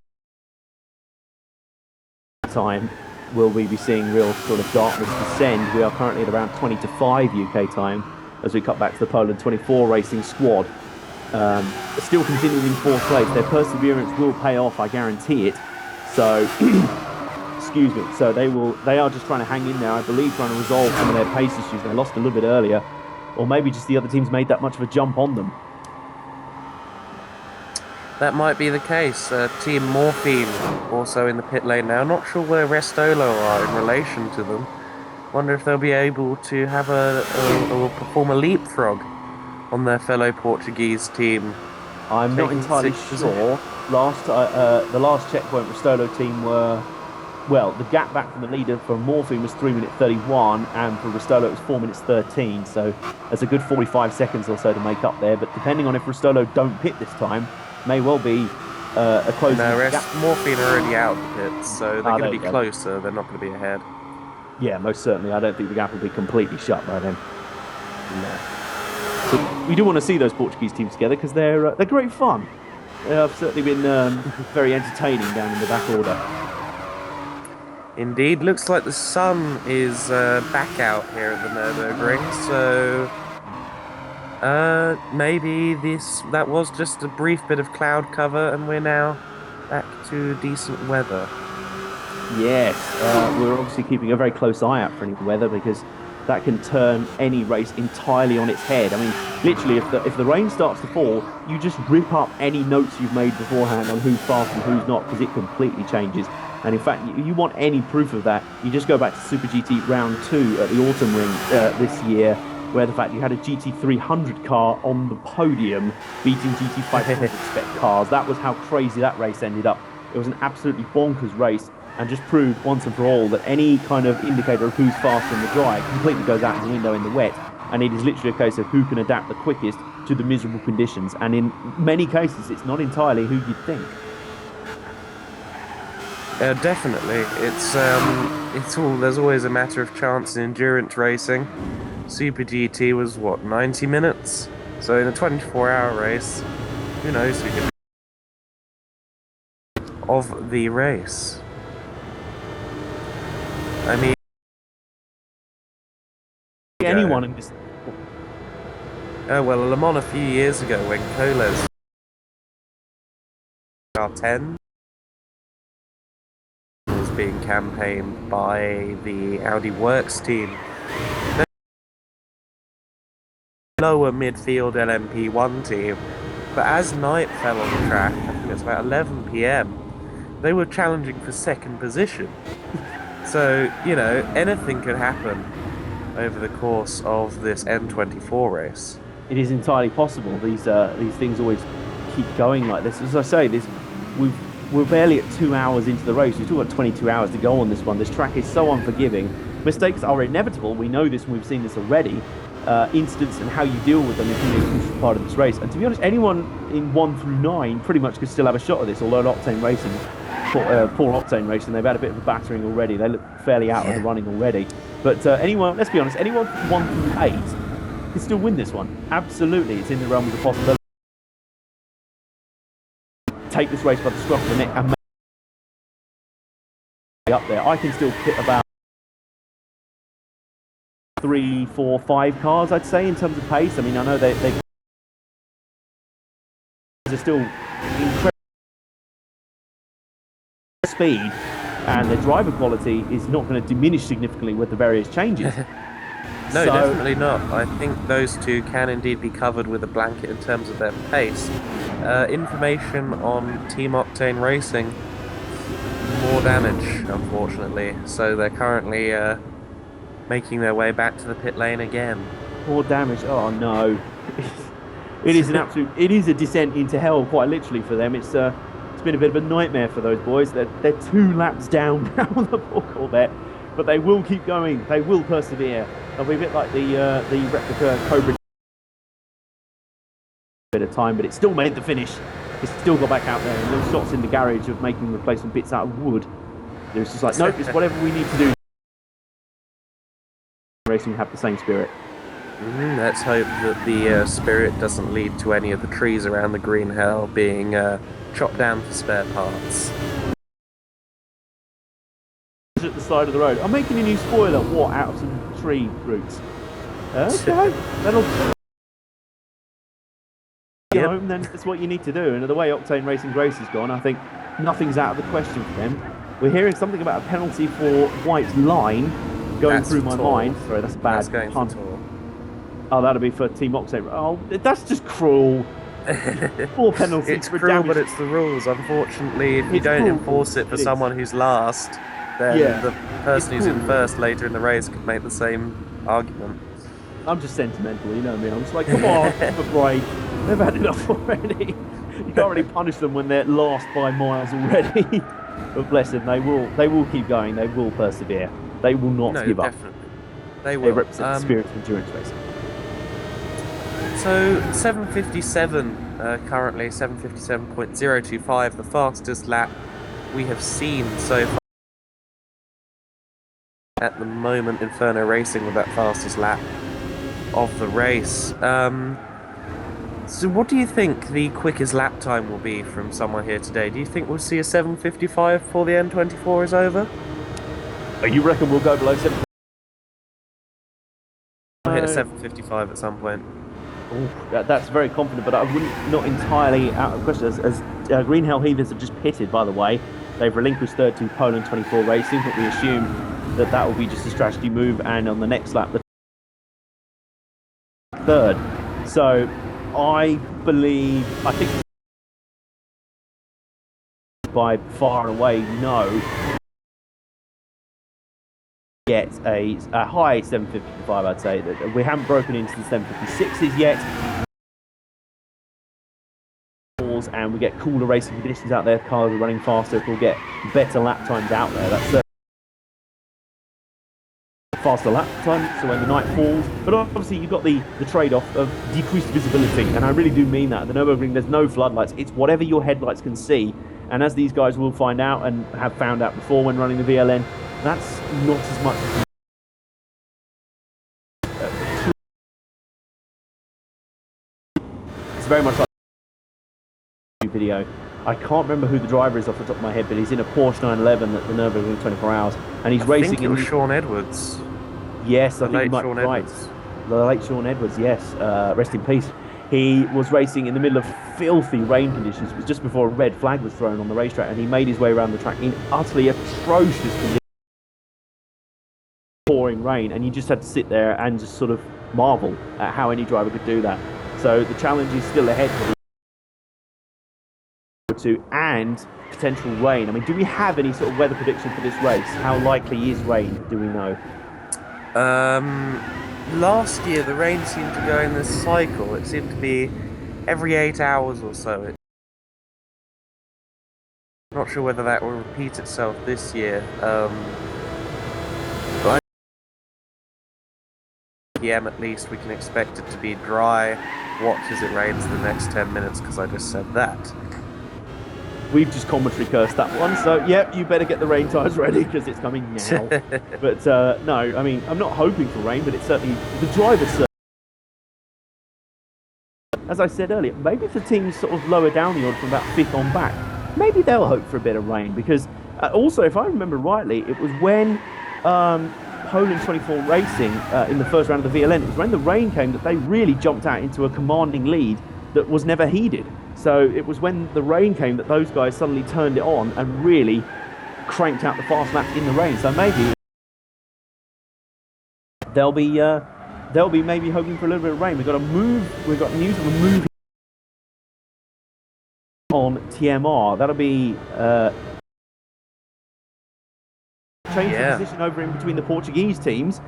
time will we be seeing real sort of darkness descend. We are currently at around 20 to 5 UK time as we cut back to the Poland 24 racing squad. Still continuing in fourth place. Their perseverance will pay off, I guarantee it. So, excuse me. So they are just trying to hang in there, I believe, trying to resolve some of their pace issues. They lost a little bit earlier, or maybe just the other teams made that much of a jump on them. That might be the case. Team Morphine also in the pit lane now. Not sure where Restolo are in relation to them. Wonder if they'll be able to have or perform a leapfrog on their fellow Portuguese team. I'm not entirely sure. The last checkpoint Restolo team were, well, the gap back from the leader for Morphine was 3 minutes 31, and for Restolo it was 4 minutes 13. So there's a good 45 seconds or so to make up there. But depending on if Restolo don't pit this time, may well be a closing gap. Morphine are already out of the pits, so they're going to be closer. They're not going to be ahead. Yeah, most certainly. I don't think the gap will be completely shut by then. No. So we do want to see those Portuguese teams together because they're great fun. They have certainly been very entertaining down in the back order. Indeed, looks like the sun is back out here at the Nurburgring, so maybe that was just a brief bit of cloud cover and we're now back to decent weather. Yes, we're obviously keeping a very close eye out for any weather because that can turn any race entirely on its head. I mean, literally, if the rain starts to fall, you just rip up any notes you've made beforehand on who's fast and who's not, because it completely changes. And in fact, you want any proof of that, you just go back to Super GT Round 2 at the Autumn Ring this year, where the fact you had a GT300 car on the podium beating GT500 spec cars. That was how crazy that race ended up. It was an absolutely bonkers race, and just proved once and for all that any kind of indicator of who's fast in the dry completely goes out the window in the wet, and it is literally a case of who can adapt the quickest to the miserable conditions, and in many cases it's not entirely who you'd think. Definitely, it's all. There's always a matter of chance in endurance racing. Super GT was what, 90 minutes? So in a 24-hour race, who knows who could of the race. I mean, anyone in this. Oh well, Le Mans a few years ago when Coles R10 was being campaigned by the Audi Works team. Lower midfield LMP1 team, but as night fell on the track, I think it was about 11 PM, they were challenging for second position. So, you know, anything could happen over the course of this N24 race. It is entirely possible. These things always keep going like this. As I say, we're barely at 2 hours into the race. We've still got 22 hours to go on this one. This track is so unforgiving. Mistakes are inevitable. We know this and we've seen this already. Incidents and how you deal with them is going to be a crucial part of this race. And to be honest, anyone in 1 through 9 pretty much could still have a shot at this, although Octane Racing, poor Octane Racing, they've had a bit of a battering already. They look fairly out of the running already. But anyone, let's be honest, anyone from 1 through 8 can still win this one. Absolutely, it's in the realm of the possibility. Take this race by the scruff of the neck and make up there. I can still pit about 3, 4, 5 cars, I'd say, in terms of pace. I mean, I know they're still incredible speed, and the driver quality is not going to diminish significantly with the various changes. No, definitely not. I think those two can indeed be covered with a blanket in terms of their pace. Information on Team Octane Racing, more damage, unfortunately. So they're currently making their way back to the pit lane again. More damage. Oh no. It is an absolute. It is a descent into hell, quite literally, for them. It's been a bit of a nightmare for those boys. They're 2 laps down now on the Corvette, but they will keep going. They will persevere. They'll be a bit like the replica Cobra. Bit of time, but it still made the finish. It's still got back out there, and those shots in the garage of making replacement bits out of wood. It's just like, nope, it's whatever we need to do. Racing have the same spirit. Let's hope that the spirit doesn't lead to any of the trees around the green hell being chopped down for spare parts. At the side of the road. I'm making a new spoiler. What, out of some tree roots? Okay, that'll Yep. home, then that's what you need to do. And the way Octane Racing's race has gone, I think nothing's out of the question for them. We're hearing something about a penalty for White's line going That's through my tall. mind. Sorry, that's a bad That's going pun. for tall. Oh, that'll be for Team Octane. Oh, that's just cruel. 4 penalties It's for cruel, damage. but it's the rules. Unfortunately, if you It's don't cruel. enforce it for It is. someone who's last, then Yeah. the person It's who's in cruel. first later in the race could make the same argument. I'm just sentimental, you know me. I'm just like, come on, have a break. They've had enough already. You can't really punish them when they're last by miles already. But bless them, they will keep going. They will persevere. They will not No, give up. definitely. They They will. represent the spirit of endurance racing. So 7:57 currently 7:57.025, the fastest lap we have seen so far. At the moment, Inferno Racing with that fastest lap of the race. So what do you think the quickest lap time will be from someone here today? Do you think we'll see a 7:55 before the N24 is over? You reckon we'll go below 7? We'll hit a 7:55 at some point. That's very confident, but I wouldn't, not entirely out of question. As Green Hell Heathens have just pitted, by the way, they've relinquished third to Poland 24 Racing, but we assume that will be just a strategy move, and on the next lap, the third. So I think by far and away, no. Get a high 755, I'd say. That we haven't broken into the 756s yet. And we get cooler racing conditions out there. Cars are running faster. We'll get better lap times out there. That's faster lap time. So when the night falls, but obviously you've got the trade-off of decreased visibility, and I really do mean that. At the Nurburgring, there's no floodlights. It's whatever your headlights can see. And as these guys will find out and have found out before when running the VLN, that's not as much as it's very much like video. I can't remember who the driver is off the top of my head, but he's in a Porsche 911 at the Nurburgring 24 Hours, and he's racing. I think it was Sean Edwards. Yes, I The think late you might Sean be right. Edwards. The late Sean Edwards, yes. Rest in peace. He was racing in the middle of filthy rain conditions. It was just before a red flag was thrown on the racetrack, and he made his way around the track in utterly atrocious conditions. Pouring rain, and you just had to sit there and just sort of marvel at how any driver could do that. So the challenge is still ahead for to and potential rain. I mean, do we have any sort of weather prediction for this race? How likely is rain? Do we know? Last year the rain seemed to go in this cycle. It seemed to be every 8 hours or so. Not sure whether that will repeat itself this year. But PM at least we can expect it to be dry. Watch as it rains the next 10 minutes because I just said that. We've just commentary cursed that one, so yeah, you better get the rain tyres ready because it's coming now. But no, I mean, I'm not hoping for rain, but it's certainly the driver's. As I said earlier, maybe for teams sort of lower down the order from about 5th on back, maybe they'll hope for a bit of rain because also, if I remember rightly, it was when Poland 24 Racing in the first round of the VLN. It was when the rain came that they really jumped out into a commanding lead that was never heeded. So it was when the rain came that those guys suddenly turned it on and really cranked out the fast laps in the rain. So maybe they'll be maybe hoping for a little bit of rain. We've got news of a move on TMR. That'll be change the position over in between the Portuguese teams.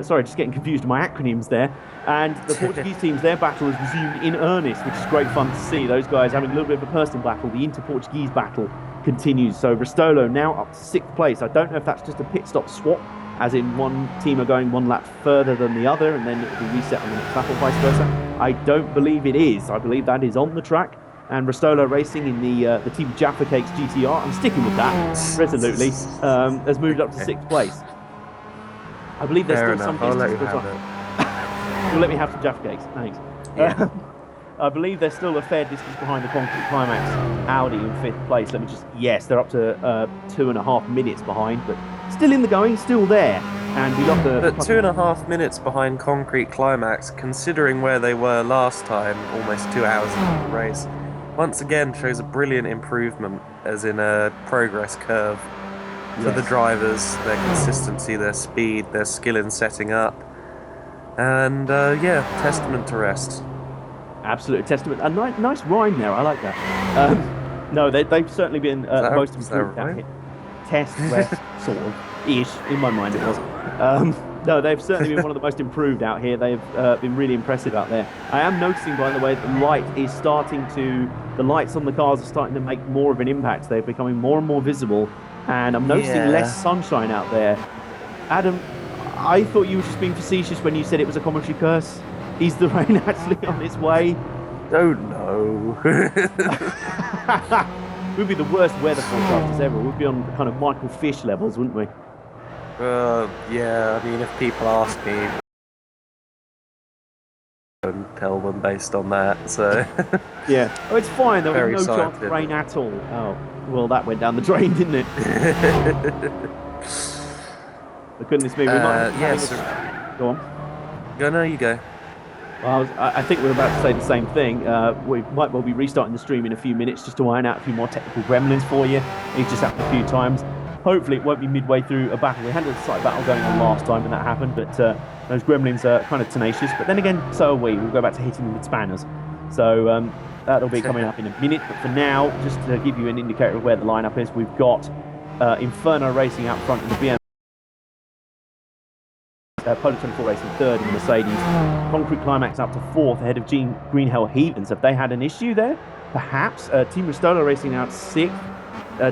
Sorry, just getting confused with my acronyms there. And the Portuguese teams, their battle has resumed in earnest, which is great fun to see. Those guys having a little bit of a personal battle. The inter-Portuguese battle continues. So Ristolo now up to 6th place. I don't know if that's just a pit stop swap, as in one team are going one lap further than the other, and then it'll be reset on the next lap or vice versa. I don't believe it is. I believe that is on the track. And Ristolo Racing in the Team Jaffa Cakes GTR, I'm sticking with that resolutely, has moved up to 6th place. I believe there's still some distance. You'll let me have some Jaffa Cakes, thanks. Yeah. I believe there's still a fair distance behind the Concrete Climax Audi in 5th place. Let me just, yes, they're up to 2.5 minutes behind, but still in the going, still there. And we got the... But 2.5 minutes behind Concrete Climax, considering where they were last time, almost 2 hours into the race, once again shows a brilliant improvement, as in a progress curve for the drivers, their consistency, their speed, their skill in setting up. And yeah, testament to rest. Absolute testament. A nice rhyme there. I like that. No, they've certainly been the most improved out here. Test, rest, sort of, ish. In my mind, it was. No, they've certainly been one of the most improved out here. They've been really impressive out there. I am noticing, by the way, that the lights on the cars are starting to make more of an impact. They're becoming more and more visible, and I'm noticing less sunshine out there. Adam, I thought you were just being facetious when you said it was a commentary curse. Is the rain actually on its way? Don't know. We'd be the worst weather forecasters ever. We'd be on kind of Michael Fish levels, wouldn't we? Yeah, I mean, if people ask me, I don't tell them based on that, so... Yeah. Oh, it's fine. There was no chance scientific. of rain at all. Oh, well, that went down the drain, didn't it? For goodness me, we might yes. Go on. Go, no, you go. Well, I think we're about to say the same thing. We might well be restarting the stream in a few minutes just to iron out a few more technical gremlins for you. It's just happened a few times. Hopefully it won't be midway through a battle. We had a slight battle going on last time when that happened, but those gremlins are kind of tenacious. But then again, so are we. We'll go back to hitting them with spanners. So that'll be coming up in a minute. But for now, just to give you an indicator of where the lineup is, we've got Inferno Racing out front in the BMW. Polo 24 Racing 3rd in the Mercedes. Concrete Climax up to 4th ahead of Green Hell Heathens. Have they had an issue there? Perhaps. Team Ristolo Racing out 6th.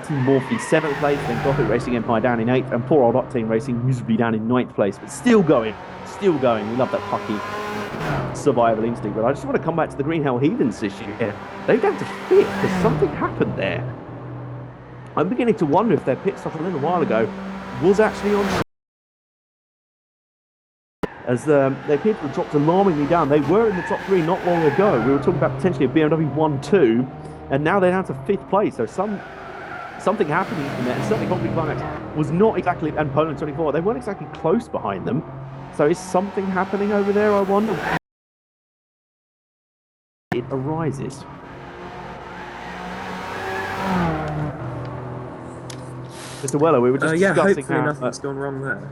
Team Morphe 7th place. Then Gothic Racing Empire down in 8th. And poor old Octane Racing miserably down in 9th place. But still going. Still going. We love that pucky survival instinct. But I just want to come back to the Green Hell Heathens issue here. They're down to 5th because something happened there. I'm beginning to wonder if their pit stop a little while ago was actually on... as they appear to have dropped alarmingly down. They were in the top 3 not long ago. We were talking about potentially a BMW 1-2, and now they're down to 5th place. So something happening in there. And certainly Concrete Climax was not exactly, and Poland 24, they weren't exactly close behind them. So is something happening over there, I wonder? It arises. Mr. Weller, we were just discussing hopefully nothing's gone wrong there.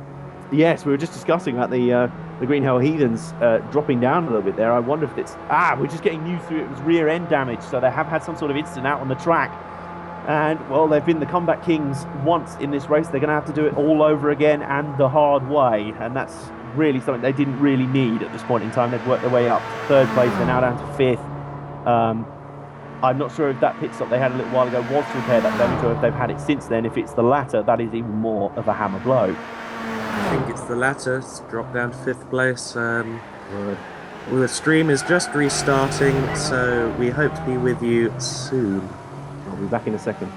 Yes, we were just discussing about the Green Hell Heathens dropping down a little bit there. I wonder if it's... we're just getting news through it was rear end damage, so they have had some sort of incident out on the track. And, well, they've been the comeback kings once in this race. They're going to have to do it all over again and the hard way. And that's really something they didn't really need at this point in time. They've worked their way up to 3rd place. They're now down to 5th. I'm not sure if that pit stop they had a little while ago was to repair that damage or if they've had it since then. If it's the latter, that is even more of a hammer blow. I think it's the latter. It's dropped down to 5th place. Well, the stream is just restarting, so we hope to be with you soon. I'll be back in a second.